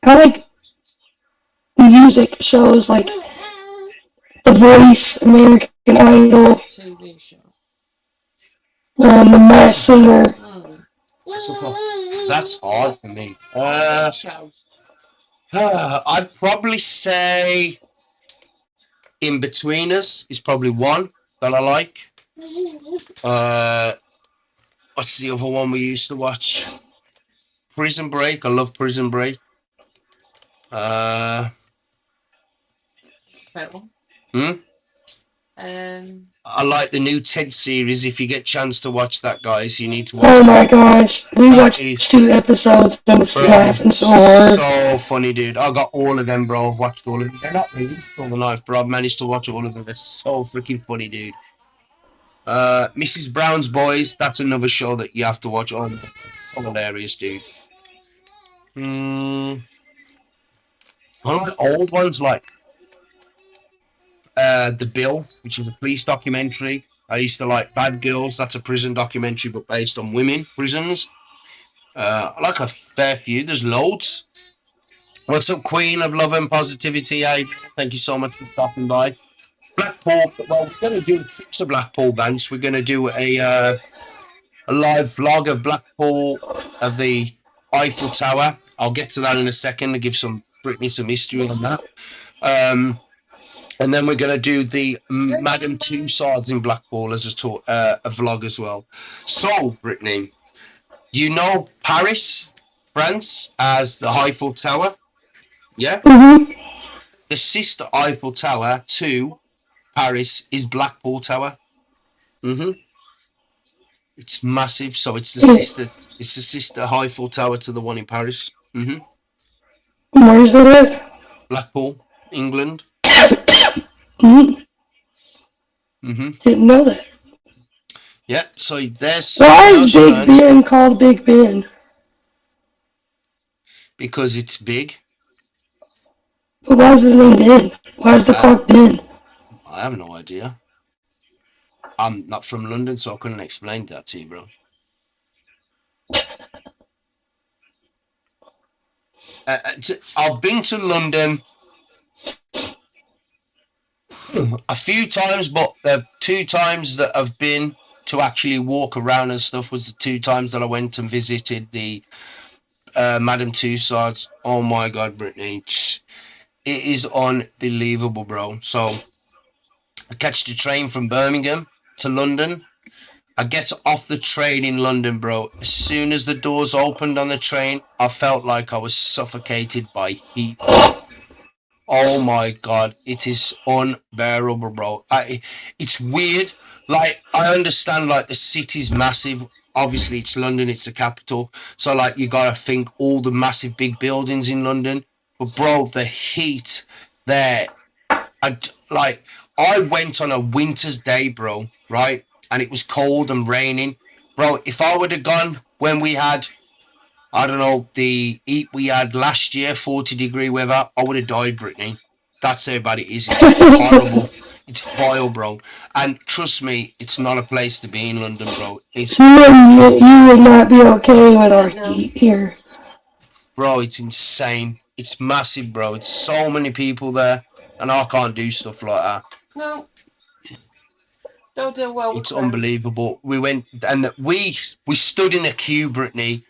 like music shows like The Voice, American Idol, TV show. The Masked Singer. That's hard for me. I'd probably say In Between Us is probably one that I like. What's the other one we used to watch? Prison Break. I love Prison Break. It's a great one. Hmm? I like the new Ted series. If you get a chance to watch that, guys, you need to watch Oh my that. gosh. We That watched is- 2 episodes and was Bro, laughing so hard. so funny, dude. I got all of them, bro. I've watched all of them. They're not released all the life, bro. I've managed to watch all of them. They're so freaking funny, dude. Mrs. Brown's Boys. That's another show that you have to watch. Oh, so hilarious, dude. I like old ones like The Bill, which is a police documentary. I used to like Bad Girls. That's a prison documentary, but based on women prisons. I like a fair few. There's loads. What's up, Queen of Love and Positivity? Thank you so much for stopping by. Blackpool. Well, we're going to do trips of Blackpool, Vance. We're going to do a live vlog of Blackpool of the Eiffel Tower. I'll get to that in a second to give Brittany some history on that. And then we're going to do the Madame Tussauds in Blackpool as a vlog as well. So, Brittany, you know Paris, France, as the Eiffel Tower? Yeah? Mm-hmm. The sister Eiffel Tower to Paris is Blackpool Tower. Mm-hmm. It's massive, so it's the sister. It's the sister Eiffel Tower to the one in Paris. Mm-hmm. Where's it at? Blackpool, England. Mm-hmm. Mm-hmm. Didn't know that. Yeah. So there's. Why is Big Ben called Big Ben? Because it's big. But why is his name Ben? Why is the clock Ben? I have no idea. I'm not from London, so I couldn't explain that to you, bro. I've been to London a few times, but the 2 times that I've been to actually walk around and stuff was the 2 times that I went and visited the Madame Tussauds. Oh my God, Brittany. It is unbelievable, bro. So I catch the train from Birmingham to London. I get off the train in London, bro. As soon as the doors opened on the train, I felt like I was suffocated by heat. Oh my God, it is unbearable, bro. It's weird. Like, I understand, like, the city's massive. Obviously, it's London, it's the capital. So, like, you gotta think all the massive big buildings in London. But, bro, the heat there. I went on a winter's day, bro, right? And it was cold and raining. Bro, if I would have gone when we had, I don't know, the heat we had last year, 40-degree weather, I would have died, Brittany. That's how bad it is. It's horrible. It's vile, bro. And trust me, it's not a place to be in London, bro. You would not be okay with our heat here. Bro, it's insane. It's massive, bro. It's so many people there. And I can't do stuff like that. No. Don't do well with It's crowds. unbelievable. We went and we stood in a queue, Brittany,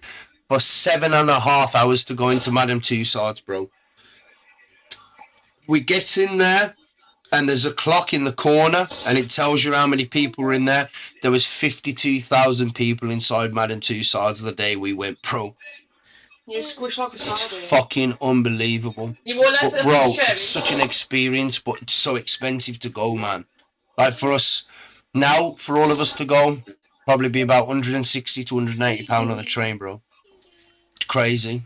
for 7.5 hours to go into Madame Tussauds, bro. We get in there and there's a clock in the corner and it tells you how many people are in there. There was 52,000 people inside Madame Tussauds the day we went, bro. You squish like a It's sardine. fucking unbelievable. You all let But bro, it's such an experience, but it's so expensive to go, man. Like for us now, for all of us to go, probably be about 160 to 180 pound on the train, bro. It's crazy.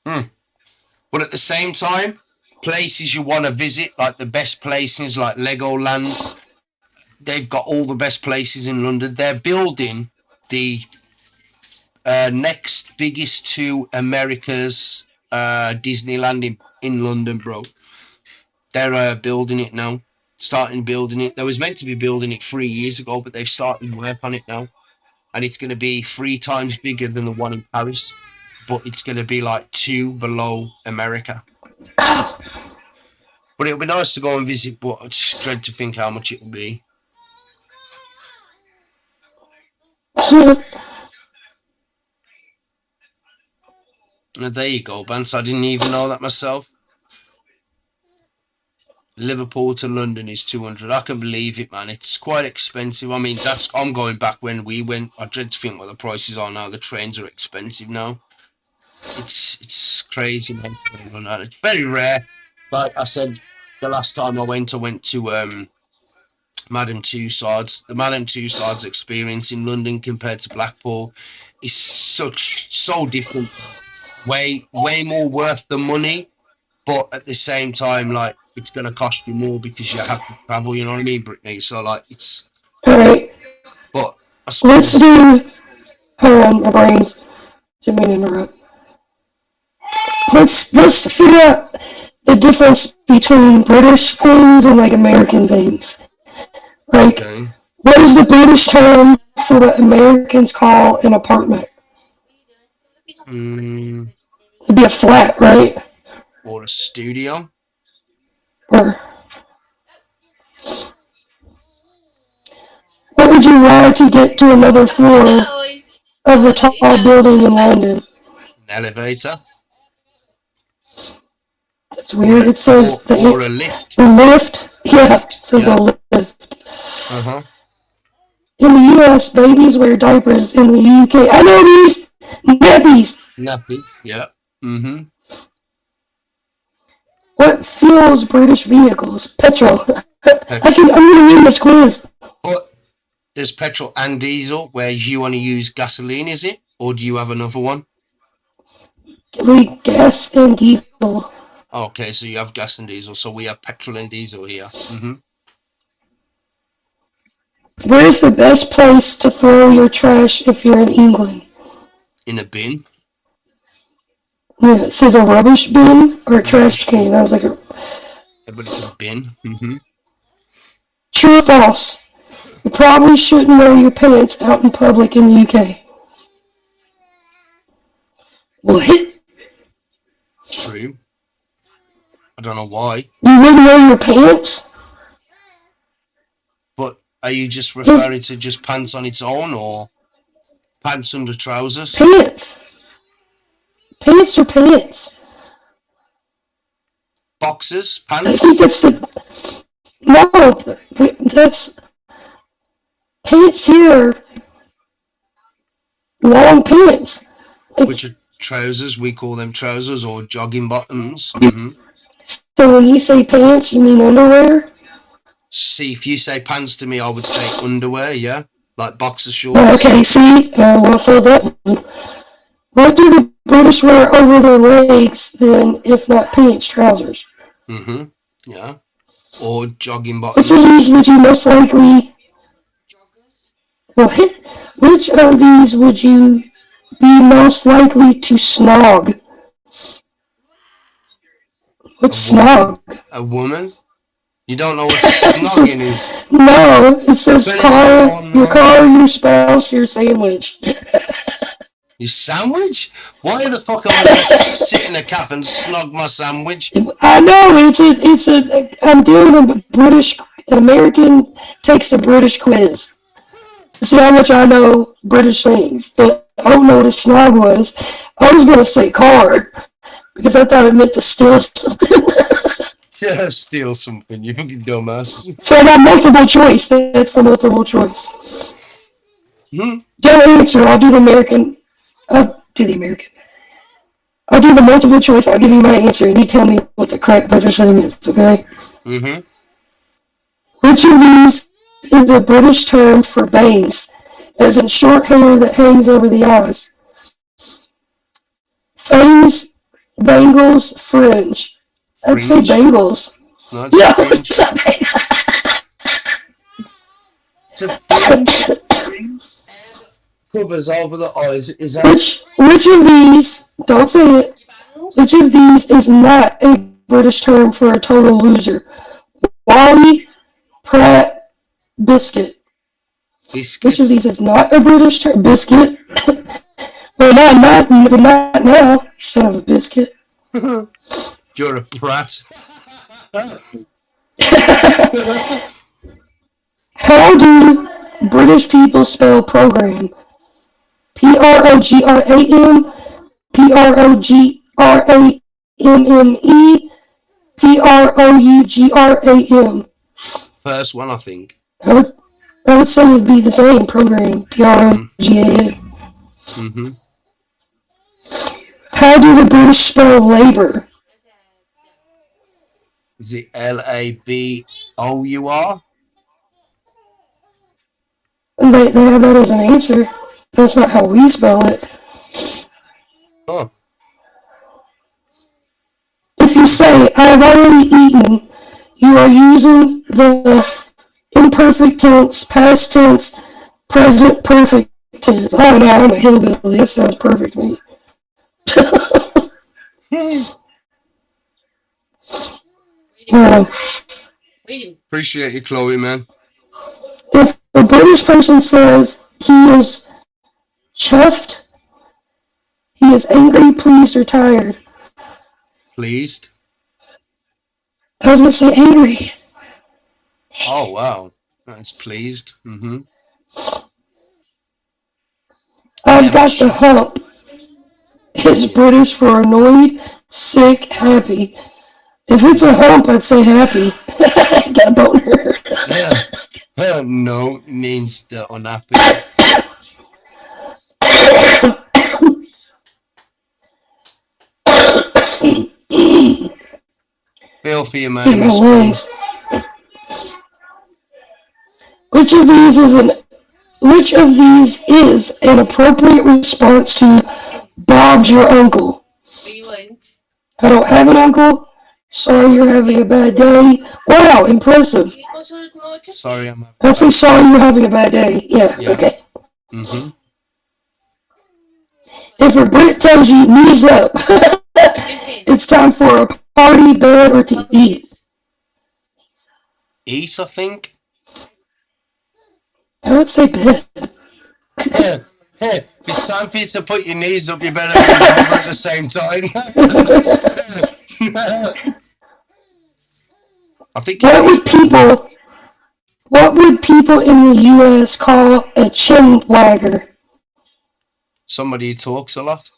But at the same time, places you want to visit, like the best places, like Legoland, they've got all the best places in London. They're building the next biggest to America's Disneyland in London, bro. They're building it now, starting building it. They was meant to be building it 3 years ago, but they've started work on it now. And it's going to be 3 times bigger than the one in Paris, but it's going to be like 2 below America. But it'll be nice to go and visit, but I just dread to think how much it will be. There you go, Bance. I didn't even know that myself. Liverpool to London is 200. I can believe it, man. It's quite expensive. I mean, I'm going back when we went. I dread to think what the prices are now. The trains are expensive now. It's crazy, man. It's very rare. Like I said, the last time I went to Madame Tussauds. The Madame Tussauds experience in London compared to Blackpool is so different. Way more worth the money, but at the same time, like, it's gonna cost you more because you have to travel. You know what I mean, Brittany? So like, it's. All right. But Let's do. Hold on, my brains. Didn't mean to interrupt. Let's figure out the difference between British things and like American things. Like, okay. What is the British term for what Americans call an apartment? It'd be a flat, right? Or a studio. Or what would you ride to get to another floor of a tall building in London? An elevator. That's weird. It says or a lift. The lift. Yeah, it says a lift. Uh-huh. In the US, babies wear diapers. In the UK, I know these nappies. Nappy. Yeah. Mm-hmm. What fuels British vehicles? Petrol. I'm gonna win this quiz. But there's petrol and diesel. Where you want to use gasoline, is it, or do you have another one? We gas and diesel. Okay, so you have gas and diesel. So we have petrol and diesel here. Mm-hmm. Where's the best place to throw your trash if you're in England? In a bin. Yeah, it says a rubbish bin or a trash can. I was like, Yeah, but it's a bin. Mm-hmm. True or false? You probably shouldn't wear your pants out in public in the UK. What? True. I don't know why. You wouldn't wear your pants? But are you just referring to just pants on its own, or pants under trousers? Pants. Pants are pants. Boxers? I Pants? think that's the... No, that's... Pants here. Long pants. Like, Which are trousers. We call them trousers or jogging bottoms. Mm-hmm. So when you say pants, you mean underwear? See, if you say pants to me, I would say underwear, yeah? Like boxer shorts. Oh, okay, see? Well, for that one. What do the British wear over their legs, then, if not pants, trousers? Mm-hmm. Yeah. Or jogging Which bottoms. of these would you most likely... Well, which of these would you be most likely to snog? What's snog? A woman? You don't know what snogging is? No, it says your spouse, your sandwich. Your sandwich? Why the fuck am I going to sit in a cafe and snog my sandwich? I know, I'm doing an American takes a British quiz. See how much I know British things, but I don't know what a snog was. I was going to say car, because I thought it meant to steal something. Yeah, steal something, you fucking dumbass. So I got multiple choice. That's the multiple choice. Don't answer. I'll do the American. I'll do the multiple choice. I'll give you my answer, and you tell me what the correct British thing is, okay? Mm-hmm. Which of these is a British term for bangs, as in short hair that hangs over the eyes? Fangs, bangles, fringe. I'd say bangles. No, it's a bang. It's a fringe. Covers over the eyes. Is that... Which of these, don't say it, which of these is not a British term for a total loser? Wally, Pratt, biscuit. Biscuit. Which of these is not a British term? Biscuit. Well, not now, son of a biscuit. You're a brat. How do British people spell program? P-R-O-G-R-A-M, P-R-O-G-R-A-M-M-E, Program. First one, I think. I would say it'd be the same programming. Program. Mm-hmm. How do the British spell labor? Is it Labour? And they have that as an answer. That's not how we spell it. Oh. If you say, I have already eaten, you are using the imperfect tense, past tense, present perfect tense. I don't know, I'm a hillbilly. That sounds perfect to me. Appreciate you, Chloe, man. If a British person says he is chuffed, he is angry, pleased, or tired. Pleased. I was going to say angry. Oh, wow. That's pleased. Mm-hmm. I've got the hump. It's British for annoyed, sick, happy. If it's a hump, I'd say happy. Got a boner. No means the unhappy. Feel for you, man. My lungs. Which of these is an appropriate response to Bob's your uncle? I don't have an uncle. Sorry you're having a bad day. Wow, impressive. Sorry, I'm having I'd say sorry you're having a bad day. Yeah. Okay. Mm-hmm. If a Brit tells you knees up, it's time for a party, bed, or to eat. Eat, I think. I would say bed. It's time for you to put your knees up. You better remember at the same time. I think. What would people in the U.S. call a chin wagger? Somebody who talks a lot.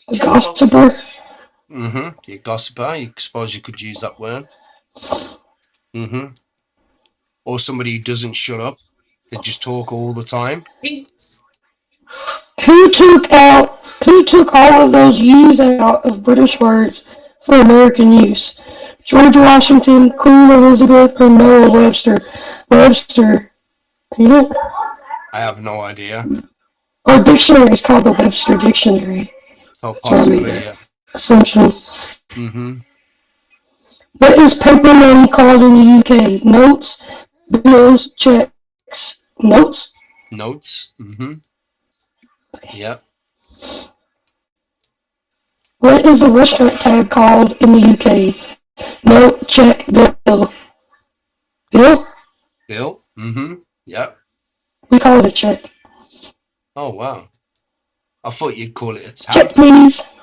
A gossiper. Mm-hmm. You gossiper. I suppose you could use that word. Mm-hmm. Or somebody who doesn't shut up. They just talk all the time. Who took all of those used out of British words for American use? George Washington, Queen Elizabeth, or Noah Webster? Webster. You know? I have no idea. Our dictionary is called the Webster Dictionary. So possibly, yeah. Assumption. Mm-hmm. What is paper money called in the UK? Notes, bills, checks. Notes? Notes. Mm-hmm. Okay. Yep. What is a restaurant tab called in the UK? Note, check, bill. Bill? Bill. Mm-hmm. Yep. We call it a check. Oh, wow. I thought you'd call it a tab. Check, please.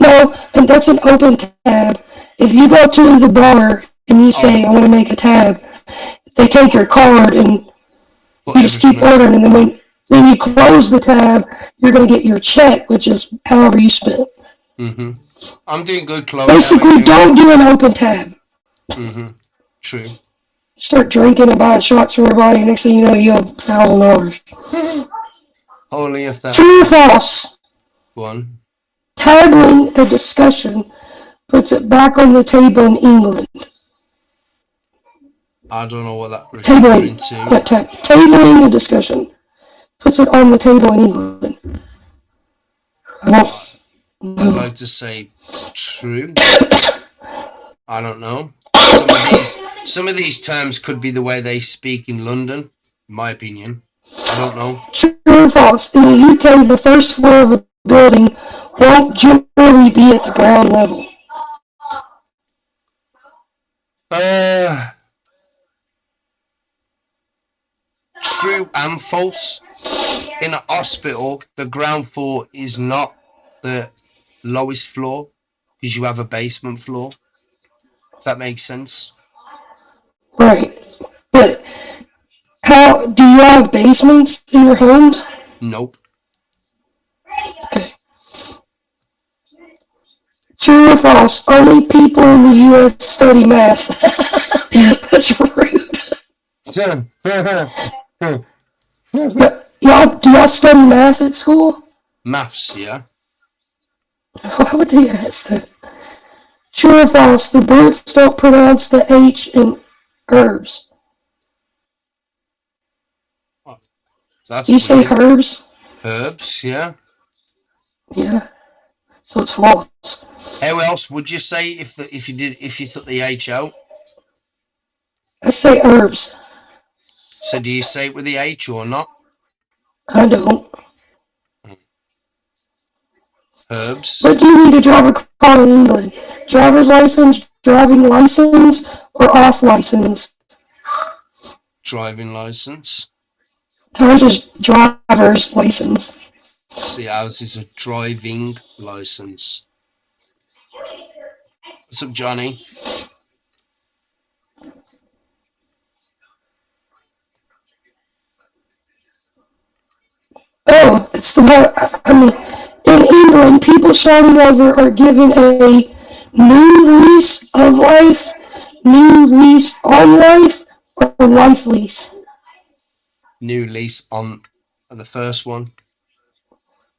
No, and that's an open tab. If you go to the bar and you say, I want to make a tab, they take your card and you just keep ordering. And then when you close the tab, you're going to get your check, which is however you spent. Mm-hmm. I'm doing good, Chloe. Basically, don't do an open tab. Mm-hmm. True. Start drinking and buying shots for everybody. Next thing you know, you have $1,000. Only $1,000. True or false? One. Tabling a discussion puts it back on the table in England. I don't know what that referring to. Tabling a discussion puts it on the table in England. I'd like to say true. I don't know. Some of these terms could be the way they speak in London, in my opinion. I don't know. True or false? In the UK, the first floor of a building won't generally be at the ground level. True and false. In a hospital, the ground floor is not the lowest floor because you have a basement floor. If that makes sense. Right. But how do you have basements in your homes? Nope. Okay. True or false? Only people in the U.S. study math. That's rude. Do y'all study math at school? Maths, yeah. Why would they ask that? True or false? The Brits don't pronounce the H in herbs. That's Do you say weird. herbs? Herbs, yeah. Yeah. So it's false. How else would you say if you took the H out? I say herbs. So do you say it with the H or not? I don't. Herbs. What do you need to drive a car in England? Driver's license, driving license, or off license? Driving license. Ours is driver's license. See, ours is a driving license. What's up, Johnny? Oh, it's the one. I mean, in England, people starting over are given a new lease of life, new lease on life, or life lease New lease on the first one.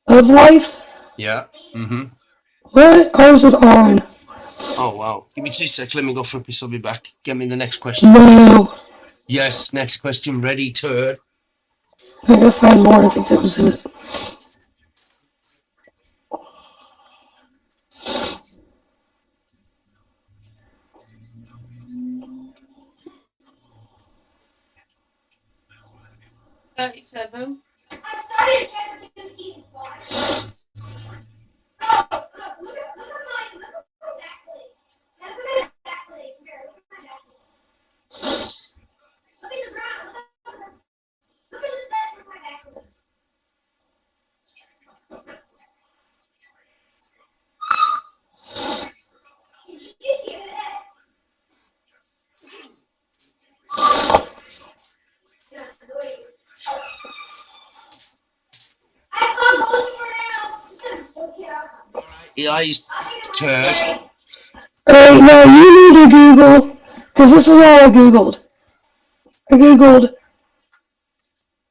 of life. Yeah. Mm-hmm. What? Ours is on. Oh, wow. Give me 2 seconds. Let me go for a piss. I'll be back. Get me the next question. No. Yes, next question. Ready, turd. I gotta find more. I think that was it. $37. Yeah, he's turd. Alright, now you need to Google, because this is all I Googled. I Googled,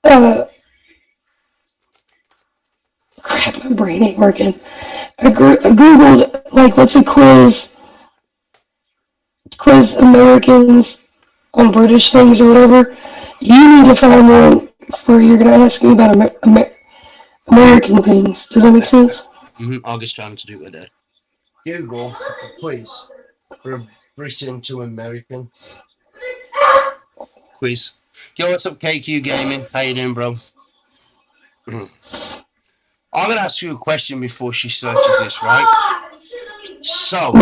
crap, my brain ain't working. I Googled, like, what's a quiz Americans on British things or whatever. You need to find one where you're going to ask me about American things. Does that make sense? Mm-hmm. August trying to do it there. Google, quiz for Britain to American. Quiz. Yo, what's up, KQ Gaming? How you doing, bro? I'm going to ask you a question before she searches this, right? So,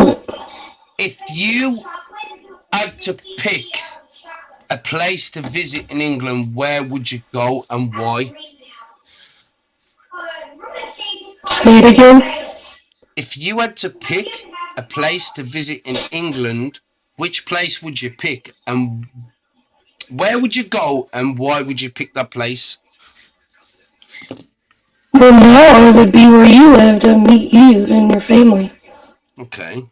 if you had to pick a place to visit in England, where would you go and why? Say it again. If you had to pick a place to visit in England, which place would you pick and where would you go and why would you pick that place? Well, now it would be where you live to meet you and your family. Okay.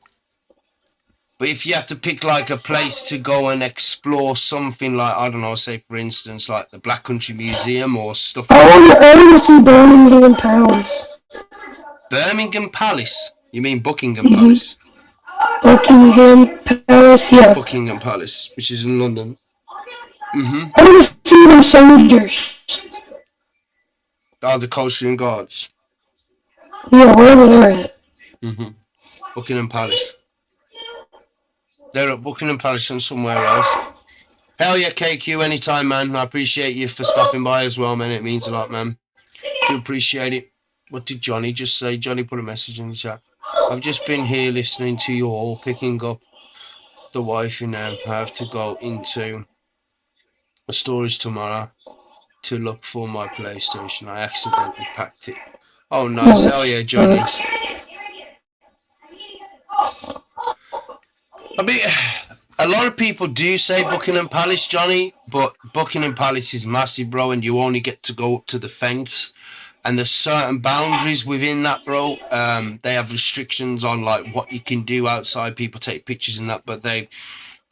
But if you had to pick like a place to go and explore something like, I don't know, say for instance, like the Black Country Museum or stuff like I want to see Birmingham Palace. Birmingham Palace? You mean Buckingham Palace? Buckingham Palace, yeah. Buckingham Palace, which is in London. Mm-hmm. I want to see them soldiers. Oh, the Coastline Guards. Yeah, wherever they're at. Mm-hmm. Buckingham Palace. They're at Buckingham Palace and somewhere else. Hell yeah, KQ, anytime, man. I appreciate you for stopping by as well, man. It means a lot, man. Do appreciate it. What did Johnny just say? Johnny put a message in the chat. I've just been here listening to you all, picking up the wifey now. I have to go into a storage tomorrow to look for my PlayStation. I accidentally packed it. Oh, nice. Hell yeah, Johnny. I mean, a lot of people do say Buckingham Palace, Johnny, but Buckingham Palace is massive, bro, and you only get to go up to the fence. and there's certain boundaries within that, bro. They have restrictions on like what you can do outside. People take pictures and that, but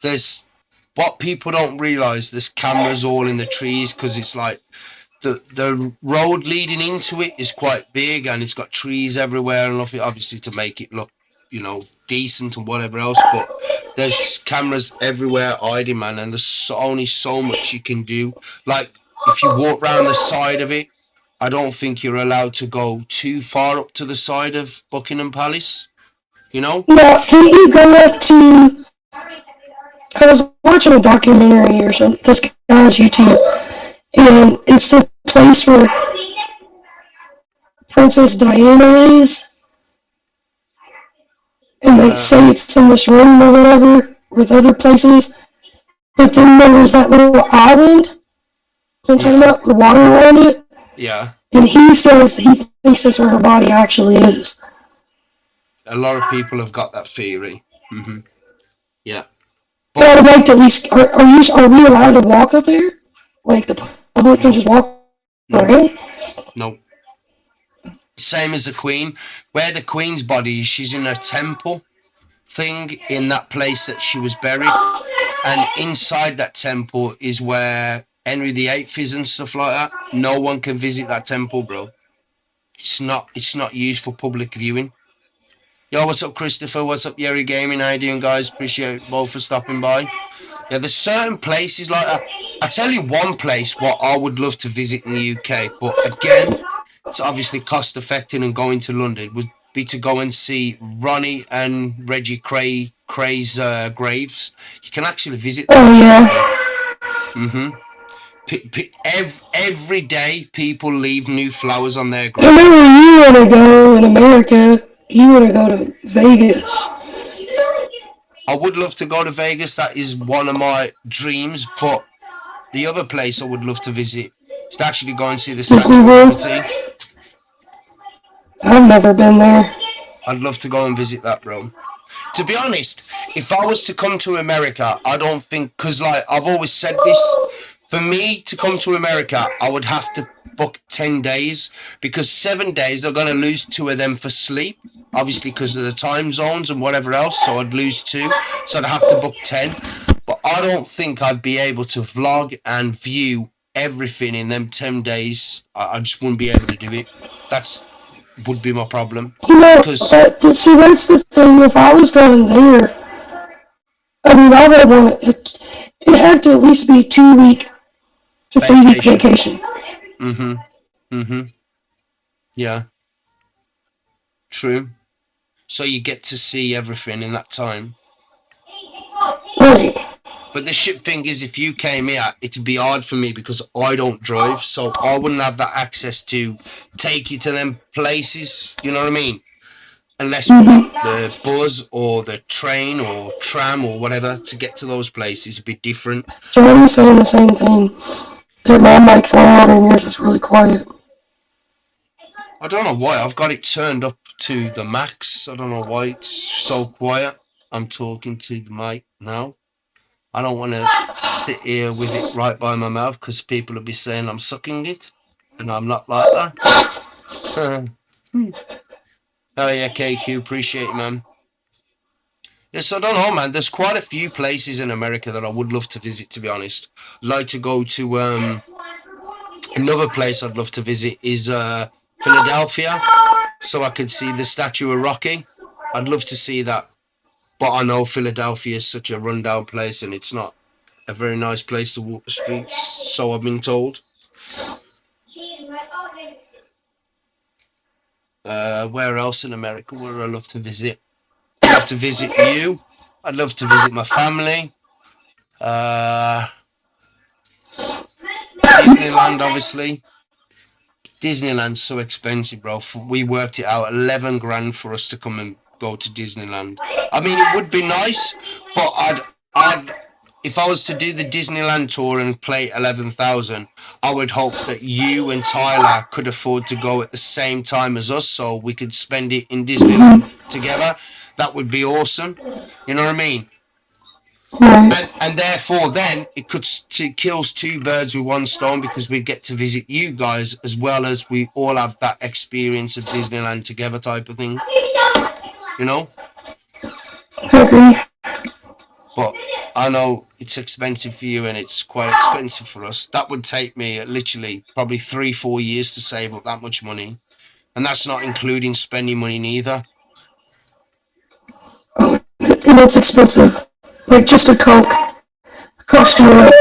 there's what people don't realize. There's cameras all in the trees because it's like the road leading into it is quite big and it's got trees everywhere and nothing, obviously to make it look, decent and whatever else. But there's cameras everywhere hiding, man, and there's only so much you can do. Like if you walk around the side of it, I don't think you're allowed to go too far up to the side of Buckingham Palace. Now, can you go up to? I was watching a documentary or something. This guy's YouTube, and it's the place where Princess Diana is, and they say it's in this room or whatever with other places. But then there's that little island. I'm talking about the water around it. Yeah. And he says he thinks that's where her body actually is. A lot of people have got that theory. Yeah. But I would like to at least. Are we allowed to walk up there? Like the public can just walk around? No. Same as the Queen. Where the Queen's body is, she's in a temple thing in that place that she was buried. And inside that temple is where Henry VIII is and stuff like that. No one can visit that temple, bro. It's not used for public viewing. Yo, what's up, Christopher? What's up, Yeri Gaming? How you doing, guys? Appreciate both for stopping by. Yeah, there's certain places like that. I tell you one place what I would love to visit in the UK, but again, it's obviously cost effective and going to London would be to go and see Ronnie and Reggie Cray's graves. You can actually visit them. Oh, yeah. Every day, people leave new flowers on their I grave. know where you want to go in America. You want to go to Vegas. I would love to go to Vegas. That is one of my dreams. But the other place I would love to visit is to actually go and see the Statue of Liberty. I've never been there. I'd love to go and visit that, bro. To be honest, if I was to come to America, I don't think, because like I've always said this, for me to come to America, I would have to book 10 days because 7 days I'm going to lose 2 of them for sleep, obviously because of the time zones and whatever else, so I'd lose 2, so I'd have to book 10. But I don't think I'd be able to vlog and view everything in them 10 days. I just wouldn't be able to do it. Would be my problem. See, that's the thing. If I was going there, I mean, I would want it had to at least be 2-week to 3-week vacation. Yeah. True. So you get to see everything in that time. Right. But the shit thing is, if you came here, it'd be hard for me because I don't drive, so I wouldn't have that access to take you to them places. You know what I mean? Unless we got the bus or the train or tram or whatever to get to those places, it'd be different. Jordan's saying the same thing. That my mic's loud and yours is really quiet. I don't know why. I've got it turned up to the max. I don't know why it's so quiet. I'm talking to the mic now. I don't want to sit here with it right by my mouth because people will be saying I'm sucking it, and I'm not like that. Oh yeah, KQ, appreciate it, man. Yes, I don't know, man. There's quite a few places in America that I would love to visit, to be honest. I'd like to go to another place I'd love to visit is Philadelphia, so I could see the statue of Rocky. I'd love to see that. But I know Philadelphia is such a rundown place and it's not a very nice place to walk the streets, so I've been told. Where else in America would I love to visit? I'd love to visit you. I'd love to visit my family. Disneyland, obviously. Disneyland's so expensive, bro. We worked it out, 11 grand for us to come and go to Disneyland. I mean, it would be nice, but I'd if I was to do the Disneyland tour and play 11,000, I would hope that you and Tyler could afford to go at the same time as us, so we could spend it in Disneyland together. That would be awesome. You know what I mean? Right. And therefore, then it kills two birds with one stone because we get to visit you guys as well as we all have that experience of Disneyland together type of thing, you know. I agree. But I know it's expensive for you and it's quite expensive for us. That would take me literally probably 3-4 years to save up that much money, and that's not including spending money neither. And it's expensive. Like just a Coke costs you like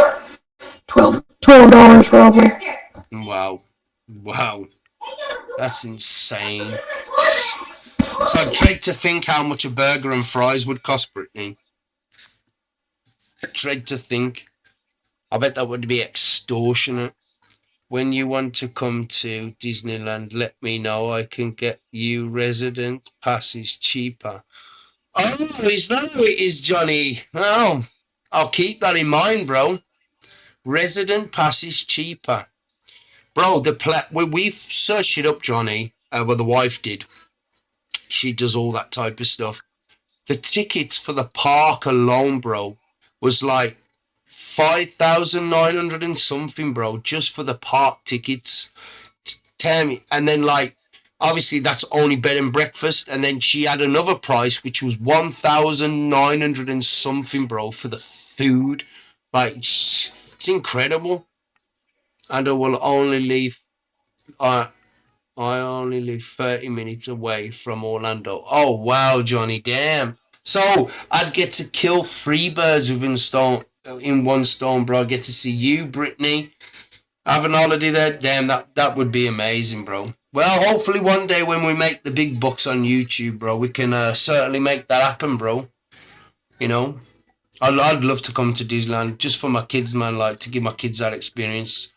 $12 probably. Wow, wow, that's insane. So I dread to think how much a burger and fries would cost, Brittany. Dread to think. I bet that would be extortionate. When you want to come to Disneyland, let me know. I can get you resident passes cheaper. Oh, is that how it is, Johnny? Oh, I'll keep that in mind, bro. Resident passes cheaper. Bro, we've searched it up, Johnny. Well, the wife did. She does all that type of stuff. The tickets for the park alone, bro, was like 5,900 and something, bro, just for the park tickets. Tell me. And then, like, obviously that's only bed and breakfast. And then she had another price, which was 1,900 and something, bro, for the food. Like, it's incredible. And I will only leave. I only live 30 minutes away from Orlando. Oh, wow, Johnny, damn. So I'd get to kill 3 birds in one stone, bro. I get to see you, Brittany, have an holiday there. Damn, that would be amazing, bro. Well, hopefully one day when we make the big bucks on YouTube, bro, we can certainly make that happen, bro. You know, I'd love to come to Disneyland just for my kids, man, like to give my kids that experience.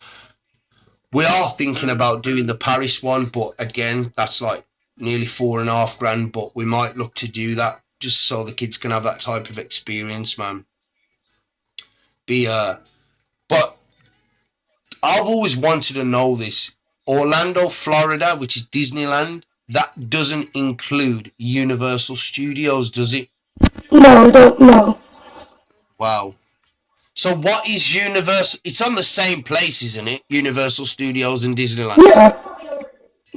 We are thinking about doing the Paris one, but again, that's like nearly $4,500. But we might look to do that just so the kids can have that type of experience, man. But I've always wanted to know this. Orlando, Florida, which is Disneyland, that doesn't include Universal Studios, does it? No, don't know. Wow. So what is Universal? It's on the same place, isn't it? Universal Studios and Disneyland. Yeah.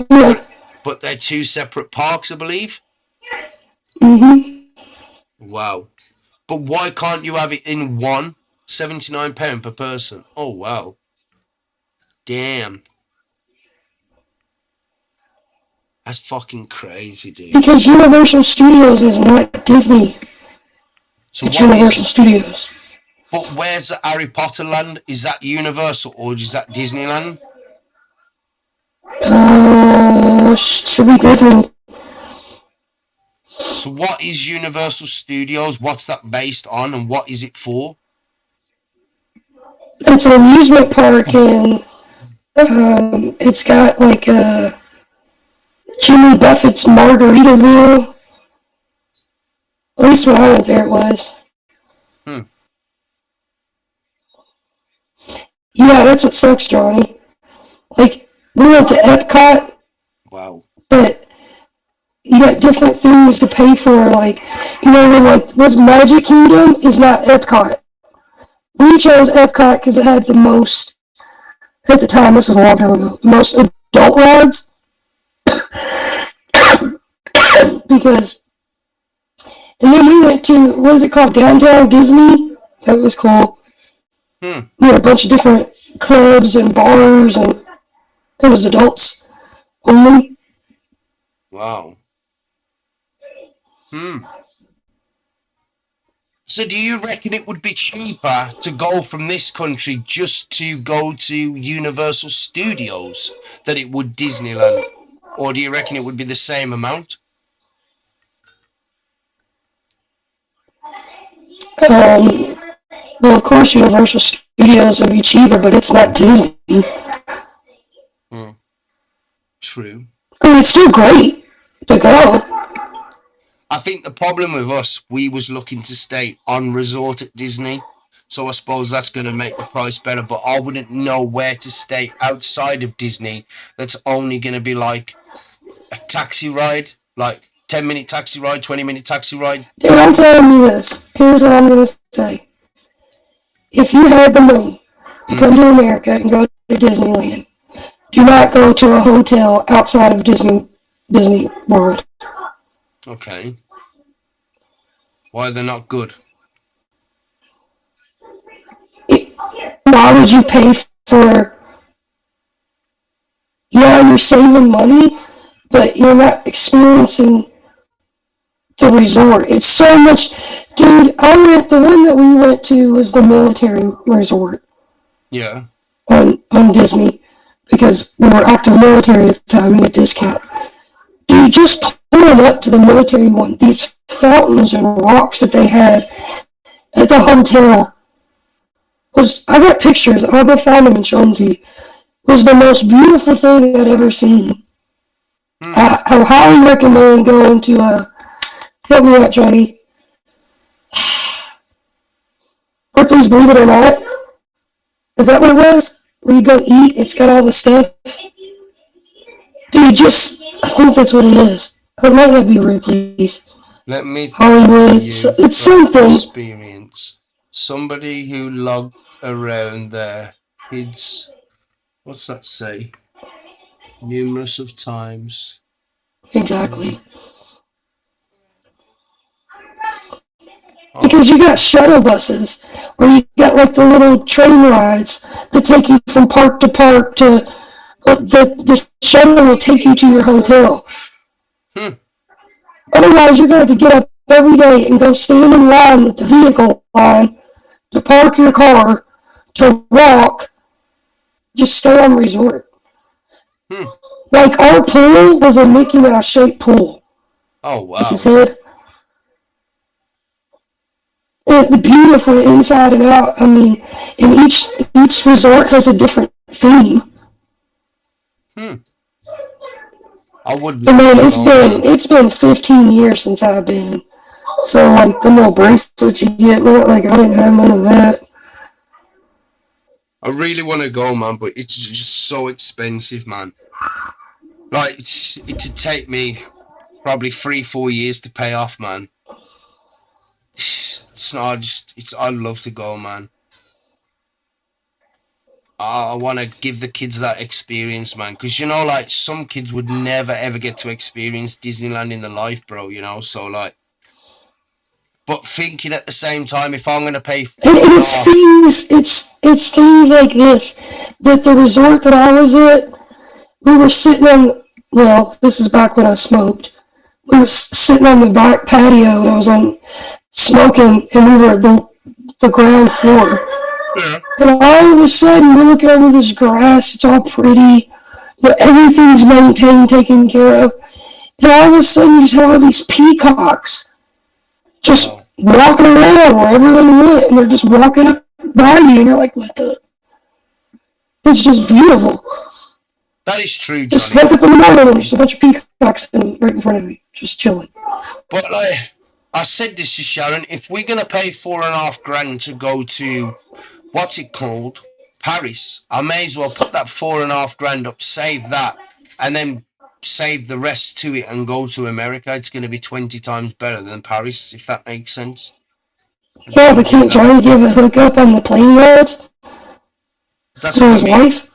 Yeah. But they're 2 separate parks, I believe. Wow. But why can't you have it in one? £79 per person. Oh, wow. Damn. That's fucking crazy, dude. Because Universal Studios is not Disney. So it's Universal Studios. But where's the Harry Potter land? Is that Universal or is that Disneyland? Should be Disney. So what is Universal Studios? What's that based on and what is it for? It's an amusement park and it's got like Jimmy Buffett's Margaritaville. At least when I went there it was. Yeah, that's what sucks, Johnny. Like, we went to Epcot. Wow. But you got different things to pay for, like, you know, like, what's Magic Kingdom is not Epcot. We chose Epcot because it had the most, at the time, this was a long time ago, the most adult rides. Because, and then we went to, what is it called, Downtown Disney? That was cool. We had a bunch of different clubs and bars, and it was adults only. Wow. So do you reckon it would be cheaper to go from this country just to go to Universal Studios than it would Disneyland? Or do you reckon it would be the same amount? Well, of course, Universal Studios would be cheaper, but it's not Disney. True. I mean, it's still great to go. I think the problem with us, we was looking to stay on resort at Disney. So I suppose that's going to make the price better. But I wouldn't know where to stay outside of Disney. That's only going to be like a taxi ride. Like 10-minute taxi ride, 20-minute taxi ride. Dude, I'm telling you this. Here's what I'm gonna say. If you had the money to come to America and go to Disneyland, do not go to a hotel outside of Disney World. Okay. Why they're not good? Why would you pay for? Yeah, you're saving money, but you're not experiencing the resort. It's so much, dude. The one that we went to was the military resort Yeah. on Disney because we were active military at the time and a discount. Dude, just pulling up to the military one, these fountains and rocks that they had at the hotel I got pictures. I'll go find them and show them to you. Was the most beautiful thing I'd ever seen. I highly recommend going to help me out, Johnny. Ripley's Believe It or Not. Is that what it was? Where you go eat, it's got all the stuff. Dude, I think that's what it is. It might not be Ripley's. Let me Hollywood. It's something. Experience. Somebody who logged around their kids. What's that say? Numerous of times. Exactly. Because you got shuttle buses, or you got like the little train rides that take you from park to park to. The shuttle will take you to your hotel. Otherwise, you're going to have to get up every day and go stand in line with the vehicle line to park your car, to walk, just stay on resort. Like, our pool was a Mickey Mouse shaped pool. Oh, wow. Like his head. And beautiful inside and out. I mean, and each resort has a different theme. I would. And man, it's been 15 years since I've been. So like the little bracelets you get, like I didn't have none of that. I really want to go, man, but it's just so expensive, man. Like it'd take me probably 3-4 years to pay off, man. It's not just. I'd love to go, man. I want to give the kids that experience, man, because like some kids would never ever get to experience Disneyland in their life, bro. So like, but thinking at the same time, if I'm gonna pay, and it's things like this that the resort that I was at, we were sitting on. Well, this is back when I smoked. We were sitting on the back patio, and I was on smoking, and we were at the ground floor. Yeah. And all of a sudden, we're looking over this grass. It's all pretty. Everything's maintained, taken care of. And all of a sudden, you just have all these peacocks just walking around wherever they went. And they're just walking up by you. And you're like, what the? It's just beautiful. That is true, Johnny. Just wake up in the morning and there's a bunch of peacocks right in front of me, just chilling. But like, I said this to Sharon, if we're going to pay $4,500 to go to, what's it called? Paris, I may as well put that $4,500 up, save that, and then save the rest to it and go to America. It's going to be 20 times better than Paris, if that makes sense. Yeah, but can't Johnny give a hookup on the plane rides? That's to his wife?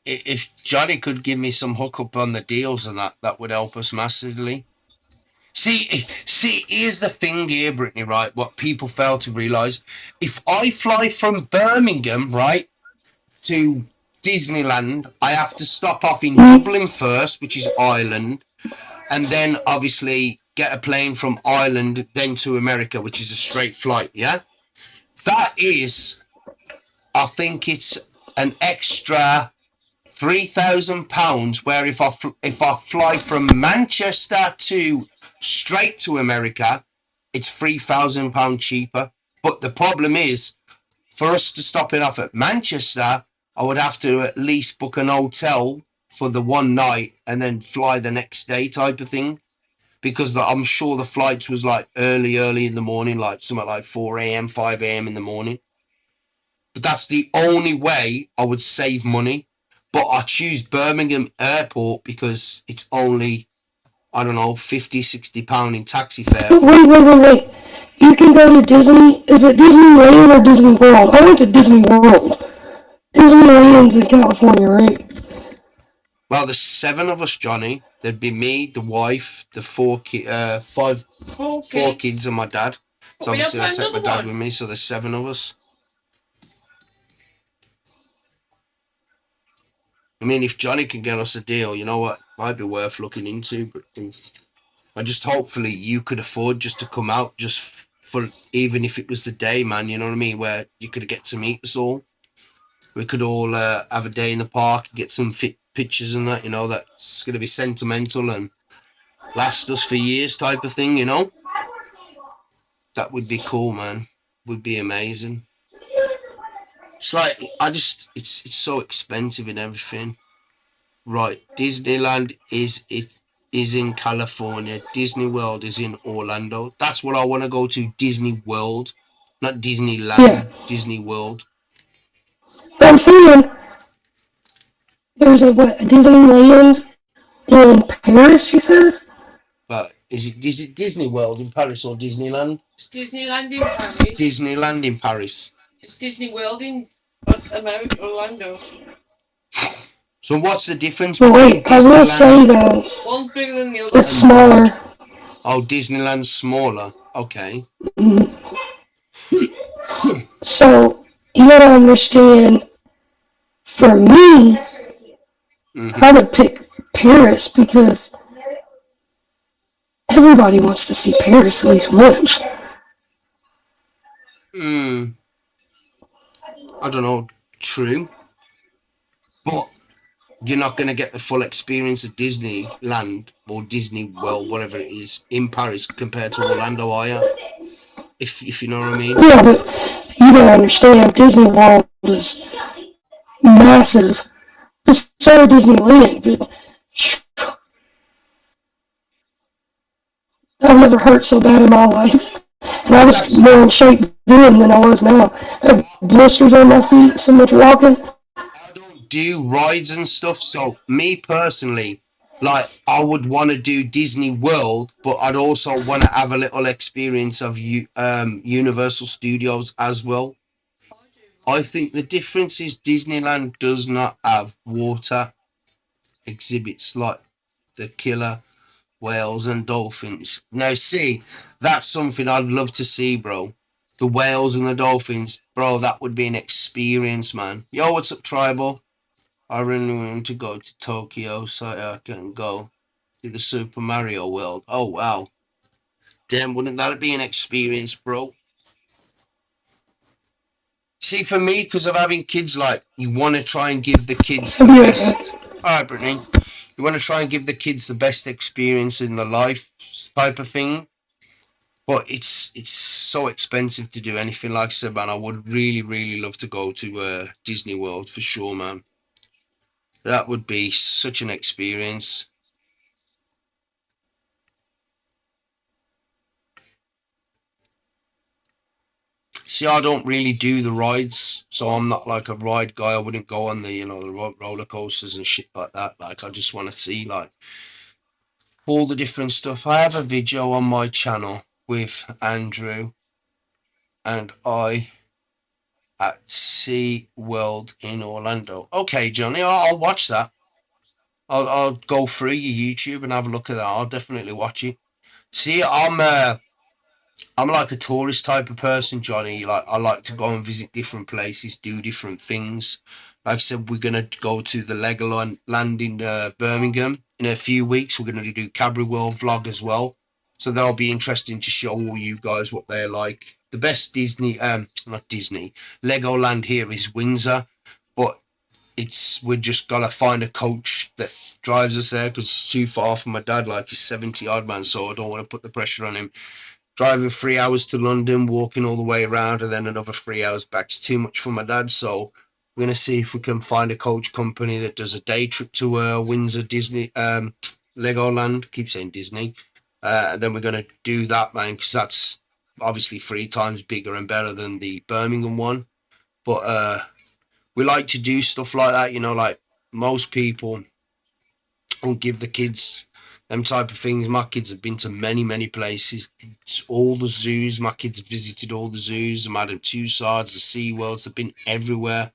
If Johnny could give me some hookup on the deals and that would help us massively. See, here's the thing here, Brittany, right? What people fail to realise. If I fly from Birmingham, right, to Disneyland, I have to stop off in Dublin first, which is Ireland, and then obviously get a plane from Ireland, then to America, which is a straight flight, yeah? That is, I think it's an extra £3,000, where if I fly from Manchester to straight to America, it's £3,000 cheaper. But the problem is, for us to stop it off at Manchester, I would have to at least book an hotel for the one night and then fly the next day type of thing. Because I'm sure the flights was like early in the morning, like something like 4 a.m., 5 a.m. in the morning. But that's the only way I would save money. But I choose Birmingham Airport because it's only I don't know, 50, 60 pound in taxi fare. But wait. You can go to Disney. Is it Disneyland or Disney World? I went to Disney World. Disneyland's in California, right? Well, there's 7 of us, Johnny. There'd be me, the wife, the 4 kids and my dad. So obviously I take my dad with me, so there's 7 of us. I mean, if Johnny can get us a deal, you know what, might be worth looking into. But I just hopefully you could afford just to come out just for, even if it was the day, man. You know what I mean? Where you could get to meet us all. We could all have a day in the park, get some fit pictures and that. You know, that's gonna be sentimental and last us for years, type of thing. You know, that would be cool, man. Would be amazing. It's like it's so expensive and everything. Right, Disneyland is in California. Disney World is in Orlando. That's what I want to go to. Disney World, not Disneyland. Yeah. Disney World. But I'm saying there's a Disneyland in Paris. You said. But is it Disney World in Paris or Disneyland? It's Disneyland in Paris. Disneyland in Paris. It's Disney World in America, Orlando. So what's the difference But between wait, I will say though, One's bigger than the other. it's smaller. Oh, Disneyland's smaller. Okay. So you gotta understand. For me, I would pick Paris because everybody wants to see Paris at least once. I don't know. True. But you're not going to get the full experience of Disneyland or Disney World, whatever it is, in Paris compared to Orlando, are you? If you know what I mean. Yeah, but you don't understand. Disney World is massive. So Disneyland, but I've never hurt so bad in my life. And I was more in shape then than I was now. I had blisters on my feet, so much walking. I don't do rides and stuff, so me personally, like, I would want to do Disney World, but I'd also want to have a little experience of Universal Studios as well. I think the difference is Disneyland does not have water exhibits like the killer whales and dolphins. Now, see, that's something I'd love to see, bro. The whales and the dolphins, bro, that would be an experience, man. Yo, what's up, Tribal? I really want to go to Tokyo so I can go to the Super Mario World. Oh, wow. Damn, wouldn't that be an experience, bro? See, for me, because of having kids, like, you want to try and give the kids the best. All right, Brittany. You want to try and give the kids the best experience in the life type of thing. But it's so expensive to do anything like I said, man. I would really, really love to go to Disney World for sure, man. That would be such an experience. See, I don't really do the rides, so I'm not like a ride guy. I wouldn't go on the, the roller coasters and shit like that. Like, I just want to see, like, all the different stuff. I have a video on my channel with Andrew and I at Sea World in Orlando. Okay, Johnny, I'll watch that. I'll go through your YouTube and have a look at that. I'll definitely watch it. See, I'm like a tourist type of person, Johnny. Like, I like to go and visit different places, do different things. Like I said, we're gonna go to the Legoland land in Birmingham in a few weeks. We're gonna do Cadbury World vlog as well, so that'll be interesting to show all you guys what they're like. The best Disney, not Disney, Legoland here is Windsor, but we just gotta find a coach that drives us there because it's too far from my dad. Like, he's 70 odd, man, so I don't want to put the pressure on him. Driving 3 hours to London, walking all the way around, and then another 3 hours back is too much for my dad. So we're gonna see if we can find a coach company that does a day trip to Windsor Disney Legoland. Keep saying Disney. And then we're gonna do that, man, because that's obviously 3 times bigger and better than the Birmingham one. But we like to do stuff like that, like most people will give the kids them type of things. My kids have been to many places. It's all the zoos. My kids have visited all the zoos. Madame Tussauds, the Sea Worlds. They've been everywhere.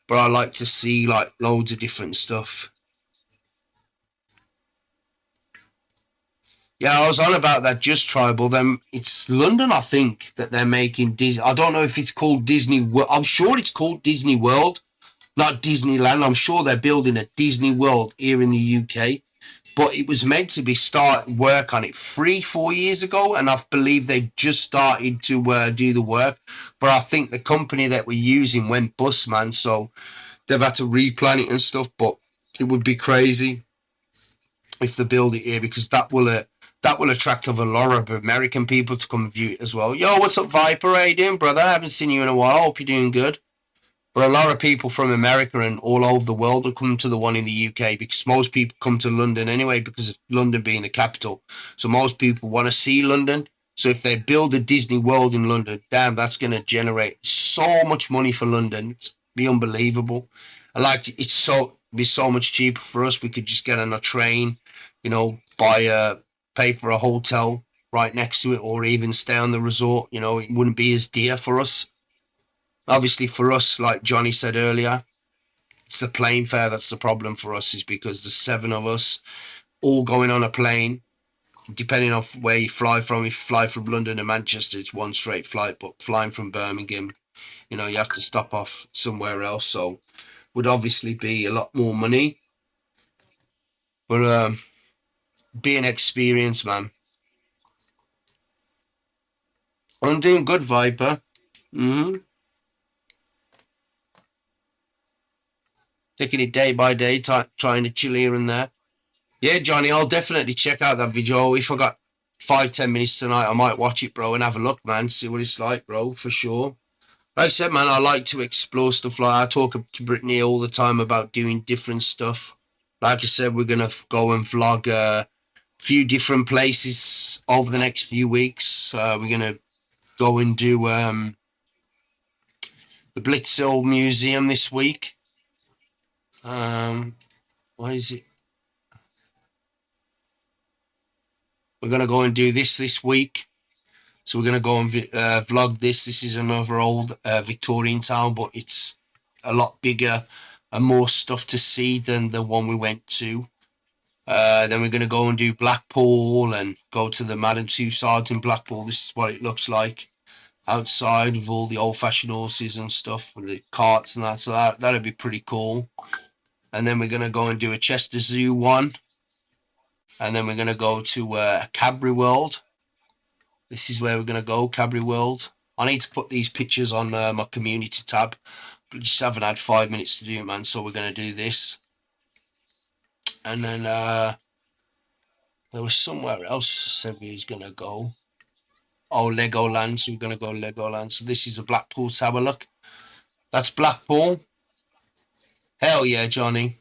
But I like to see like loads of different stuff. Yeah, I was on about that Just Tribal. Then it's London, I think, that they're making Disney. I don't know if it's called Disney World. I'm sure it's called Disney World, not Disneyland. I'm sure they're building a Disney World here in the UK. But it was meant to be start work on it 3-4 years ago, and I believe they've just started to do the work. But I think the company that we're using went bust, man. So they've had to replan it and stuff. But it would be crazy if they build it here, because that will attract a lot of American people to come view it as well. Yo, what's up, Viper? How you doing, brother? I haven't seen you in a while. Hope you're doing good. But a lot of people from America and all over the world will come to the one in the UK, because most people come to London anyway because of London being the capital. So most people want to see London. So if they build a Disney World in London, damn, that's going to generate so much money for London. It's be unbelievable. Be so much cheaper for us. We could just get on a train, pay for a hotel right next to it, or even stay on the resort. It wouldn't be as dear for us. Obviously, for us, like Johnny said earlier, it's the plane fare that's the problem for us, is because there's 7 of us all going on a plane, depending on where you fly from. If you fly from London to Manchester, it's one straight flight, but flying from Birmingham, you have to stop off somewhere else. So would obviously be a lot more money. But be an experience, man. I'm doing good, Viper. Taking it day by day, trying to chill here and there. Yeah, Johnny, I'll definitely check out that video. If I got 5-10 minutes tonight, I might watch it, bro, and have a look, man. See what it's like, bro, for sure. Like I said, man, I like to explore stuff. Like I talk to Brittany all the time about doing different stuff. Like I said, we're going to go and vlog a few different places over the next few weeks. We're going to go and do the Blitzel Museum this week. What is it? We're going to go and do this week. So we're going to go and vlog this. This is another old Victorian town, but it's a lot bigger and more stuff to see than the one we went to. Then we're going to go and do Blackpool and go to the Madame Tussauds in Blackpool. This is what it looks like outside, with all the old-fashioned horses and stuff, with the carts and that. So that'd be pretty cool. And then we're going to go and do a Chester Zoo one. And then we're going to go to Cadbury World. This is where we're going to go, Cadbury World. I need to put these pictures on my community tab, but just haven't had 5 minutes to do it, man. So we're going to do this. And then there was somewhere else said we was going to go. Oh, Legoland. So we're going to go Legoland. So this is the Blackpool Tower. Look, that's Blackpool. Hell yeah, Johnny.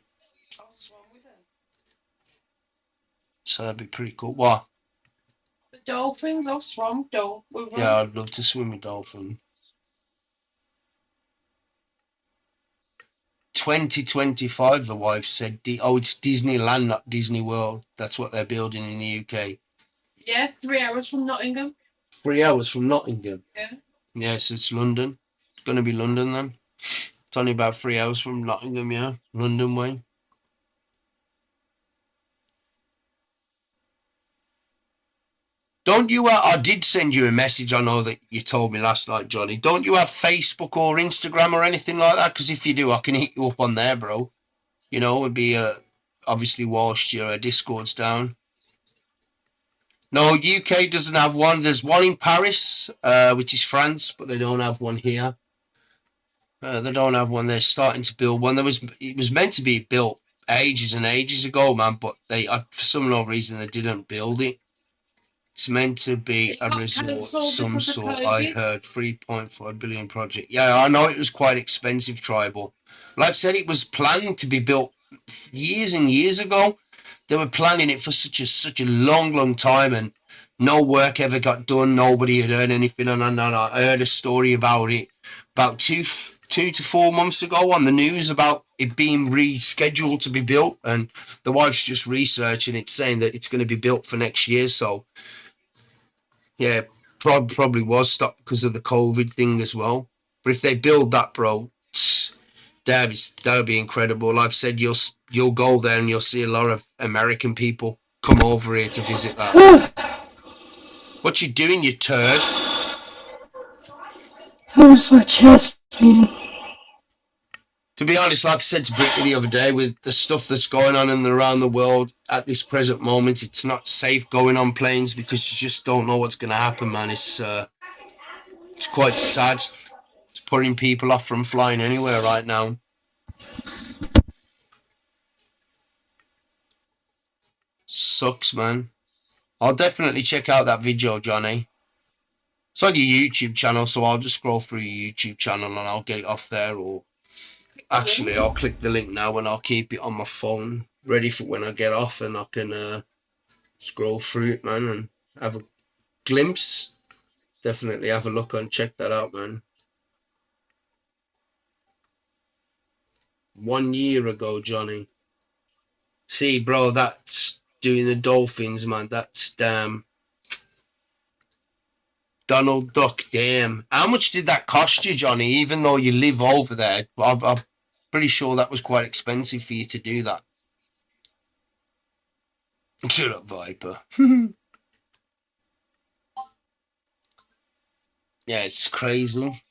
What's wrong with him? So that'd be pretty cool. What? The dolphins. I've swum with them. Yeah, I'd love to swim with dolphin. 2025, the wife said. It's Disneyland, not Disney World. That's what they're building in the UK. Yeah, 3 hours from Nottingham. 3 hours from Nottingham. Yeah. Yeah, so it's London. It's going to be London then. It's only about 3 hours from Nottingham, yeah. London way. Don't you, I did send you a message, I know that you told me last night, Johnny. Don't you have Facebook or Instagram or anything like that? Because if you do, I can hit you up on there, bro. It'd be, obviously, whilst your Discord's down. No, UK doesn't have one. There's one in Paris, which is France, but they don't have one here. They don't have one. They're starting to build one. It was meant to be built ages and ages ago, man, but for some odd reason, they didn't build it. It's meant to be a resort of some sort. I heard 3.5 billion project. Yeah, I know it was quite expensive, Tribal. Like I said, it was planned to be built years and years ago. They were planning it for such a long time, and no work ever got done. Nobody had heard anything. And I heard a story about it about 2 to 4 months ago on the news about it being rescheduled to be built, and the wife's just researching it, saying that it's going to be built for next year. So yeah, probably was stopped because of the COVID thing as well. But if they build that, bro, that'll be incredible. Like I said, you'll go there and you'll see a lot of American people come over here to visit that. What you doing, you turd? Hurts my chest, man. To be honest, like I said to Brittany the other day, with the stuff that's going on in and around the world at this present moment, it's not safe going on planes because you just don't know what's going to happen, man. It's quite sad. It's putting people off from flying anywhere right now. Sucks, man. I'll definitely check out that video, Johnny. It's on your YouTube channel, so I'll just scroll through your YouTube channel and I'll get it off there. Or actually, I'll click the link now and I'll keep it on my phone, ready for when I get off, and I can scroll through it, man, and have a glimpse. Definitely have a look and check that out, man. 1 year ago, Johnny. See, bro, that's doing the Dolphins, man. That's damn. Donald Duck, damn. How much did that cost you, Johnny? Even though you live over there, I'm pretty sure that was quite expensive for you to do that. Shut up, Viper. Yeah, it's crazy.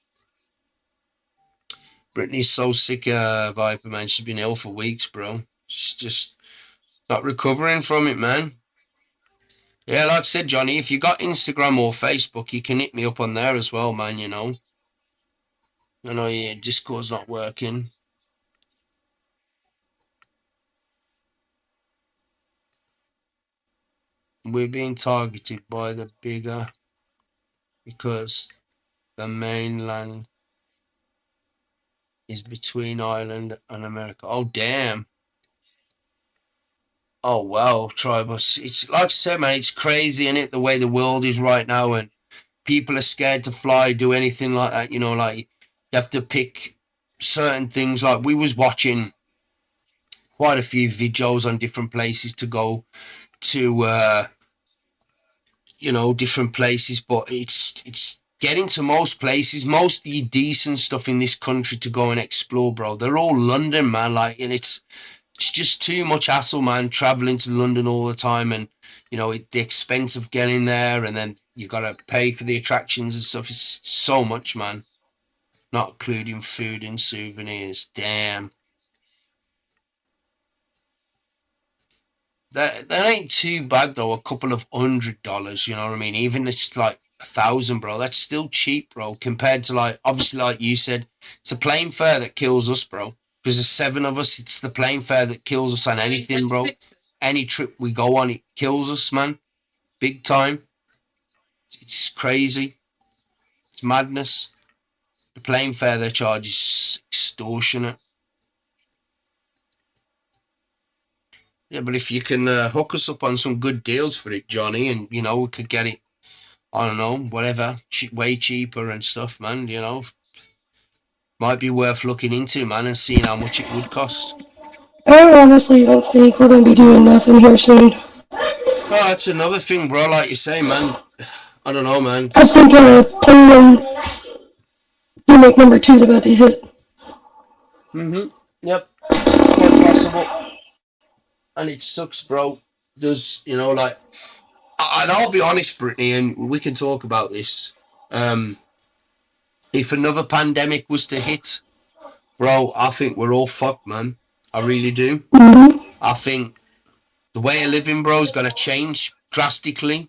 Brittany's so sick, Viper, man. She's been ill for weeks, bro. She's just not recovering from it, man. Yeah, like I said, Johnny, if you got Instagram or Facebook, you can hit me up on there as well, man, you know. I know your Discord's not working. We're being targeted by the bigger because the mainland is between Ireland and America. Oh, damn. Oh, wow, Tribus. It's like I said, man, it's crazy, isn't it, the way the world is right now, and people are scared to fly, do anything like that, you know, like you have to pick certain things. Like we was watching quite a few videos on different places to go to, you know, different places, but it's getting to most places, most of the decent stuff in this country to go and explore, bro. They're all London, man, like, and it's just too much hassle, man, traveling to London all the time, and you know the expense of getting there, and then you gotta pay for the attractions and stuff. It's so much, man, not including food and souvenirs. Damn, that ain't too bad though. A couple of $100, you know what I mean? Even if it's like 1,000, bro, that's still cheap, bro, compared to, like, obviously, like you said, it's a plane fare that kills us, bro. Because there's 7 of us, it's the plane fare that kills us on anything, bro. Any trip we go on, it kills us, man. Big time. It's crazy. It's madness. The plane fare they charge is extortionate. Yeah, but if you can hook us up on some good deals for it, Johnny, and, you know, we could get it, I don't know, whatever, way cheaper and stuff, man, you know. Might be worth looking into, man, and seeing how much it would cost. I honestly don't think we're going to be doing nothing here soon. Oh, that's another thing, bro. Like you say, man. I don't know, man. I think plan remake number 2 is about to hit. Yep. Quite possible. And it sucks, bro. Does, you know, like, and I'll be honest, Brittany, and we can talk about this. If another pandemic was to hit, bro, I think we're all fucked, man. I really do. I think the way of living, bro, is going to change drastically.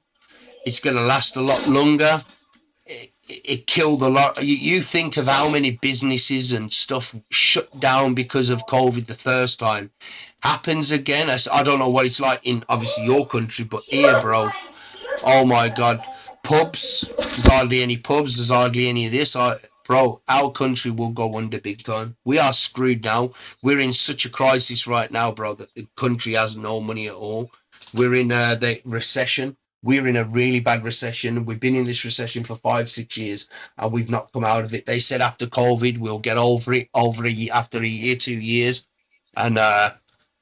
It's going to last a lot longer. It killed a lot. You think of how many businesses and stuff shut down because of COVID the first time. Happens again. I don't know what it's like in, obviously, your country, but here, bro, oh my God. Pubs, there's hardly any pubs, there's hardly any of this. Bro, our country will go under big time. We are screwed now. We're in such a crisis right now, bro, that the country has no money at all. We're in the recession. we're in a really bad recession. We've been in this recession for 5-6 years and we've not come out of it. They said after COVID we'll get over it after a year, 2 years, and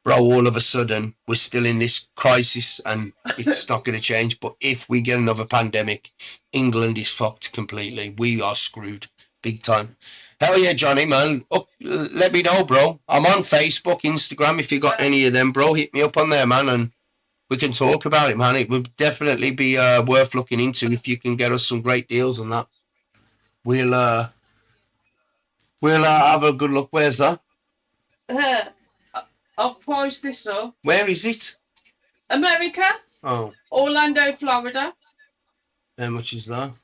bro, all of a sudden we're still in this crisis and it's not going to change. But if we get another pandemic, England is fucked completely. We are screwed big time. Hell yeah, Johnny, man. Let me know, bro. I'm on Facebook, Instagram. If you got any of them, bro, hit me up on there, man, and we can talk about it, man. It would definitely be worth looking into if you can get us some great deals on that. We'll have a good look. Where's that? I'll price this up. Where is it? America, Oh, Orlando, Florida. how much is that?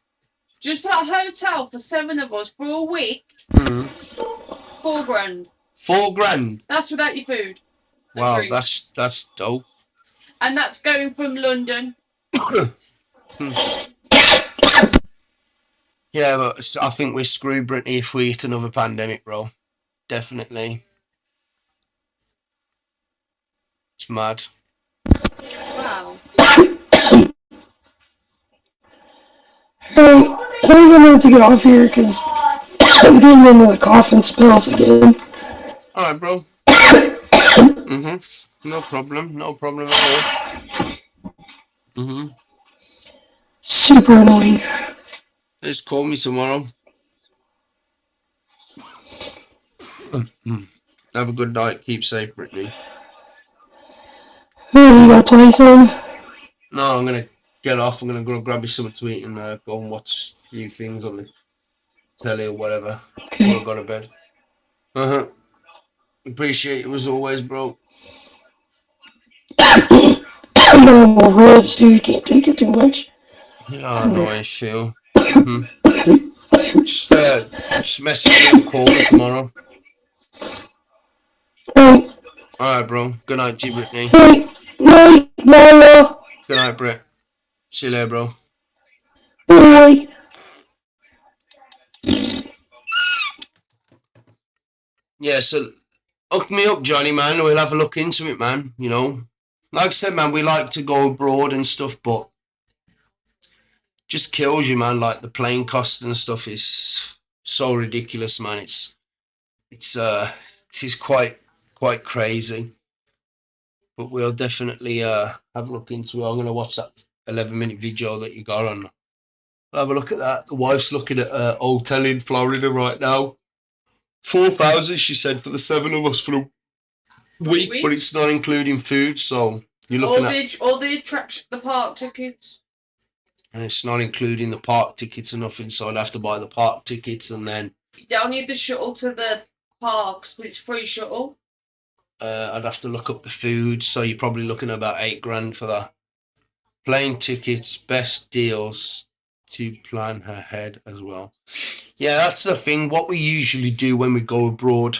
Just that hotel for 7 of us for a week. Mm. $4,000. $4,000. That's without your food. and Wow, drink. that's dope. And that's going from London. Yeah, but I think we're screwed, Brittany, if we hit another pandemic, bro. Definitely. It's mad. Wow. Hey, I'm gonna have to get off here because I'm getting into the coughing spells again. All right, bro. No problem. No problem at all. Super annoying. Just call me tomorrow. Have a good night. Keep safe, Brittany. Oh, you gotta play some? No, I'm gonna get off. I'm gonna go grab me something to eat and go and watch a few things on the telly or whatever. Okay. Before I go to bed. Appreciate it as always, bro. No ribs, dude. Can't take it too much. Yeah, I know how I feel. Just message me and call me tomorrow. Right. Alright, bro. Good night to you, Brittany. Night, Maya. Good night, Britt. See you later, bro. Bye. Yeah, so hook me up, Johnny, man. We'll have a look into it, man. You know, like I said, man, we like to go abroad and stuff, but just kills you, man. Like the plane cost and stuff is so ridiculous, man. It is quite crazy. But we'll definitely have a look into it. I'm gonna watch that 11-minute video that you got on. I'll have a look at that. The wife's looking at a hotel in Florida right now. 4,000, she said, for the 7 of us for a week, but it's not including food. So you're looking all the attraction, the park tickets. And it's not including the park tickets or nothing. So I'd have to buy the park tickets and then You don't need the shuttle to the parks, but it's free shuttle. I'd have to look up the food. So you're probably looking at about $8,000 for that. Plane tickets, best deals to plan ahead as well. Yeah, that's the thing. What we usually do when we go abroad,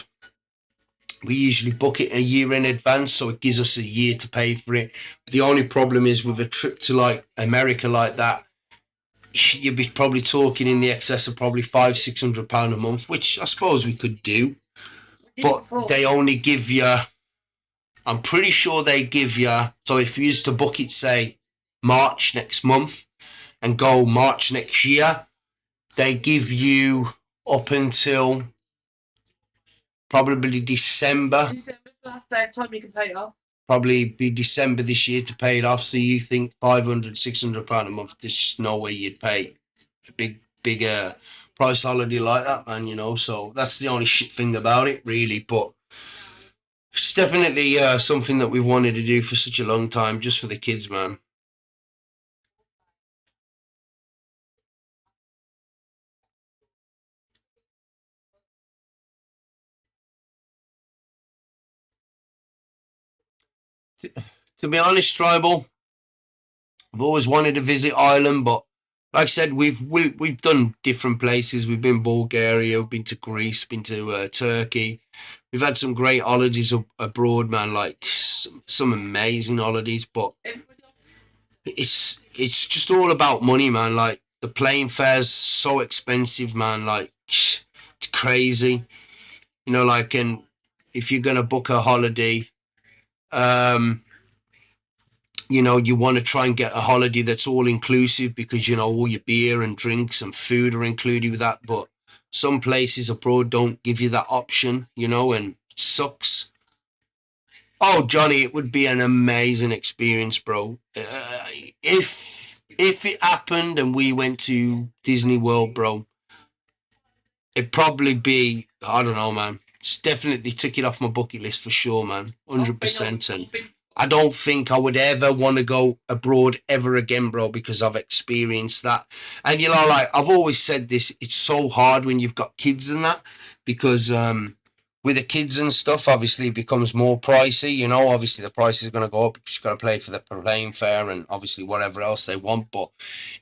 we usually book it a year in advance, so it gives us a year to pay for it. The only problem is with a trip to like America like that, you'd be probably talking in the excess of probably £500-600 a month, which I suppose we could do. But they only give you, I'm pretty sure they give you, so if you used to book it, say, March next month and go March next year, they give you up until probably December. December's the last day of time you can pay it off. Probably be December this year to pay it off. So you think £500-600 a month, there's just no way you'd pay a big price holiday like that, man, you know. So that's the only shit thing about it, really. But it's definitely something that we've wanted to do for such a long time, just for the kids, man. To be honest, Tribal, I've always wanted to visit Ireland, but like I said, we've done different places. We've been Bulgaria, we've been to Greece, been to Turkey. We've had some great holidays abroad, man. Like some amazing holidays, but it's just all about money, man. Like the plane fares so expensive, man. Like it's crazy, you know. Like, and if you're gonna book a holiday, you know, you want to try and get a holiday that's all inclusive because, you know, all your beer and drinks and food are included with that. But some places abroad don't give you that option, you know, and it sucks. Oh, Johnny, it would be an amazing experience, bro. If it happened and we went to Disney World, bro, it'd probably be, I don't know, man. It's definitely tick it off my bucket list for sure, man. 100%. And I don't think I would ever want to go abroad ever again, bro, because I've experienced that. And, you know, like, I've always said this, it's so hard when you've got kids and that, because with the kids and stuff, obviously it becomes more pricey, you know. Obviously the price is going to go up because you've got to pay for the plane fare and obviously whatever else they want. But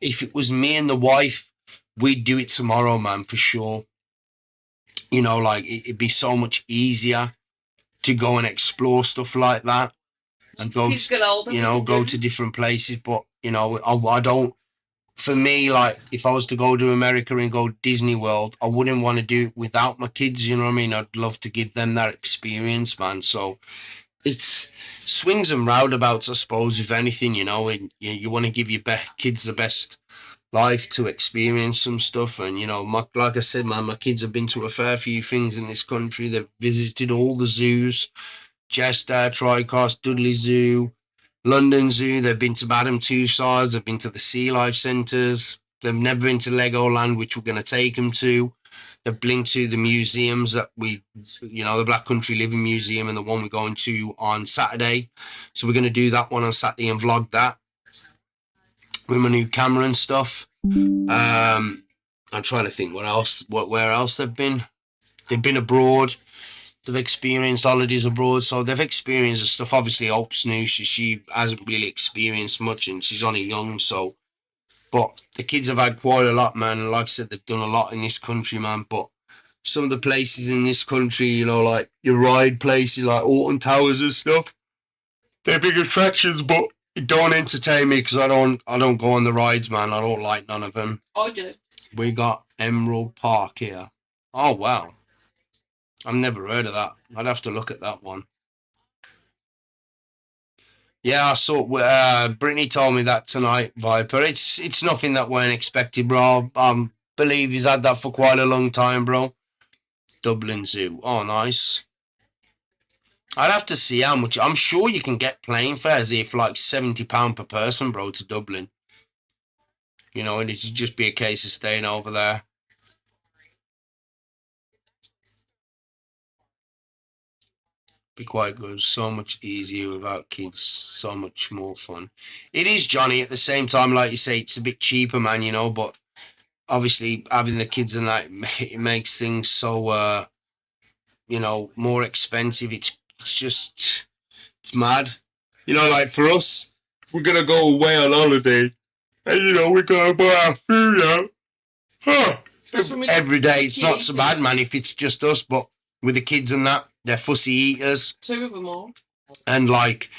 if it was me and the wife, we'd do it tomorrow, man, for sure. You know, like, it'd be so much easier to go and explore stuff like that and go, Kids get older, you know, go to different places. But, you know, I don't, for me, like, if I was to go to America and go Disney World, I wouldn't want to do it without my kids, you know what I mean? I'd love to give them that experience, man. So it's swings and roundabouts, I suppose, if anything, you know, and you want to give your kids the best life to experience some stuff. And, you know, like I said, man, my kids have been to a fair few things in this country. They've visited all the zoos, Chester, Tricross, Dudley Zoo, London Zoo. They've been to Madame Tussauds. They've been to the Sea Life Centres. They've never been to Legoland, which we're going to take them to. They've been to the museums that you know, the Black Country Living Museum and the one we're going to on Saturday. So we're going to do that one on Saturday and vlog that with my new camera and stuff. I'm trying to think where else they've been. They've been abroad. They've experienced holidays abroad, so they've experienced the stuff. Obviously, Hope's new. She hasn't really experienced much, and she's only young. So, but the kids have had quite a lot, man. And like I said, they've done a lot in this country, man. But some of the places in this country, you know, like your ride places, like Alton Towers and stuff, they're big attractions, but it don't entertain me because I don't go on the rides, man. I don't like none of them. I do. We got Emerald Park here. Oh wow. I've never heard of that. I'd have to look at that one. Yeah, I saw. Brittany told me that tonight, Viper. It's nothing that weren't expected, bro. Believe he's had that for quite a long time, bro. Dublin Zoo. Oh, nice. I'd have to see how much. I'm sure you can get plane fares here for like £70 per person, bro, to Dublin. You know, and it'd just be a case of staying over there. Be quite good. So much easier without kids. So much more fun. It is, Johnny. At the same time, like you say, it's a bit cheaper, man. You know, but obviously having the kids and that, it makes things so you know, more expensive. It's just it's mad. You know, like for us, we're gonna go away on holiday, and you know we're gonna buy our food out. Every day. It's not so bad, man, if it's just us, but with the kids and that, they're fussy eaters. 2 of them all. And like,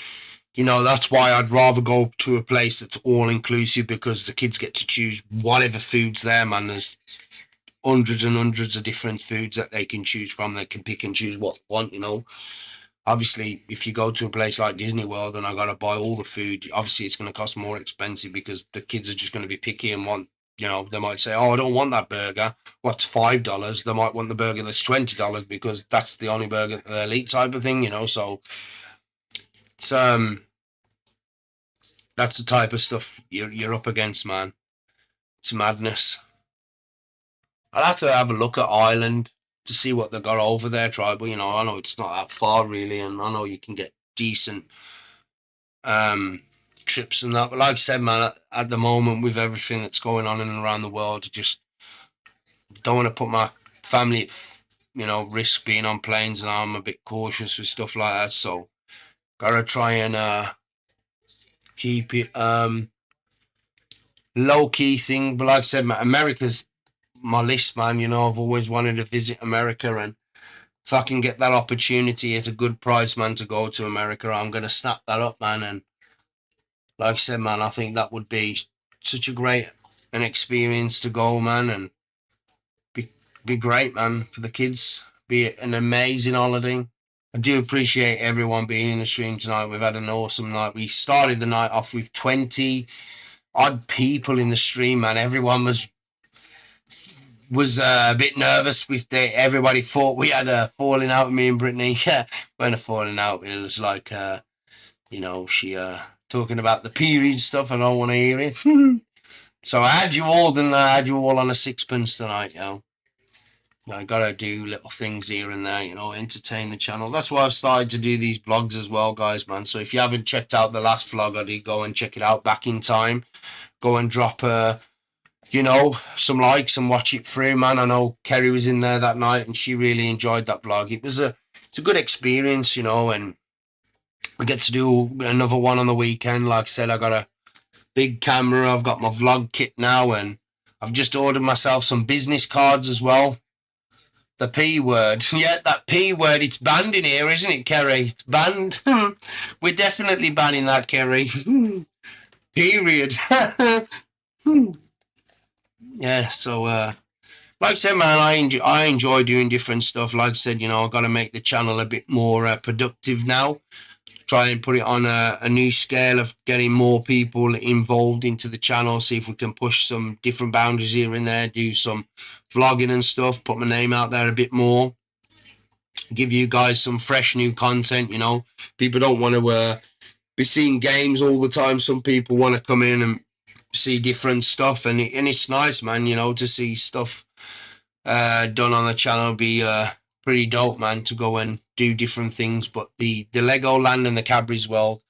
you know, that's why I'd rather go to a place that's all inclusive because the kids get to choose whatever food's there, man. There's hundreds and hundreds of different foods that they can choose from. They can pick and choose what they want, you know. Obviously, if you go to a place like Disney World and I got to buy all the food, obviously it's going to cost more expensive because the kids are just going to be picky and want, you know, they might say, oh, I don't want that burger. What's $5? They might want the burger that's $20 because that's the only burger that they'll eat type of thing, you know. So it's that's the type of stuff you're up against, man. It's madness. I'll have to have a look at Ireland to see what they got over there, tribal. You know, I know it's not that far really, and I know you can get decent trips and that. But like I said, man, at the moment with everything that's going on in and around the world, I just don't want to put my family at, you know, risk being on planes, and I'm a bit cautious with stuff like that. So gotta try and keep it low key thing. But like I said, man, America's my list, man. You know, I've always wanted to visit America, and if I can get that opportunity at a good price, man, to go to America, I'm gonna snap that up, man. And like I said, man, I think that would be such a great an experience to go, man, and be great, man, for the kids. Be an amazing holiday. I do appreciate everyone being in the stream tonight. We've had an awesome night. We started the night off with 20 odd people in the stream, man. Everyone was a bit nervous with everybody thought we had a falling out with me and Brittany. Yeah, when a falling out, it was like, she talking about the period stuff. I don't want to hear it. So I had you all, then I had you all on a sixpence tonight, I gotta do little things here and there, entertain the channel. That's why I've started to do these vlogs as well, guys, man. So if you haven't checked out the last vlog I did, go and check it out. Back in Time. Go and drop some likes and watch it through, man. I know Kerry was in there that night and she really enjoyed that vlog. It's a good experience, and we get to do another one on the weekend. Like I said, I got a big camera. I've got my vlog kit now, and I've just ordered myself some business cards as well. The P word. Yeah, that P word, it's banned in here, isn't it, Kerry? It's banned. We're definitely banning that, Kerry. Period. Yeah, so like I said, man, I enjoy doing different stuff. Like I said, I've got to make the channel a bit more productive now. Try and put it on a new scale of getting more people involved into the channel. See if we can push some different boundaries here and there. Do some vlogging and stuff. Put my name out there a bit more. Give you guys some fresh new content. People don't want to be seeing games all the time. Some people want to come in and see different stuff, and it's nice, man, to see stuff done on the channel. Be pretty dope, man, to go and do different things. But the Legoland and the Cadbury's World,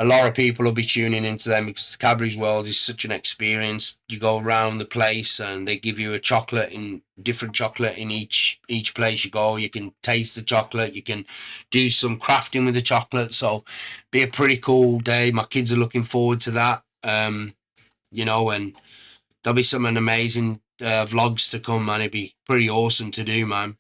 a lot of people will be tuning into them because the Cadbury's World is such an experience. You go around the place and they give you different chocolate in each place you go. You can taste the chocolate. You can do some crafting with the chocolate. So be a pretty cool day. My kids are looking forward to that. And there'll be some amazing vlogs to come, man. It'd be pretty awesome to do, man.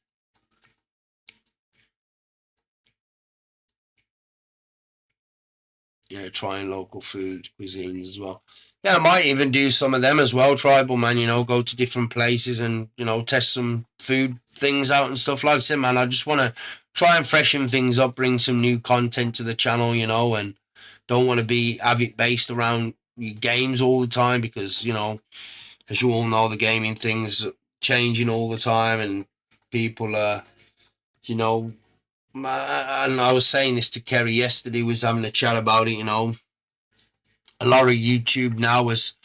Yeah, trying local food cuisines as well. Yeah, I might even do some of them as well, tribal, man. Go to different places and test some food things out and stuff. Like I said, man, I just want to try and freshen things up, bring some new content to the channel, and don't want to have it based around games all the time because as you all know, the gaming thing's changing all the time, and people are and I was saying this to Kerry yesterday, was having a chat about it. A lot of YouTube now has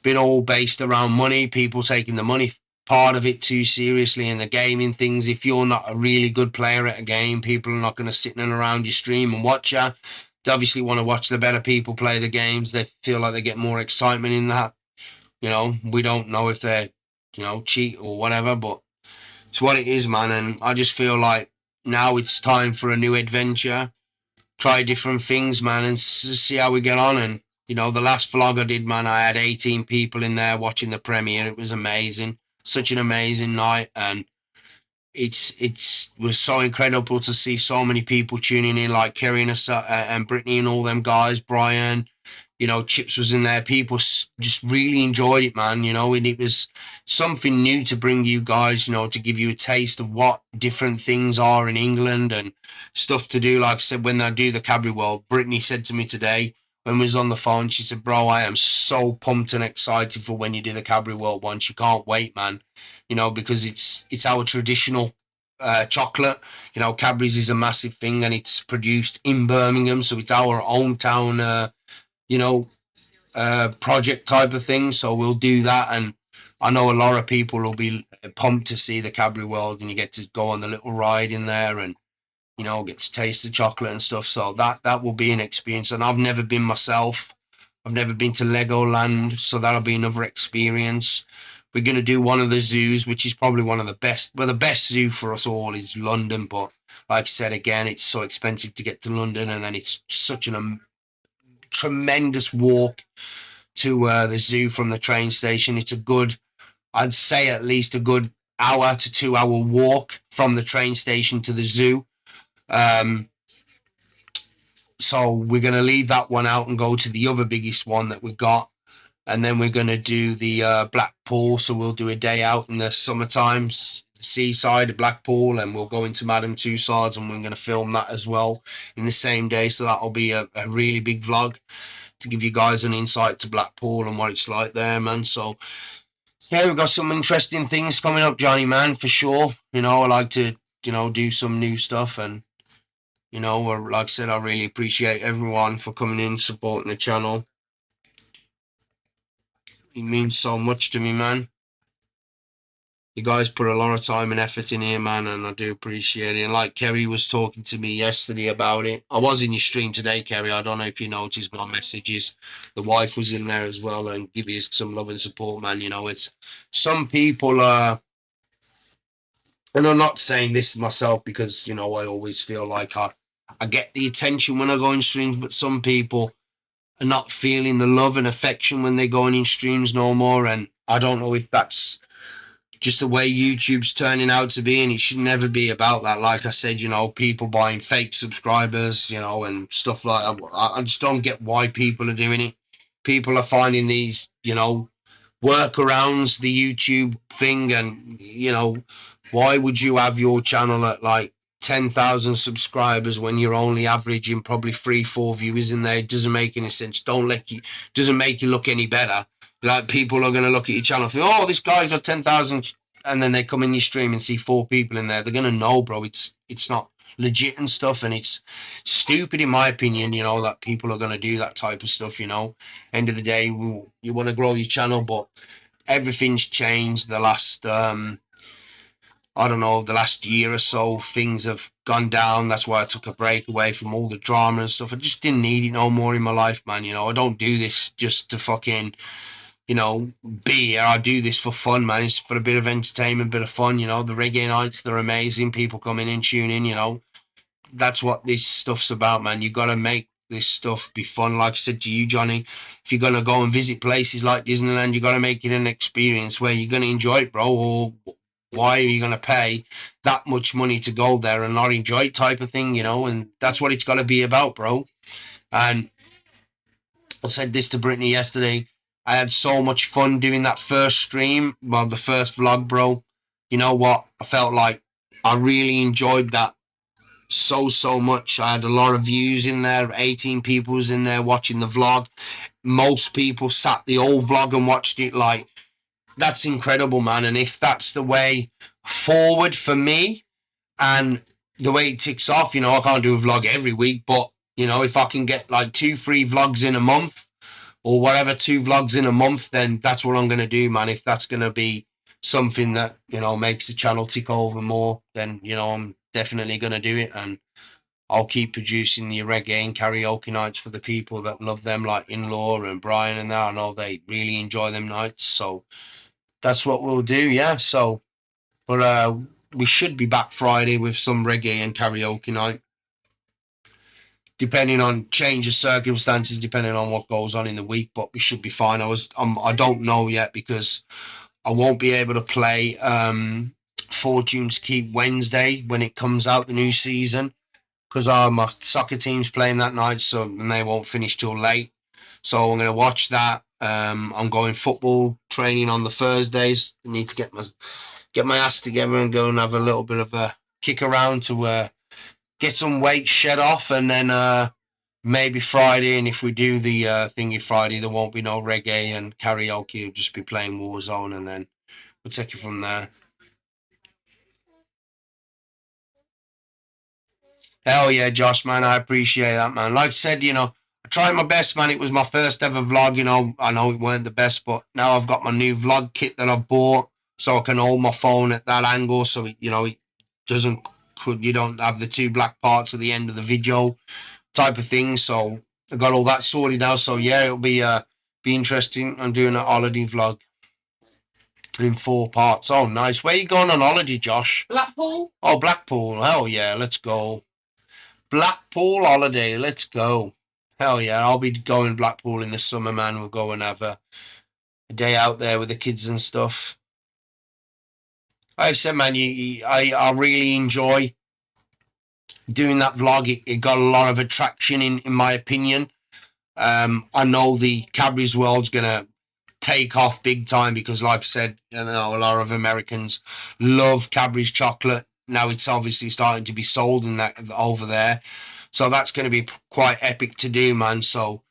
been all based around money, people taking the money part of it too seriously, and the gaming things. If you're not a really good player at a game, people are not going to sit in around your stream and watch you. They obviously want to watch the better people play the games. They feel like they get more excitement in that. We don't know if they're, cheat or whatever, but it's what it is, man. And I just feel like now it's time for a new adventure. Try different things, man, and see how we get on. And, the last vlog I did, man, I had 18 people in there watching the premiere. It was amazing. Such an amazing night. And it was so incredible to see so many people tuning in, like Kerry and Brittany and all them guys, Brian, Chips was in there. People just really enjoyed it, man, and it was something new to bring you guys, to give you a taste of what different things are in England and stuff to do. Like I said, when I do the Cadbury World, Brittany said to me today when we was on the phone, she said, bro, I am so pumped and excited for when you do the Cadbury World one. She can't wait, man, because it's our traditional chocolate. Cadbury's is a massive thing, and it's produced in Birmingham, so it's our hometown project type of thing. So we'll do that, and I know a lot of people will be pumped to see the Cadbury World, and you get to go on the little ride in there and get to taste the chocolate and stuff. So that will be an experience. And I've never been myself. I've never been to Legoland, so that'll be another experience. We're going to do one of the zoos, which is probably one of the best. Well, the best zoo for us all is London, but like I said, again, it's so expensive to get to London, and then it's such an tremendous walk to the zoo from the train station. It's I'd say at least a good hour to 2 hour walk from the train station to the zoo. So we're going to leave that one out and go to the other biggest one that we got, And then we're going to do the Blackpool. So we'll do a day out in the summertime, seaside of Blackpool, and we'll go into Madame Tussauds, and we're going to film that as well in the same day. So that'll be a really big vlog to give you guys an insight to Blackpool and what it's like there, man. So yeah, we've got some interesting things coming up, Johnny, man, for sure. You know, I like to, you know, do some new stuff, and you know, like I said, I really appreciate everyone for coming in, supporting the channel. It means so much to me, man. You guys put a lot of time and effort in here, man, and I do appreciate it. And like Kerry was talking to me yesterday about it. I was in your stream today, Kerry. I don't know if you noticed my messages. The wife was in there as well, and give you some love and support, man. You know, it's some people and I'm not saying this myself because, you know, I always feel like I get the attention when I go in streams, but some people are not feeling the love and affection when they're going in streams no more. And I don't know if that's just the way YouTube's turning out to be, and it should never be about that. Like I said, you know, people buying fake subscribers, you know, and stuff like that. I just don't get why people are doing it. People are finding these, you know, workarounds, the YouTube thing, and, you know, why would you have your channel at like 10,000 subscribers when you're only averaging probably 3-4 viewers in there? It doesn't make any sense. Doesn't make you look any better. Like, people are going to look at your channel and think, oh, this guy's got 10,000, and then they come in your stream and see 4 people in there. They're going to know, bro, it's not legit and stuff, and it's stupid in my opinion, you know, that people are going to do that type of stuff, you know. End of the day, you want to grow your channel, but everything's changed the last I don't know, the last year or so. Things have gone down. That's why I took a break away from all the drama and stuff. I just didn't need it no more in my life, man. You know, I don't do this just to fucking, you know, be here. I do this for fun, man. It's for a bit of entertainment, bit of fun, you know. The reggae nights, they're amazing. People come in and tune in, you know. That's what this stuff's about, man. You got to make this stuff be fun. Like I said to you, Johnny, if you're going to go and visit places like Disneyland, you got to make it an experience where you're going to enjoy it, bro. Or why are you going to pay that much money to go there and not enjoy it, type of thing, you know? And that's what it's got to be about, bro. And I said this to Brittany yesterday. I had so much fun doing that first stream, well, the first vlog, bro. You know what? I felt like I really enjoyed that so much. I had a lot of views in there. 18 people was in there watching the vlog. Most people sat the whole vlog and watched it. Like, that's incredible, man. And if that's the way forward for me and the way it ticks off, you know, I can't do a vlog every week, but, you know, if I can get like 2-3 vlogs in a month or whatever, 2 vlogs in a month, then that's what I'm going to do, man. If that's going to be something that, you know, makes the channel tick over more, then, you know, I'm definitely going to do it. And I'll keep producing the reggae and karaoke nights for the people that love them, like In-Law and Brian and that. I know they really enjoy them nights, so that's what we'll do, yeah. So, but we should be back Friday with some reggae and karaoke night, depending on change of circumstances, depending on what goes on in the week. But we should be fine. I don't know yet because I won't be able to play Fortune's Keep Wednesday when it comes out, the new season, because my soccer team's playing that night, so and they won't finish till late. So I'm going to watch that. I'm going football training on the Thursdays. I need to get my ass together and go and have a little bit of a kick around to get some weight shed off, and then maybe Friday. And if we do the thingy Friday, there won't be no reggae and karaoke. We'll just be playing Warzone, and then we'll take it from there. Hell yeah, Josh, man. I appreciate that, man. Like I said, you know, I tried my best, man. It was my first ever vlog, you know. I know it weren't the best, but now I've got my new vlog kit that I bought, so I can hold my phone at that angle, so it, you know, it doesn't, you don't have the 2 black parts at the end of the video type of thing. So I got all that sorted now. So yeah, it'll be interesting. I'm doing a holiday vlog in 4 parts. Oh, nice. Where you going on holiday, Josh? Blackpool. Oh, Blackpool. Hell yeah, let's go. Blackpool holiday, let's go. Hell yeah, I'll be going Blackpool in the summer, man. We'll go and have a day out there with the kids and stuff. Like I said, man, I really enjoy doing that vlog. It got a lot of attraction in my opinion. I know the Cadbury's World's gonna take off big time because, like I said, you know, a lot of Americans love Cadbury's chocolate. Now it's obviously starting to be sold in that over there, so that's going to be quite epic to do, man. So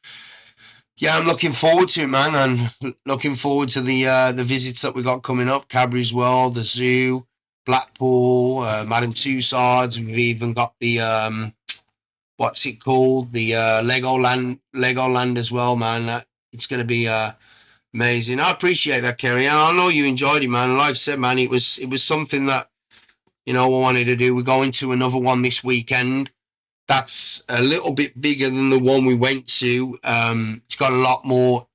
yeah, I'm looking forward to it, man, and looking forward to the visits that we got coming up. Cadbury's World, the zoo, Blackpool, Madame Tussauds. We've even got the what's it called? The Legoland as well, man. It's going to be amazing. I appreciate that, Kerry. And I know you enjoyed it, man. And like I said, man, it was something that, you know, I wanted to do. We're going to another one this weekend. That's a little bit bigger than the one we went to. It's got a lot more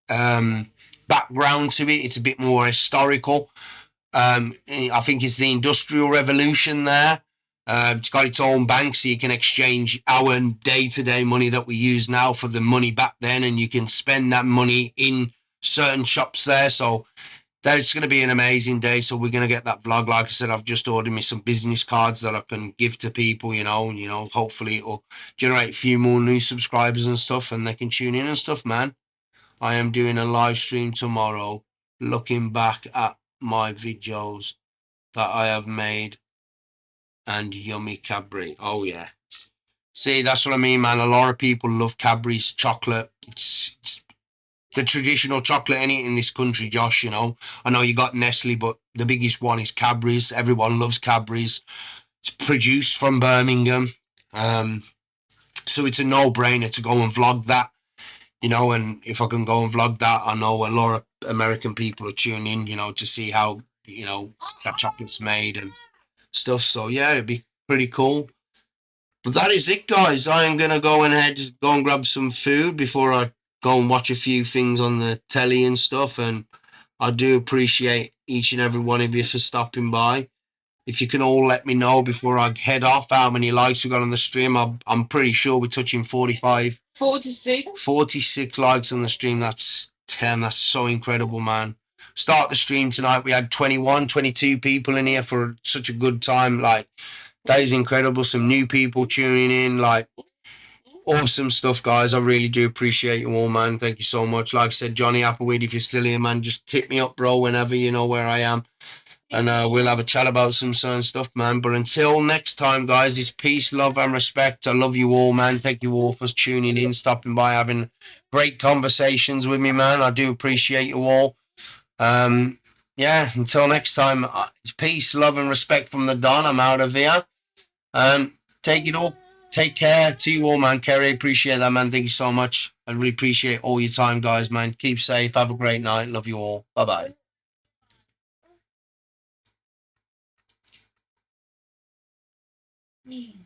background to it. It's a bit more historical. I think it's the Industrial Revolution there. It's got its own bank, so you can exchange our day-to-day money that we use now for the money back then, and you can spend that money in certain shops there. So that's going to be an amazing day. So we're going to get that vlog. Like I said, I've just ordered me some business cards that I can give to people, you know, hopefully it'll generate a few more new subscribers and stuff, and they can tune in and stuff, man. I am doing a live stream tomorrow, looking back at my videos that I have made and yummy Cadbury. Oh yeah. See, that's what I mean, man. A lot of people love Cadbury's chocolate. It's the traditional chocolate in this country, Josh, you know. I know you got Nestle, but the biggest one is Cadbury's. Everyone loves Cadbury's. It's produced from Birmingham. So it's a no-brainer to go and vlog that, you know, and if I can go and vlog that, I know a lot of American people are tuning in, you know, to see how, you know, that chocolate's made and stuff. So yeah, it'd be pretty cool. But that is it, guys. I am gonna go and grab some food before I go and watch a few things on the telly and stuff. And I do appreciate each and every one of you for stopping by. If you can all let me know before I head off how many likes we got on the stream. I'm pretty sure we're touching 46 likes on the stream. That's 10. That's so incredible, man. Start the stream tonight. We had 22 people in here for such a good time. Like, that is incredible. Some new people tuning in. Like, awesome stuff, guys. I really do appreciate you all, man. Thank you so much. Like I said, Johnny Appleweed, if you're still here, man, just tip me up, bro, whenever you know where I am. And we'll have a chat about some certain stuff, man. But until next time, guys, it's peace, love, and respect. I love you all, man. Thank you all for tuning in, stopping by, having great conversations with me, man. I do appreciate you all. Yeah, until next time, it's peace, love, and respect from the Don. I'm out of here. Take it all. Take care to you all, man. Kerry, appreciate that, man. Thank you so much. I really appreciate all your time, guys, man. Keep safe. Have a great night. Love you all. Bye-bye. Mm.